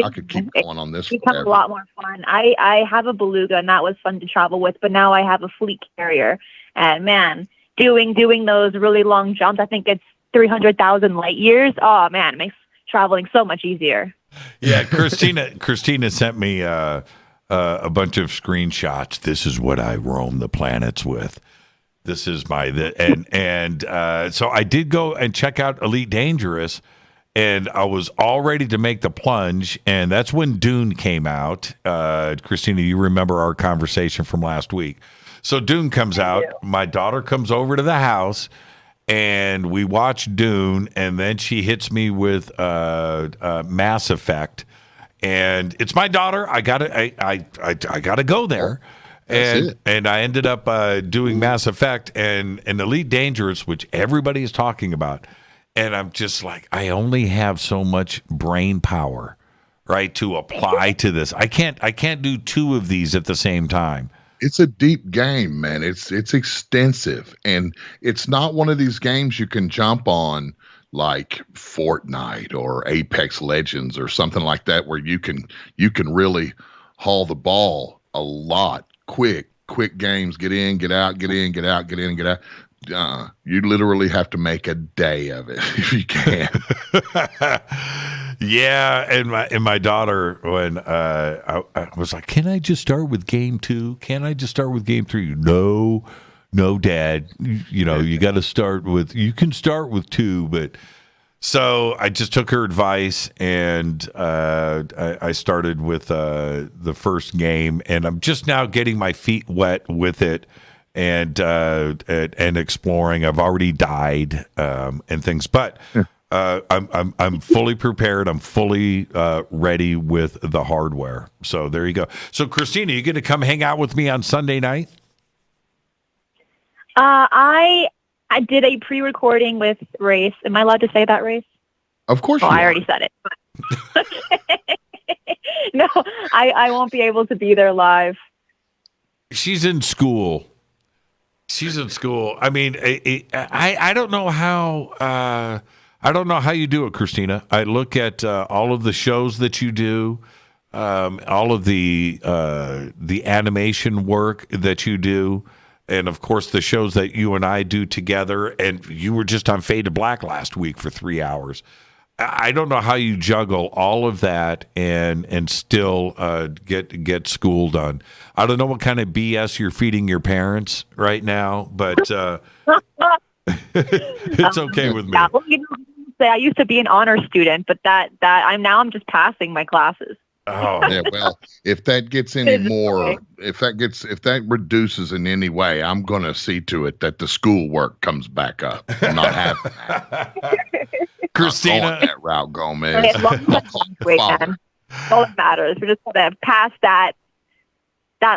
I could keep going on this. It's become a lot more fun. I have a beluga, and that was fun to travel with. But now I have a fleet carrier, and man, doing those really long jumps. I think it's 300,000 light years. Oh man, it makes traveling so much easier. Yeah, Christina sent me a bunch of screenshots. This is what I roam the planets with. This is so I did go and check out Elite Dangerous, and I was all ready to make the plunge, and that's when Dune came out. Christina, you remember our conversation from last week. So Dune comes out. My daughter comes over to the house, and we watch Dune, and then she hits me with Mass Effect, and it's my daughter. I gotta go there. And I ended up doing Mass Effect and Elite Dangerous, which everybody is talking about. And I'm just like, I only have so much brain power, right, to apply to this. I can't do two of these at the same time. It's a deep game, man. It's extensive, and it's not one of these games you can jump on like Fortnite or Apex Legends or something like that, where you can really haul the ball a lot. Quick games, get in, get out, get in, get out, get in, get out. You literally have to make a day of it if you can. Yeah, and my daughter, when I was like, "Can I just start with game 2? Can I just start with game 3?" No, Dad. You got to start with. You can start with 2, but. So I just took her advice, and I started with the first game, and I'm just now getting my feet wet with it and exploring. I've already died and things, but I'm fully prepared. I'm fully ready with the hardware. So there you go. So Christina, you going to come hang out with me on Sunday night? I did a pre-recording with Race. Am I allowed to say that, Race? Of course. I already said it. But no, I won't be able to be there live. She's in school. I mean, I don't know how. I don't know how you do it, Christina. I look at all of the shows that you do, all of the animation work that you do. And, of course, the shows that you and I do together. And you were just on Fade to Black last week for 3 hours. I don't know how you juggle all of that and still get school done. I don't know what kind of BS you're feeding your parents right now, but it's okay with me. Yeah, well, I used to be an honor student, but I'm just passing my classes. Oh yeah, well, if that gets any more, if that reduces in any way, I'm going to see to it that the schoolwork comes back up. I'm not having that. Christina, that route, Gomez. All that matters. We're just going to pass that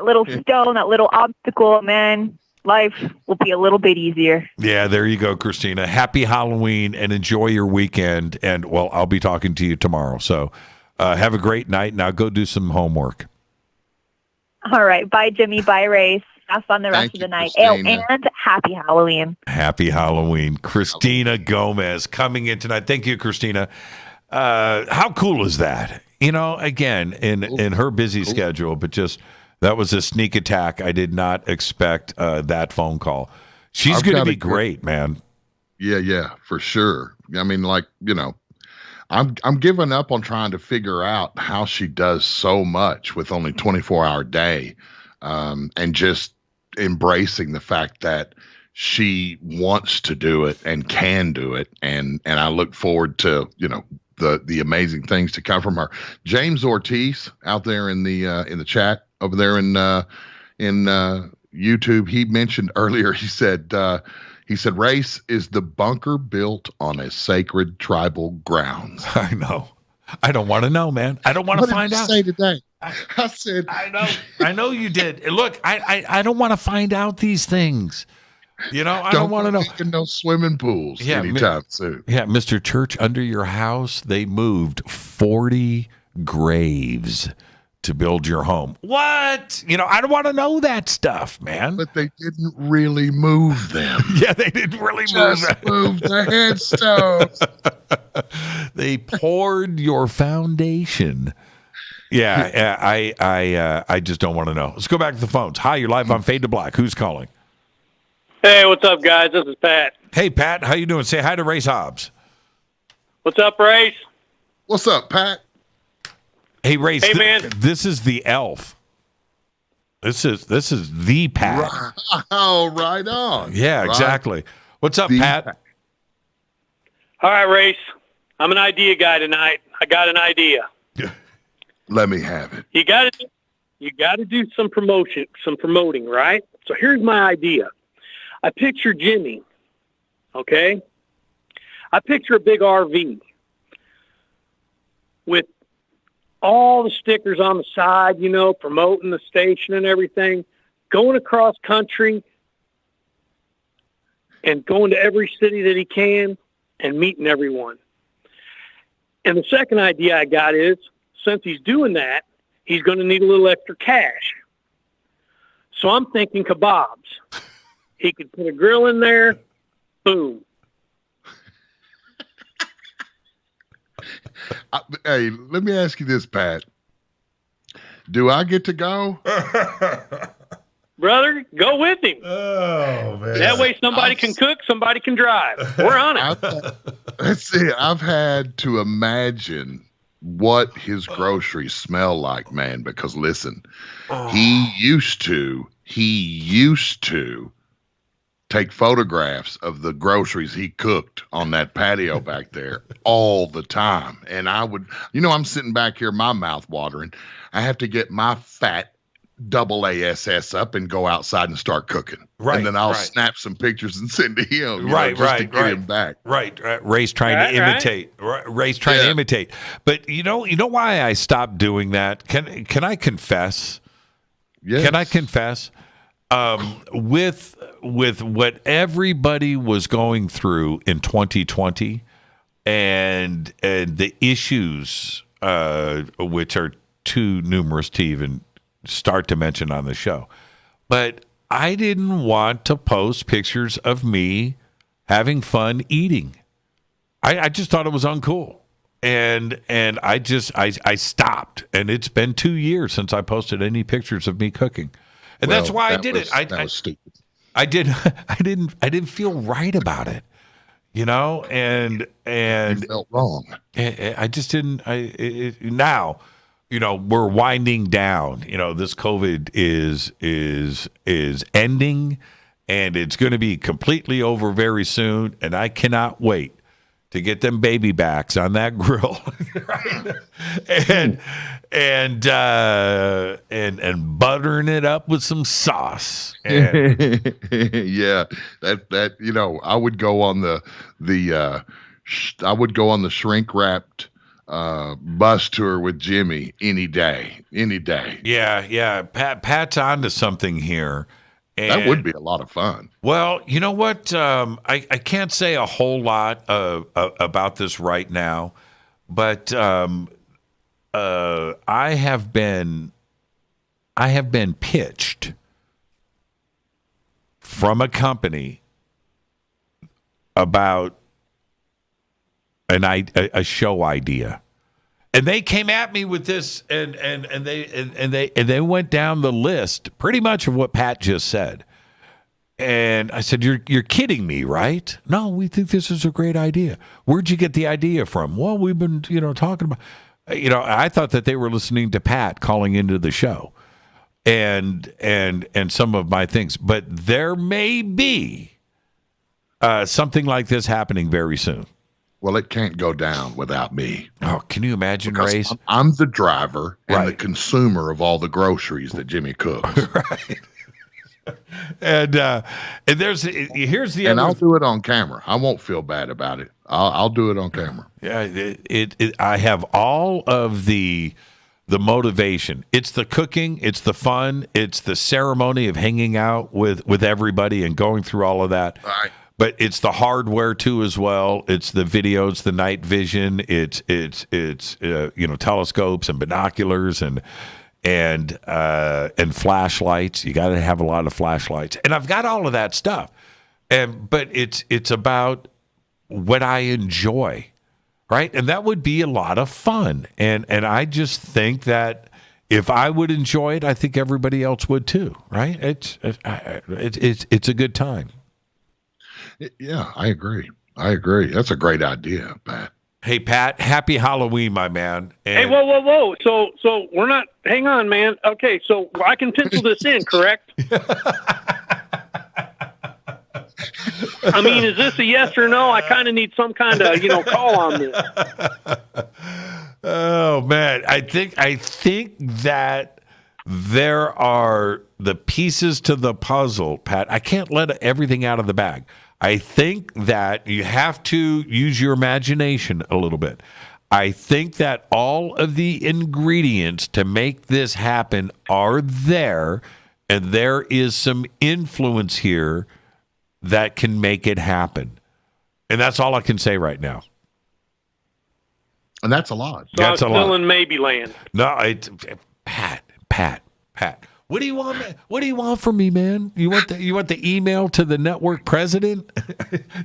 little stone, that little obstacle, man. Life will be a little bit easier. Yeah, there you go, Christina. Happy Halloween and enjoy your weekend. And well, I'll be talking to you tomorrow. So. Have a great night. Now go do some homework. All right. Bye, Jimmy. Bye, Race. Have fun the rest of the night. Oh, and happy Halloween. Happy Halloween. Christina Gomez coming in tonight. Thank you, Christina. How cool is that? Again, in her busy schedule, but just that was a sneak attack. I did not expect that phone call. She's going to be great, man. Yeah, for sure. I mean, I'm giving up on trying to figure out how she does so much with only 24-hour day, and just embracing the fact that she wants to do it and can do it, and I look forward to the amazing things to come from her. James Ortiz out there in the chat over there in YouTube, he mentioned earlier. He said Race is the bunker built on a sacred tribal grounds. I know. I don't want to know, man. I don't want to find out. Say today. I said, I know you did. Look, I don't want to find out these things. I don't want to know. No swimming pools anytime soon. Yeah, Mr. Church, under your house, they moved 40 graves to build your home. What? I don't want to know that stuff, man. But they didn't really move them. Yeah, they didn't really move the headstones. They poured your foundation. Yeah, I just don't want to know. Let's go back to the phones. Hi, you're live on Fade to Black. Who's calling? Hey, what's up, guys? This is Pat. Hey, Pat. How you doing? Say hi to Race Hobbs. What's up, Race? What's up, Pat? Hey, Race. Hey, man. This is the elf. This is the Pat. Oh, right on. Yeah, right. Exactly. What's up, Pat? All right, Race. I'm an idea guy tonight. I got an idea. Let me have it. You got to do some promoting, right? So here's my idea. I picture Jimmy, okay? I picture a big RV with all the stickers on the side, promoting the station and everything, going across country and going to every city that he can and meeting everyone. And the second idea I got is, since he's doing that, he's going to need a little extra cash. So I'm thinking kebabs. He could put a grill in there. Boom. Hey, let me ask you this, Pat. Do I get to go? Brother, go with him. Oh, man. That way somebody can cook, somebody can drive. We're on it. Let's see. I've had to imagine what his groceries smell like, man, because listen, he used to take photographs of the groceries he cooked on that patio back there all the time. And I would, I'm sitting back here, my mouth watering. I have to get my fat AASS up and go outside and start cooking. Right. And then I'll snap some pictures and send to him. Right. To get him back. Right. Ray's trying to imitate. Ray's trying to imitate. But you know why I stopped doing that? Can I confess? Yes. Can I confess? With what everybody was going through in 2020 and the issues, which are too numerous to even start to mention on the show, but I didn't want to post pictures of me having fun eating. I just thought it was uncool. And I stopped, and it's been 2 years since I posted any pictures of me cooking. And that's why I did it. That was stupid. I didn't feel right about it, and you felt wrong. I just didn't. Now, we're winding down. This COVID is ending, and it's going to be completely over very soon. And I cannot wait to get them baby backs on that grill, right? and buttering it up with some sauce. And yeah, that I would go on the shrink wrapped bus tour with Jimmy any day. Yeah. Pat's onto something here. And, that would be a lot of fun. Well, you know what? I can't say a whole lot about this right now, but I have been pitched from a company about a show idea. And they came at me with this, and they went down the list pretty much of what Pat just said. And I said, "You're kidding me, right? No, we think this is a great idea. Where'd you get the idea from?" Well, we've been talking about. I thought that they were listening to Pat calling into the show, and some of my things. But there may be something like this happening very soon. Well, it can't go down without me. Oh, can you imagine, Because Race? I'm the driver and Right. the consumer of all the groceries that Jimmy cooks. Right. And here's the And other. I'll do it on camera. I won't feel bad about it. I'll do it on camera. Yeah, I have all of the motivation. It's the cooking, it's the fun, it's the ceremony of hanging out with everybody and going through all of that. Right. But it's the hardware too as well. It's the videos, the night vision. It's telescopes and binoculars and flashlights. You got to have a lot of flashlights, and I've got all of that stuff. But it's about what I enjoy, right? And that would be a lot of fun. And I just think that if I would enjoy it, I think everybody else would too, right? It's a good time. Yeah, I agree. That's a great idea, Pat. Hey, Pat, happy Halloween, my man. Hey, whoa. So we're not, hang on, man. Okay, so I can pencil this in, correct? I mean, is this a yes or no? I kind of need some kind of, call on this. Oh, man. I think that there are the pieces to the puzzle, Pat. I can't let everything out of the bag. I think that you have to use your imagination a little bit. I think that all of the ingredients to make this happen are there, and there is some influence here that can make it happen. And that's all I can say right now. And that's a lot. So I'm still in maybe land. No, Pat. What do you want? What do you want from me, man? You want the email to the network president?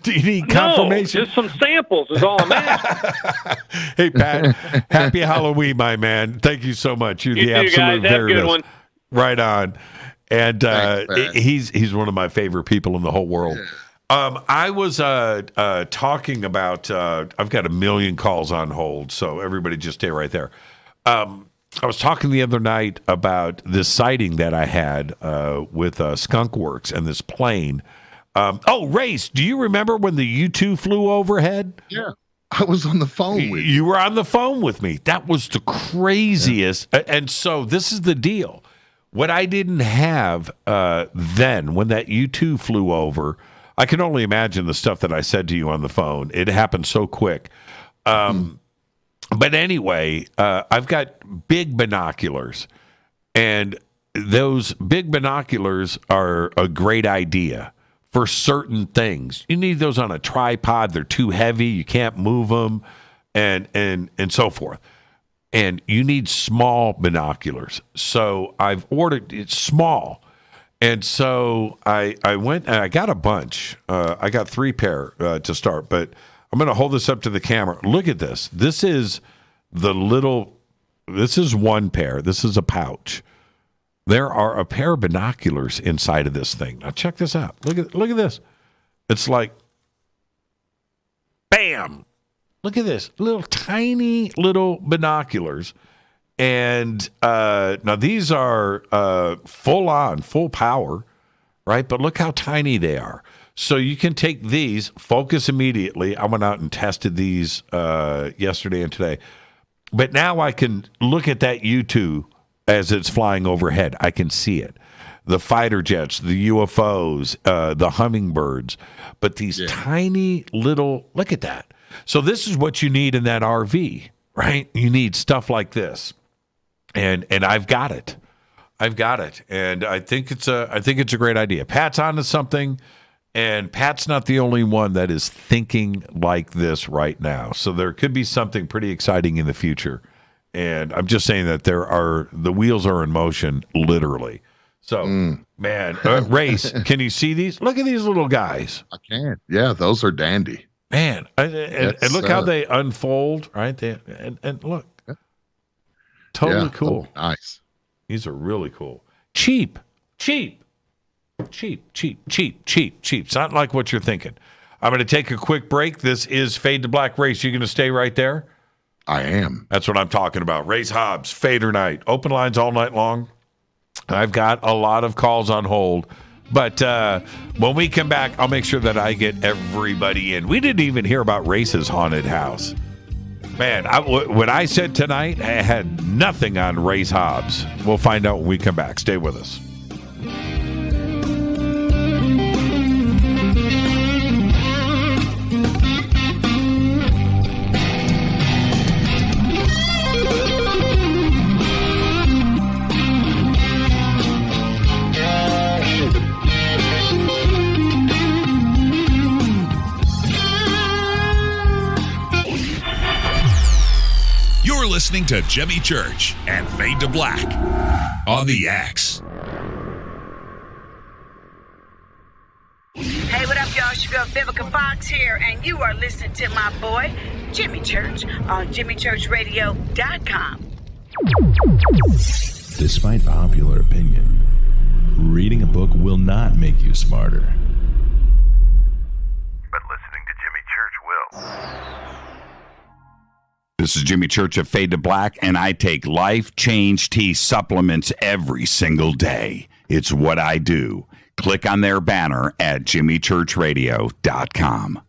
Do you need confirmation? No, just some samples is all I'm asking. Hey, Pat, happy Halloween, my man. Thank you so much. You're You the too, absolute guys. Have a very good best. one. Right on. And Thanks, he's one of my favorite people in the whole world. I was talking about. I've got a million calls on hold, so everybody just stay right there. I was talking the other night about this sighting that I had with Skunkworks and this plane. Race, do you remember when the U2 flew overhead? Yeah, I was on the phone with you. You were on the phone with me. That was the craziest. Yeah. And so this is the deal. What I didn't have then when that U2 flew over, I can only imagine the stuff that I said to you on the phone. It happened so quick. But anyway, I've got big binoculars, and those big binoculars are a great idea for certain things. You need those on a tripod. They're too heavy. You can't move them, and so forth. And you need small binoculars. So I've ordered it small. And so I went and I got a bunch. I got 3 pair to start, but I'm going to hold this up to the camera. Look at this. This is one pair. This is a pouch. There are a pair of binoculars inside of this thing. Now check this out. Look at this. It's like, bam. Look at this. Tiny little binoculars. And now these are full power, right? But look how tiny they are. So you can take these, focus immediately. I went out and tested these yesterday and today. But now I can look at that U2 as it's flying overhead. I can see it. The fighter jets, the UFOs, the hummingbirds. But these tiny little, look at that. So this is what you need in that RV, right? You need stuff like this. And I've got it. And I think it's a great idea. Pat's onto something. And Pat's not the only one that is thinking like this right now. So there could be something pretty exciting in the future. And I'm just saying that the wheels are in motion, literally. So, man, Race, can you see these? Look at these little guys. I can. Yeah, those are dandy. Man, and look how they unfold, right? And look. Totally cool. Nice. These are really cool. Cheap. It's not like what you're thinking. I'm going to take a quick break. This is Fade to Black. Race. You going to stay right there? I am. That's what I'm talking about. Race Hobbs, Fadernight. Open lines all night long. I've got a lot of calls on hold. But when we come back, I'll make sure that I get everybody in. We didn't even hear about Race's haunted house. Man, when I said tonight, I had nothing on Race Hobbs. We'll find out when we come back. Stay with us. Listening to Jimmy Church and Fade to Black on the X. Hey, what up, y'all? It's your girl Vivica Fox here, and you are listening to my boy, Jimmy Church, on jimmychurchradio.com. Despite popular opinion, reading a book will not make you smarter. But listening to Jimmy Church will. This is Jimmy Church of Fade to Black, and I take Life Change Tea supplements every single day. It's what I do. Click on their banner at jimmychurchradio.com.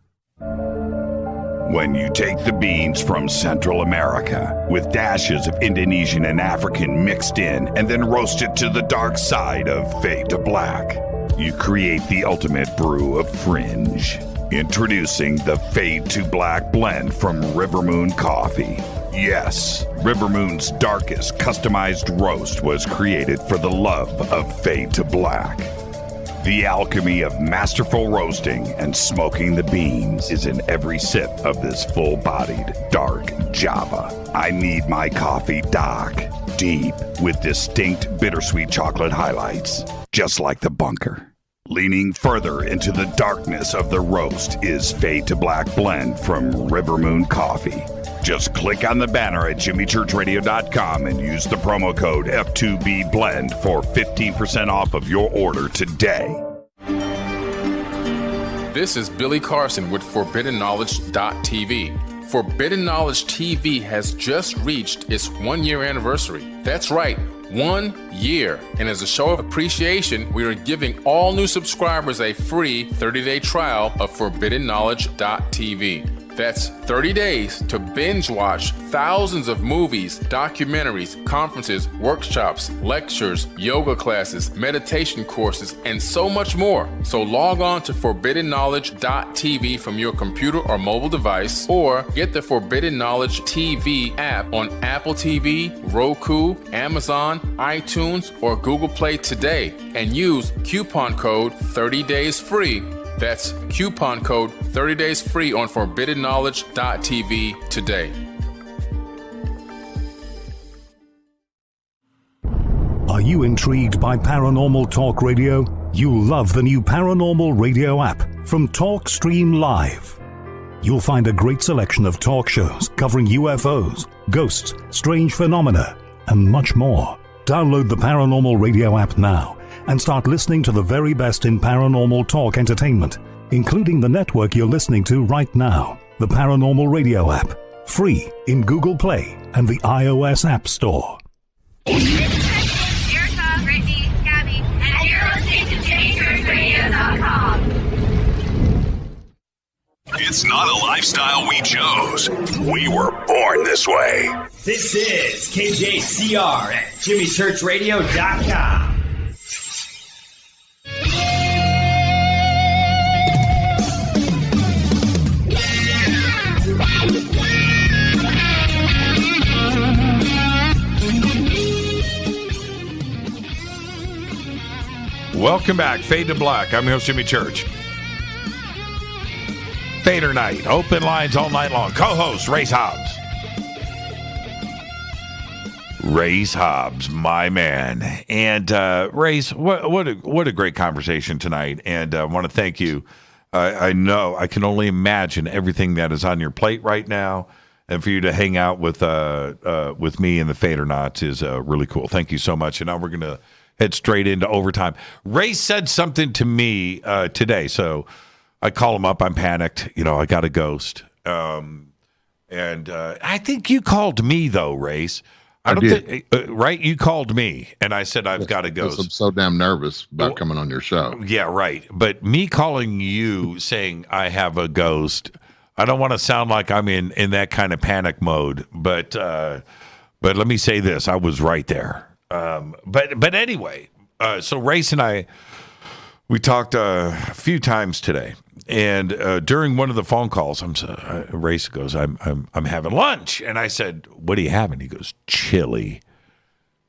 When you take the beans from Central America with dashes of Indonesian and African mixed in and then roast it to the dark side of Fade to Black, you create the ultimate brew of fringe. Introducing the Fade to Black blend from Rivermoon Coffee. Yes, Rivermoon's darkest customized roast was created for the love of Fade to Black. The alchemy of masterful roasting and smoking the beans is in every sip of this full-bodied, dark Java. I need my coffee dark, deep, with distinct bittersweet chocolate highlights, just like the bunker. Leaning further into the darkness of the roast is Fade to Black blend from Rivermoon Coffee. Just click on the banner at jimmychurchradio.com and use the promo code F2B blend for 15% off of your order today. This is Billy Carson with ForbiddenKnowledge.tv. Forbidden Knowledge TV has just reached its 1-year anniversary. That's right, 1 year. And as a show of appreciation, we are giving all new subscribers a free 30-day trial of ForbiddenKnowledge.tv. That's 30 days to binge watch thousands of movies, documentaries, conferences, workshops, lectures, yoga classes, meditation courses, and so much more. So log on to ForbiddenKnowledge.tv from your computer or mobile device, or get the Forbidden Knowledge TV app on Apple TV, Roku, Amazon, iTunes, or Google Play today, and use coupon code 30daysfree. That's coupon code 30 days free on ForbiddenKnowledge.tv today. Are you intrigued by Paranormal Talk Radio? You'll love the new Paranormal Radio app from TalkStream Live. You'll find a great selection of talk shows covering UFOs, ghosts, strange phenomena, and much more. Download the Paranormal Radio app now and start listening to the very best in paranormal talk entertainment, including the network you're listening to right now, the Paranormal Radio app, free in Google Play and the iOS App Store. Erica, Brittany, Gabby, and you're listening to JimmyChurchRadio.com. It's not a lifestyle we chose. We were born this way. This is KJCR at JimmyChurchRadio.com. Welcome back, Fade to Black. I'm your host, Jimmy Church. Fadernight, open lines all night long. Co-host, Race Hobbs. Race Hobbs, my man. And Race, what a great conversation tonight. And I want to thank you. I know, I can only imagine everything that is on your plate right now. And for you to hang out with me and the Fadernauts is really cool. Thank you so much. And now we're going to head straight into overtime. Ray said something to me today, so I call him up. I'm panicked. You know, I got a ghost. And I think you called me, though, Race. I don't think, right? You called me, and I said I've got to go. I'm so damn nervous about coming on your show. Yeah, right. But me calling you saying I have a ghost, I don't want to sound like I'm in that kind of panic mode. But let me say this: I was right there. But anyway, so Race and I, we talked a few times today. And during one of the phone calls, Race goes, I'm having lunch. And I said, what are you having? He goes, chili.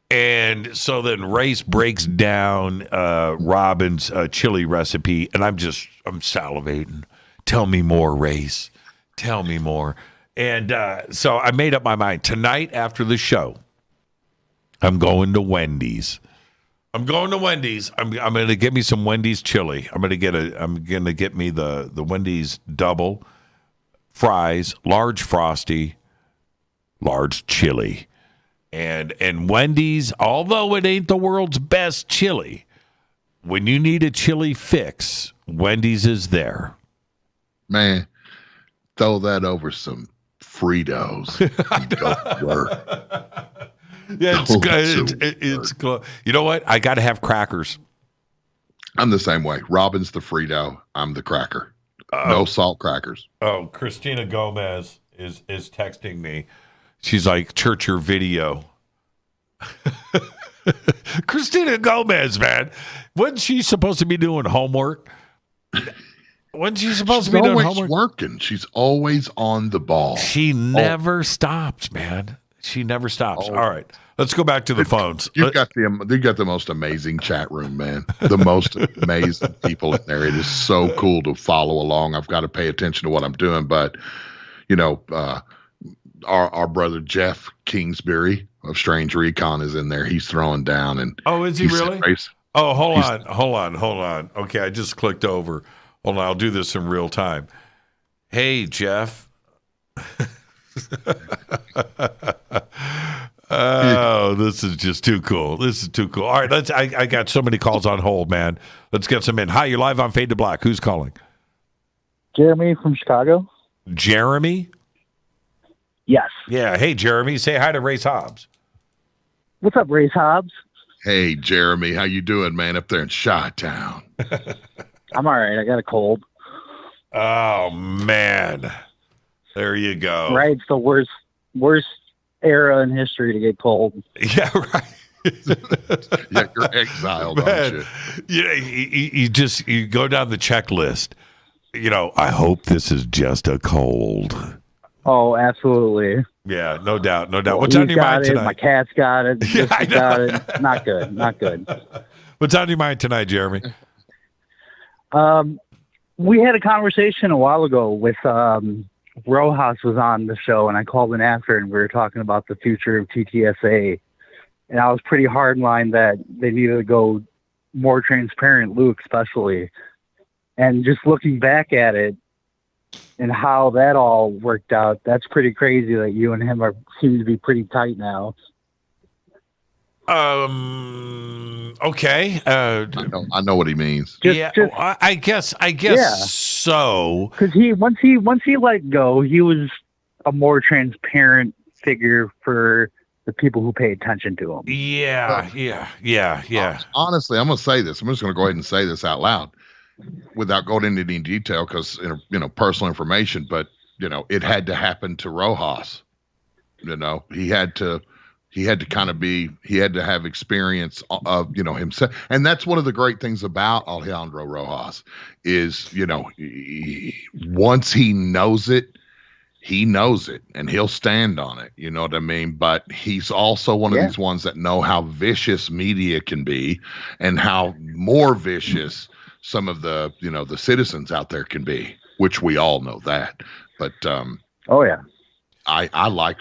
And so then Race breaks down Robin's chili recipe. And I'm salivating. Tell me more, Race. Tell me more. And so I made up my mind. Tonight after the show, I'm going to Wendy's. I'm going to Wendy's. I'm going to get me some Wendy's chili. I'm going to get me the Wendy's double fries, large frosty, large chili. And Wendy's, although it ain't the world's best chili, when you need a chili fix, Wendy's is there. Man, throw that over some Fritos and go to work. Yeah, it's close. You know what? I got to have crackers. I'm the same way. Robin's the Frito. I'm the cracker. No salt crackers. Oh, Christina Gomez is texting me. She's like, church your video. Christina Gomez, man. Wasn't she supposed to be doing homework? Wasn't she supposed to be doing homework? She's always working. She's always on the ball. She never stops, man. She never stops. All right, let's go back to the phones. You got the most amazing chat room, man. The most amazing people in there. It is so cool to follow along. I've got to pay attention to what I'm doing, but our brother Jeff Kingsbury of Strange Recon is in there. He's throwing down, and is he really? Hold on. Okay, I just clicked over. Hold on, I'll do this in real time. Hey, Jeff. Oh, this is just too cool. All right, I got so many calls on hold, man. Let's get some in. Hi, you're live on Fade to Black. Who's calling? Jeremy from Chicago. Jeremy? Yes. Yeah. Hey, Jeremy. Say hi to Race Hobbs. What's up, Race Hobbs? Hey, Jeremy. How you doing, man, up there in Chi-Town? I'm all right. I got a cold. Oh, man. There you go. Right. It's the worst era in history to get cold. Yeah, right. Yeah, you're exiled, aren't you? You go down the checklist. I hope this is just a cold. Oh, absolutely. Yeah, no doubt. What's on your mind tonight? My cat's got it. Yeah, I know. Got it. Not good. What's on your mind tonight, Jeremy? We had a conversation a while ago with Rojas was on the show, and I called in after, and we were talking about the future of TTSA. And I was pretty hardline that they needed to go more transparent, Luke especially. And just looking back at it and how that all worked out, that's pretty crazy that you and him seem to be pretty tight now. Okay. I know what he means. I guess so. Because once he let go, he was a more transparent figure for the people who pay attention to him. Yeah. Honestly, I'm going to say this. I'm just going to go ahead and say this out loud without going into any detail because personal information. But it had to happen to Rojas. He had to have experience of, himself. And that's one of the great things about Alejandro Rojas is, once he knows it and he'll stand on it. You know what I mean? But he's also one of these ones that know how vicious media can be and how more vicious some of the, the citizens out there can be, which we all know that. But, oh yeah. I like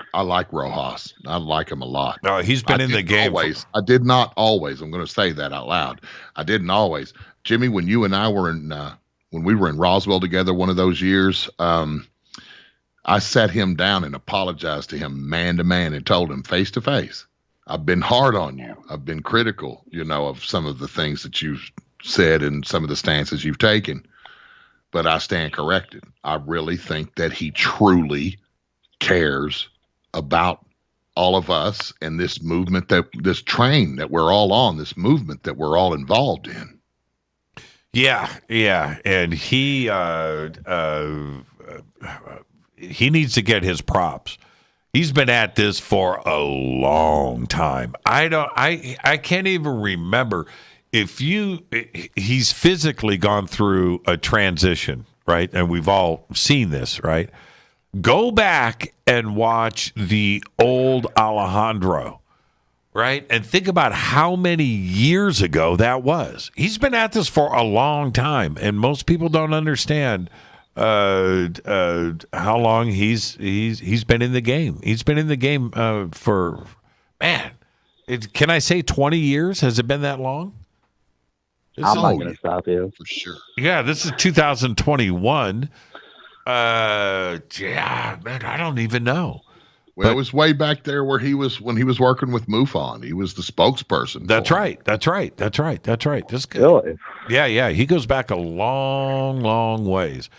Rojas. I like him a lot. No, he's been in the game. I did not always. I'm going to say that out loud. I didn't always. Jimmy, when you and I were when we were in Roswell together one of those years, I sat him down and apologized to him man to man and told him face to face, I've been hard on you. I've been critical, of some of the things that you've said and some of the stances you've taken, but I stand corrected. I really think that he truly cares about all of us and this movement, this train that we're all on, this movement that we're all involved in. Yeah, and he needs to get his props. He's been at this for a long time. I can't even remember he's physically gone through a transition, right? And we've all seen this, right? Go back and watch the old Alejandro, right? And think about how many years ago that was. He's been at this for a long time, and most people don't understand how long he's been in the game. He's been in the game for, man, can I say 20 years? Has it been that long? I'm not going to stop you. For sure. Yeah, this is 2021. Yeah, man, I don't even know. Well, it was way back there when he was working with MUFON. He was the spokesperson. That's right. This guy, really? Yeah. He goes back a long, long ways.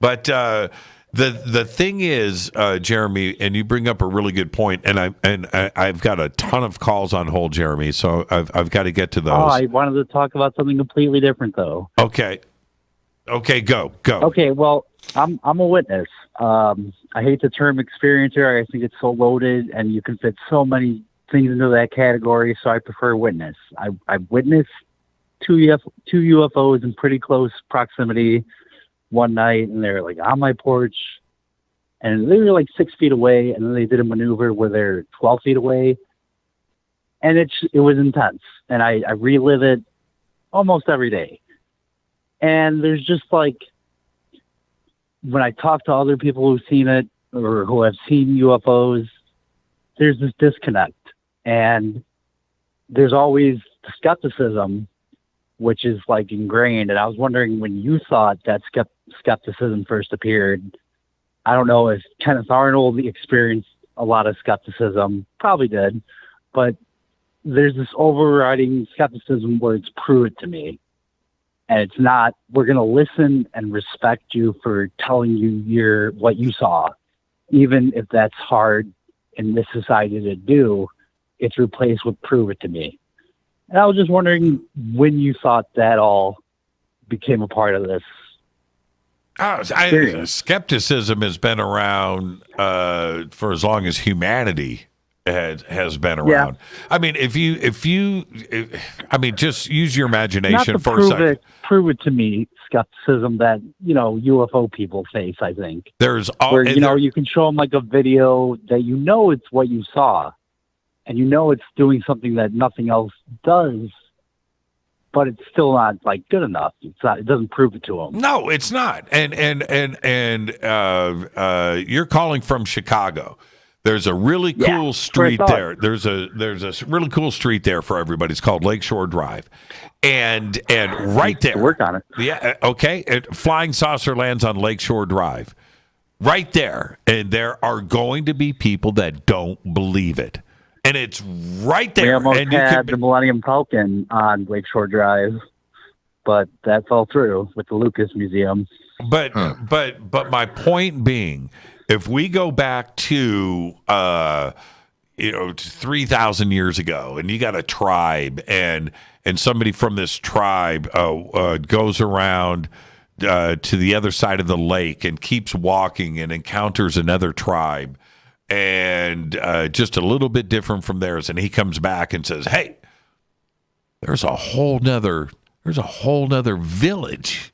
But the thing is, Jeremy, and you bring up a really good point, and I've got a ton of calls on hold, Jeremy. So I've got to get to those. Oh, I wanted to talk about something completely different, though. Okay, go. Okay, well, I'm a witness. I hate the term experiencer. I think it's so loaded, and you can fit so many things into that category. So I prefer witness. I witnessed two UFOs in pretty close proximity one night, and they're like on my porch, and they were like 6 feet away, and then they did a maneuver where they're 12 feet away, and it was intense, and I relive it almost every day. And there's just like, when I talk to other people who've seen it or who have seen UFOs, there's this disconnect, and there's always skepticism, which is like ingrained. And I was wondering, when you thought that skepticism first appeared, I don't know if Kenneth Arnold experienced a lot of skepticism, probably did, but there's this overriding skepticism where it's prove it to me. And it's not, we're going to listen and respect you for telling you what you saw, even if that's hard in this society to do. It's replaced with prove it to me. And I was just wondering when you thought that all became a part of this. Skepticism has been around for as long as humanity has been around. Yeah. I mean, if you just use your imagination for a second. Prove it to me, skepticism that, UFO people face, I think. There's where, you can show them like a video that it's what you saw, and it's doing something that nothing else does, but it's still not like good enough. It doesn't prove it to them. No, it's not. And you're calling from Chicago. There's a really cool street there. There's a really cool street there for everybody. It's called Lakeshore Drive, and right there. Work on it. Yeah. Okay. Flying saucer lands on Lakeshore Drive, right there, and there are going to be people that don't believe it, and it's right there. We almost and had the Millennium Falcon on Lakeshore Drive, but that fell through with the Lucas Museum. But my point being, if we go back to 3,000 years ago, and you got a tribe, and somebody from this tribe goes around to the other side of the lake and keeps walking and encounters another tribe, and just a little bit different from theirs, and he comes back and says, "Hey, there's a whole nother village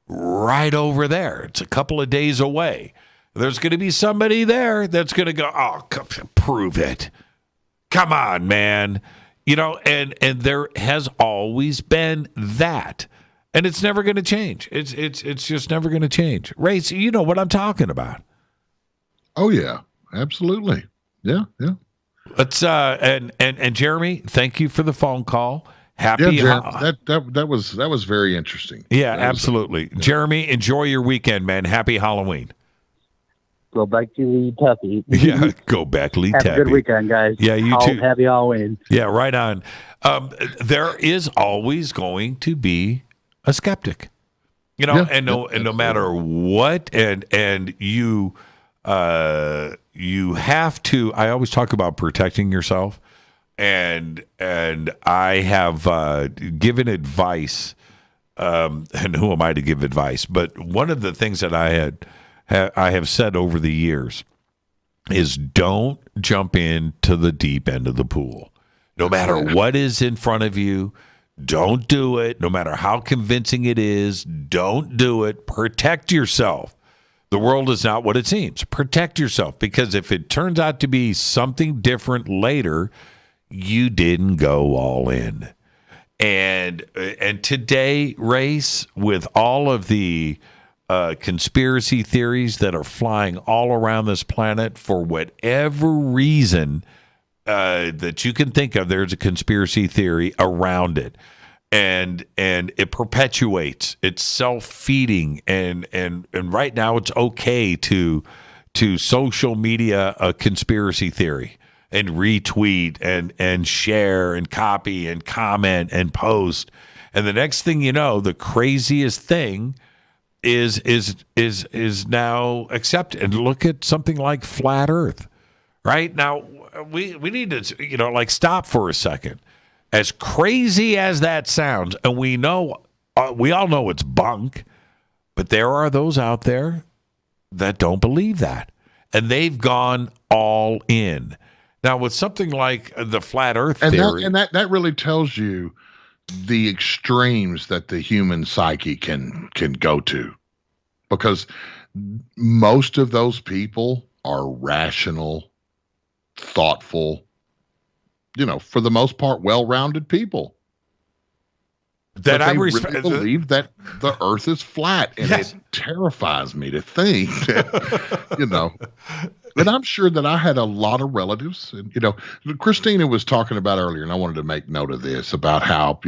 right over there. It's a couple of days away. There's going to be somebody there that's going to go, oh, prove it. Come on, man." And there has always been that. And it's never going to change. It's just never going to change. Race, you know what I'm talking about. Oh, yeah. Absolutely. Yeah. Let's and Jeremy, thank you for the phone call. Happy that was very interesting. Yeah, absolutely. Jeremy, enjoy your weekend, man. Happy Halloween. Go back to Lee Tuffy. Yeah, go back Lee Tuffy. Have a good weekend, guys. Yeah, you too. Happy Halloween. Yeah, right on. There is always going to be a skeptic, and no matter what, and you have to. I always talk about protecting yourself, and I have given advice. And who am I to give advice? But one of the things that I have said over the years is don't jump into the deep end of the pool. No matter what is in front of you, don't do it. No matter how convincing it is, don't do it. Protect yourself. The world is not what it seems. Protect yourself, because if it turns out to be something different later, you didn't go all in. And today, Race, with all of the conspiracy theories that are flying all around this planet for whatever reason that you can think of, there's a conspiracy theory around it. And it perpetuates. It's self-feeding, and right now it's okay to social media a conspiracy theory and retweet and share and copy and comment and post. And the next thing you know, the craziest thing is now accepted. And look at something like flat Earth. Right? Now we need to stop for a second. As crazy as that sounds, and we all know it's bunk, but there are those out there that don't believe that, and they've gone all in. Now, with something like the flat Earth theory, that really tells you the extremes that the human psyche can go to, because most of those people are rational, thoughtful, for the most part, well-rounded people. That I really believe that the Earth is flat, and it terrifies me to think that, And I'm sure that I had a lot of relatives, and Christina was talking about earlier, and I wanted to make note of this about how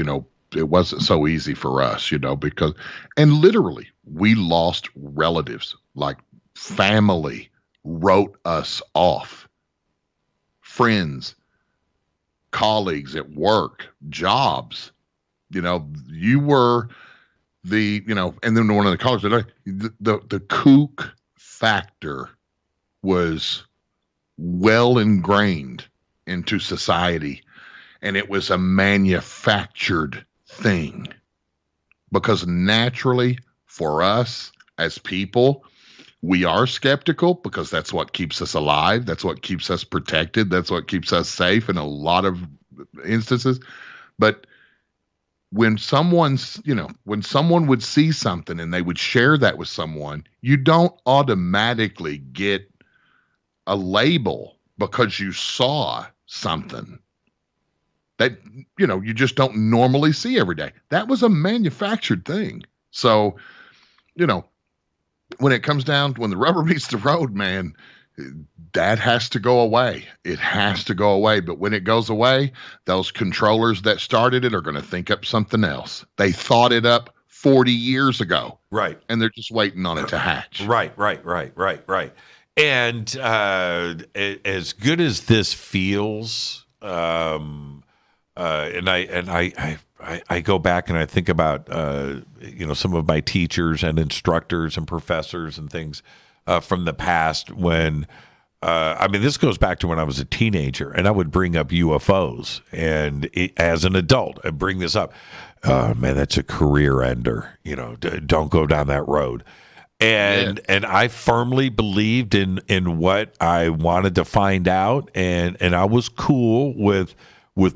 it wasn't so easy for us, because, and literally we lost relatives, like family wrote us off, friends, colleagues at work, jobs. You were the, and then one of the colleagues, the kook factor was well ingrained into society, and it was a manufactured thing, because naturally for us as people, we are skeptical, because that's what keeps us alive. That's what keeps us protected. That's what keeps us safe in a lot of instances. But when someone would see something and they would share that with someone, you don't automatically get a label because you saw something that, you just don't normally see every day. That was a manufactured thing. So, when it comes down, when the rubber meets the road, man, that has to go away. It has to go away. But when it goes away, those controllers that started it are going to think up something else. They thought it up 40 years ago. Right. And they're just waiting on it to hatch. Right. And as good as this feels, and I go back and I think about some of my teachers and instructors and professors and things from the past when this goes back to when I was a teenager, and I would bring up UFOs, and as an adult I'd bring this up. Oh man, that's a career ender. Don't go down that road. And I firmly believed in what I wanted to find out, and I was cool with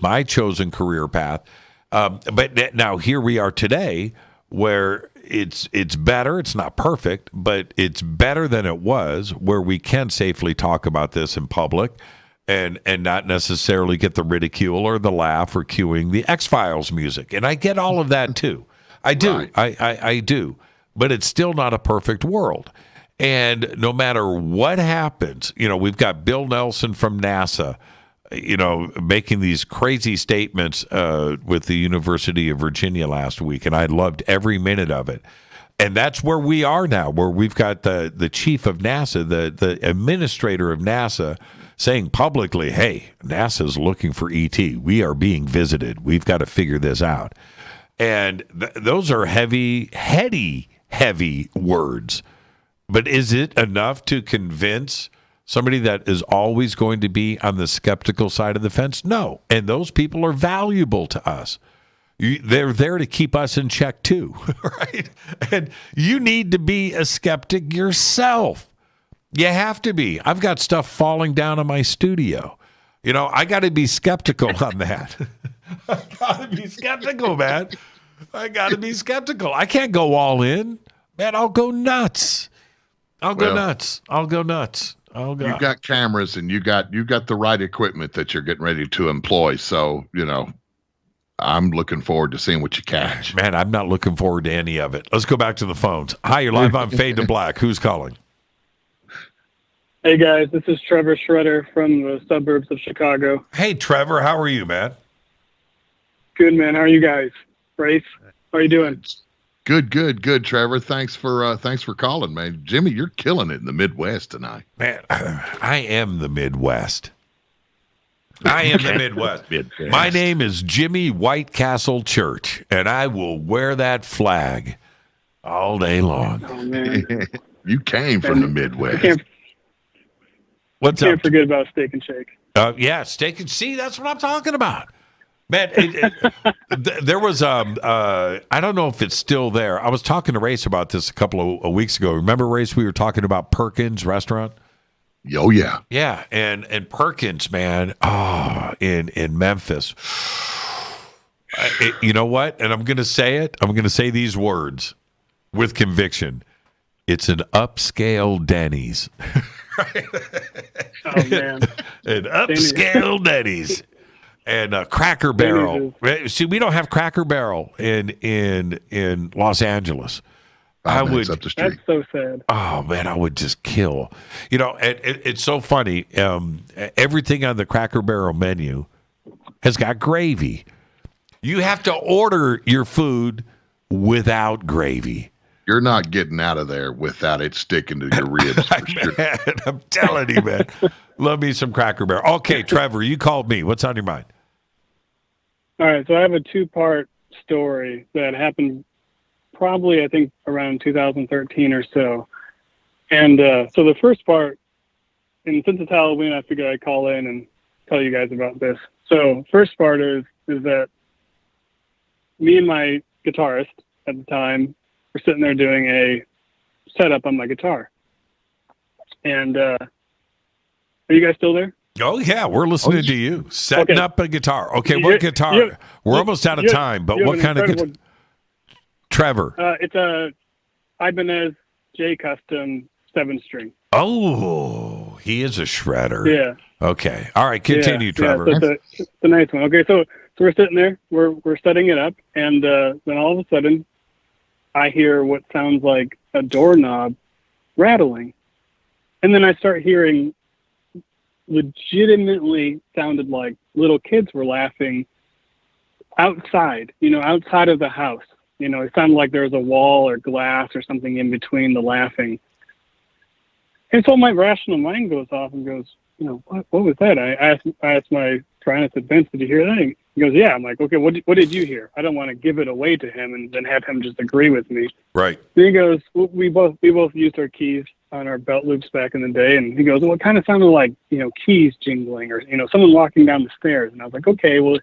my chosen career path. But now here we are today, where it's better. It's not perfect, but it's better than it was, where we can safely talk about this in public and not necessarily get the ridicule or the laugh or cueing the X-Files music. And I get all of that too. I do. Right. I do. But it's still not a perfect world. And no matter what happens, we've got Bill Nelson from NASA, making these crazy statements with the University of Virginia last week, and I loved every minute of it. And that's where we are now, where we've got the chief of NASA, the administrator of NASA, saying publicly, hey, NASA's looking for E.T. We are being visited. We've got to figure this out. And those are heavy words. But is it enough to convince Somebody that is always going to be on the skeptical side of the fence? No. And those people are valuable to us. They're there to keep us in check too, right? And you need to be a skeptic yourself. You have to be. I've got stuff falling down in my studio. You know, I got to be skeptical on that. I got to be skeptical, man. I got to be skeptical. I can't go all in. Man, I'll go nuts. I'll go nuts. You've got cameras and you got the right equipment that you're getting ready to employ. So, you know, I'm looking forward to seeing what you catch. Man, I'm not looking forward to any of it. Let's go back to the phones. Hi, you're live on Fade to Black. Who's calling? Hey, guys. This is Trevor Shredder from the suburbs of Chicago. Hey, Trevor. How are you, man? Good, man. How are you guys? Race, how are you doing? Good, Trevor. Thanks for calling, man. Jimmy, you're killing it in the Midwest tonight. Man, I am the Midwest. My name is Jimmy Whitecastle Church, and I will wear that flag all day long. Oh, man. You came from the Midwest. What's up? Can't forget about Steak and Shake. Yeah, Steak and See, that's what I'm talking about. Man, there was, I don't know if it's still there. I was talking to Race about this a couple of weeks ago. Remember, Race, we were talking about Perkins Restaurant? Oh, yeah. Yeah, and Perkins, man, in Memphis. You know what? And I'm going to say it. I'm going to say these words with conviction. It's an upscale Denny's. Oh, man. An upscale Denny's. And Cracker Barrel. See, we don't have Cracker Barrel in Los Angeles. I would. That's so sad. Oh man, I would just kill. You know, it's so funny. Everything on the Cracker Barrel menu has got gravy. You have to order your food without gravy. You're not getting out of there without it sticking to your ribs. Man, I'm telling you, man. Love me some Cracker Barrel. Okay, Trevor, you called me. What's on your mind? All right, so I have a two-part story that happened probably, I think, around 2013 or so. And so the first part, and since it's Halloween, I figured I'd call in and tell you guys about this. So first part is that me and my guitarist at the time were sitting there doing a setup on my guitar. And are you guys still there? Oh, yeah, we're listening to you. Setting up a guitar. Okay, what guitar? We're almost out of time, but what kind of guitar? Trevor. It's a Ibanez J Custom 7-string. Oh, he is a shredder. Yeah. Okay. All right, continue, Trevor. Yeah, it's a nice one. Okay, so we're sitting there. We're setting it up, and then all of a sudden, I hear what sounds like a doorknob rattling. And then I start hearing legitimately sounded like little kids were laughing outside of the house. You know, it sounded like there was a wall or glass or something in between the laughing. And so my rational mind goes off and goes, you know, what was that? I asked my friend, I said, Vince, did you hear that? He goes, yeah. I'm like, okay, what did you hear? I don't want to give it away to him and then have him just agree with me. Right. Then he goes, we both used our keys on our belt loops back in the day. And he goes, well, it kind of sounded like, you know, keys jingling or, you know, someone walking down the stairs. And I was like, okay, well,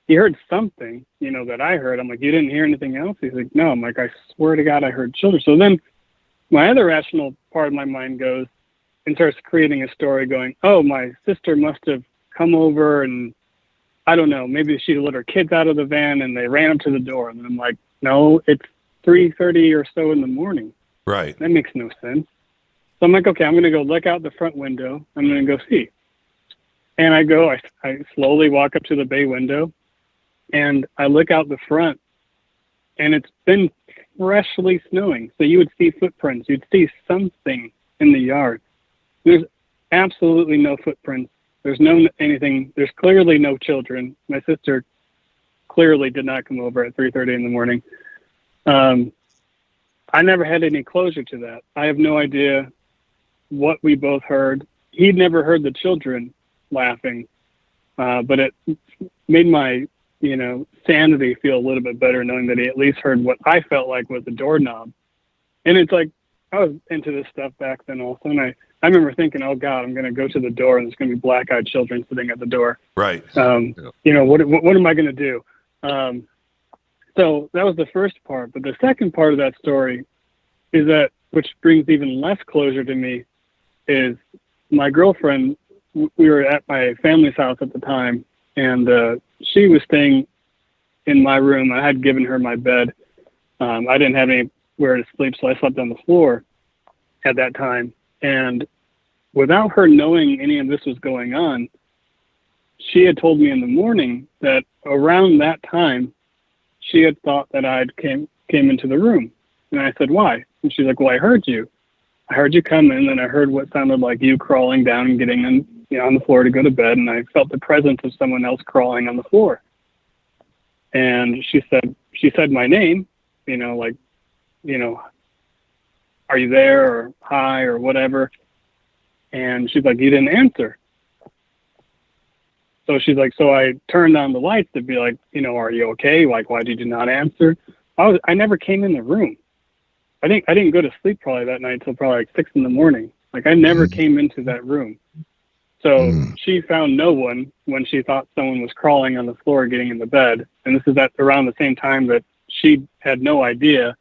he heard something, you know, that I heard. I'm like, you didn't hear anything else? He's like, no. I'm like, I swear to God, I heard children. So then my other rational part of my mind goes and starts creating a story going, oh, my sister must have come over and I don't know, maybe she let her kids out of the van and they ran up to the door. And I'm like, no, it's 3:30 or so in the morning. Right. That makes no sense. So I'm like, okay, I'm going to go look out the front window. I'm going to go see. And I slowly walk up to the bay window and I look out the front and it's been freshly snowing. So you would see footprints. You'd see something in the yard. There's absolutely no footprints. There's no anything. There's clearly no children. My sister clearly did not come over at 3:30 in the morning. I never had any closure to that. I have no idea what we both heard. He'd never heard the children laughing, but it made my, you know, sanity feel a little bit better knowing that he at least heard what I felt like was the doorknob. And it's like, into this stuff back then also, and I remember thinking, oh God, I'm going to go to the door and there's going to be black-eyed children sitting at the door. Right. You know, what am I going to do? So that was the first part. But the second part of that story is that, which brings even less closure to me, is my girlfriend, we were at my family's house at the time, and she was staying in my room. I had given her my bed. I didn't have anywhere to sleep, so I slept on the floor at that time. And without her knowing any of this was going on, she had told me in the morning that around that time, she had thought that I came into the room. And I said, why? And she's like, well, I heard you. I heard you come in, and I heard what sounded like you crawling down and getting on the floor to go to bed, and I felt the presence of someone else crawling on the floor. And she said my name, are you there, or hi, or whatever. And she's like, you didn't answer. So she's like, so I turned on the lights to be like, are you okay? Like, why did you not answer? I never came in the room. I didn't go to sleep probably that night till probably like 6 a.m. Like, I never came into that room. So she found no one when she thought someone was crawling on the floor getting in the bed. And this is at around the same time that she had no idea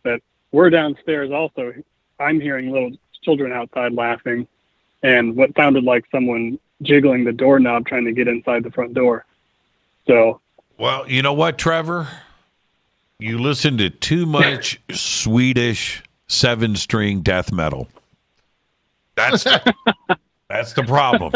that we're downstairs also. I'm hearing little children outside laughing and what sounded like someone jiggling the doorknob trying to get inside the front door. So, well, you know what, Trevor? You listen to too much Swedish 7-string death metal. That's the problem.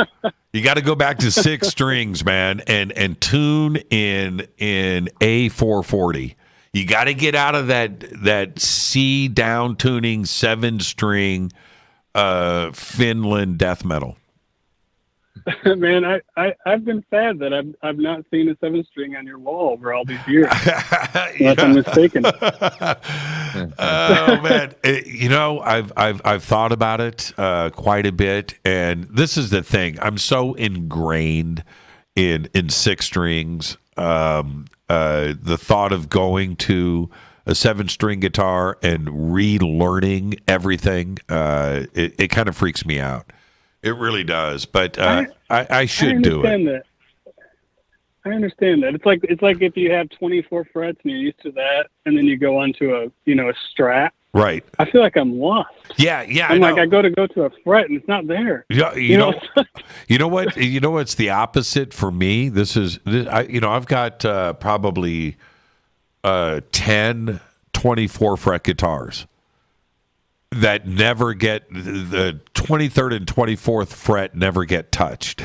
You got to go back to 6 strings, man, and tune in A440. You got to get out of that C down tuning 7-string Finland death metal. Man, I've been sad that I've not seen a 7-string on your wall over all these years. Unless I'm mistaken. Oh man, I've thought about it quite a bit, and this is the thing. I'm so ingrained in 6 strings. The thought of going to a 7-string guitar and relearning everything, it kind of freaks me out. It really does, but I should do it. I understand that. It's like if you have 24 frets and you're used to that, and then you go onto a Strat. Right. I feel like I'm lost. Yeah. I'm like, I go to a fret and it's not there. Yeah. You know what? It's the opposite for me. I've got probably 10 24 fret guitars that never get the 23rd and 24th fret never get touched.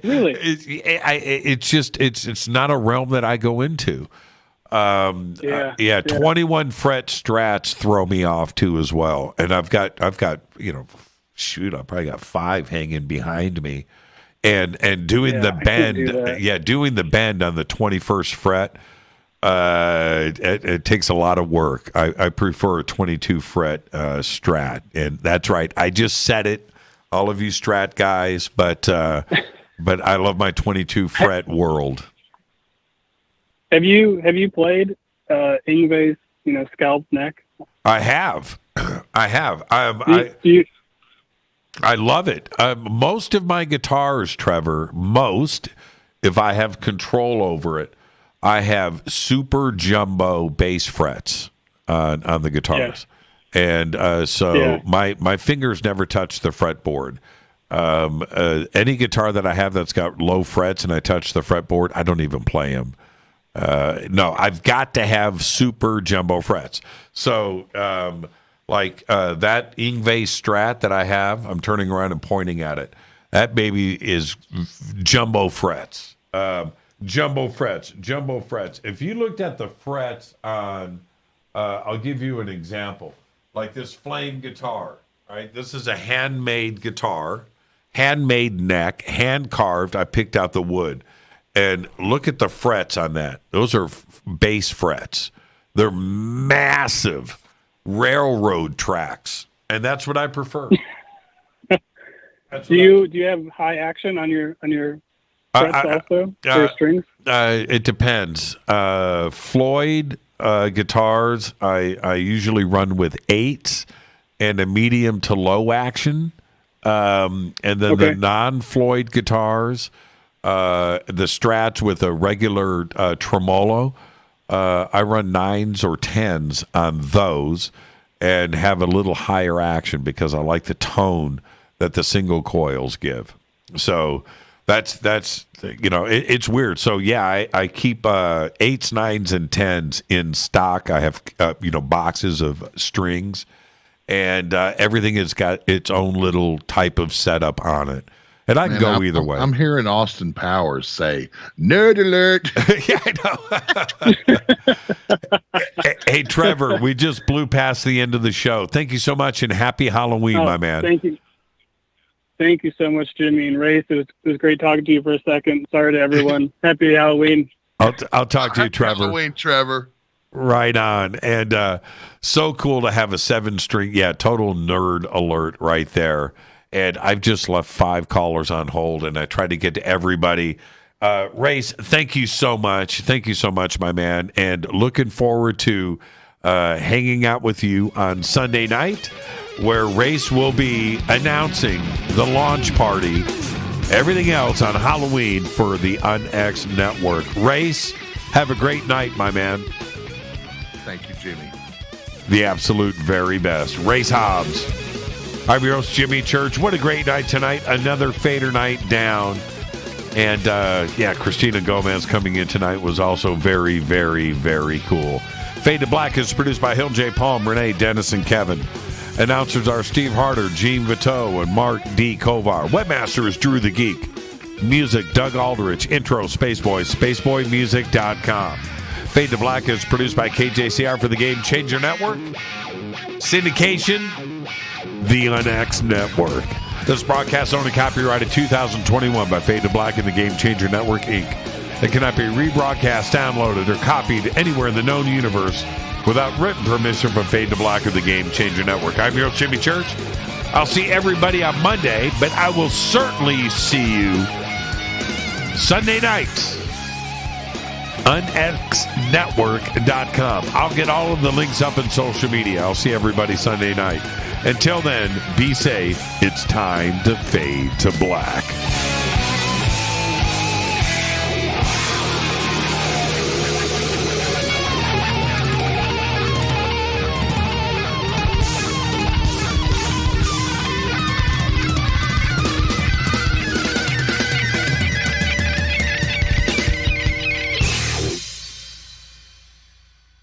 Really? It's not a realm that I go into. 21 fret Strats throw me off too as well. And I've got I probably got 5 hanging behind me. And doing the bend, doing the bend on the 21st fret, it takes a lot of work. I prefer a 22 fret Strat, and that's right. I just said it, all of you Strat guys, but I love my 22 fret world. Have you played Yngwie's Scalp Neck? I have. I love it. Most of my guitars, Trevor, if I have control over it, I have super jumbo bass frets on the guitars. Yeah. And my fingers never touch the fretboard. Any guitar that I have that's got low frets and I touch the fretboard, I don't even play them. No, I've got to have super jumbo frets. So that Yngwie Strat that I have, I'm turning around and pointing at it. That baby is jumbo frets. Jumbo frets. If you looked at the frets on, I'll give you an example. Like this flame guitar, right? This is a handmade guitar, handmade neck, hand carved. I picked out the wood. And look at the frets on that. Those are bass frets. They're massive railroad tracks. And that's what I prefer. Do you have high action on your frets also? For strings? It depends. Floyd guitars. I usually run with 8s and a medium to low action. And then the non-Floyd guitars, the Strats with a regular tremolo. I run 9s or 10s on those and have a little higher action because I like the tone that the single coils give. So that's it's weird. So yeah, I keep 8s, 9s, and 10s in stock. I have boxes of strings, and everything has got its own little type of setup on it. And I can go either way. I'm hearing Austin Powers say, "Nerd alert." Yeah, I know. Hey, Trevor, we just blew past the end of the show. Thank you so much, and happy Halloween, my man. Thank you. Thank you so much, Jimmy and Race. It was great talking to you for a second. Sorry to everyone. Happy Halloween. I'll talk to you, Trevor. Halloween, Trevor. Right on. And so cool to have a 7-string. Yeah, total nerd alert right there. And I've just left 5 callers on hold, and I tried to get to everybody. Race, thank you so much. Thank you so much, my man. And looking forward to hanging out with you on Sunday night, where Race will be announcing the launch party, everything else on Halloween for the UnX Network. Race, have a great night, my man. Thank you, Jimmy. The absolute very best. Race Hobbs. I'm your host, Jimmy Church. What a great night tonight. Another Fader night down. And, Christina Gomez coming in tonight was also very, very, very cool. Fade to Black is produced by Hill J. Palm, Renee, Dennis, and Kevin. Announcers are Steve Harder, Gene Viteau, and Mark D. Kovar. Webmaster is Drew the Geek. Music, Doug Aldrich. Intro, Spaceboy, spaceboymusic.com. Fade to Black is produced by KJCR for the Game Changer Network. Syndication, the UnX Network. This broadcast owned and copyrighted 2021 by Fade to Black and the Game Changer Network, Inc. It cannot be rebroadcast, downloaded, or copied anywhere in the known universe without written permission from Fade to Black or the Game Changer Network. I'm your host, Jimmy Church. I'll see everybody on Monday, but I will certainly see you Sunday night. unxnetwork.com. I'll get all of the links up in social media. I'll see everybody Sunday night. Until then, be safe. It's time to fade to black.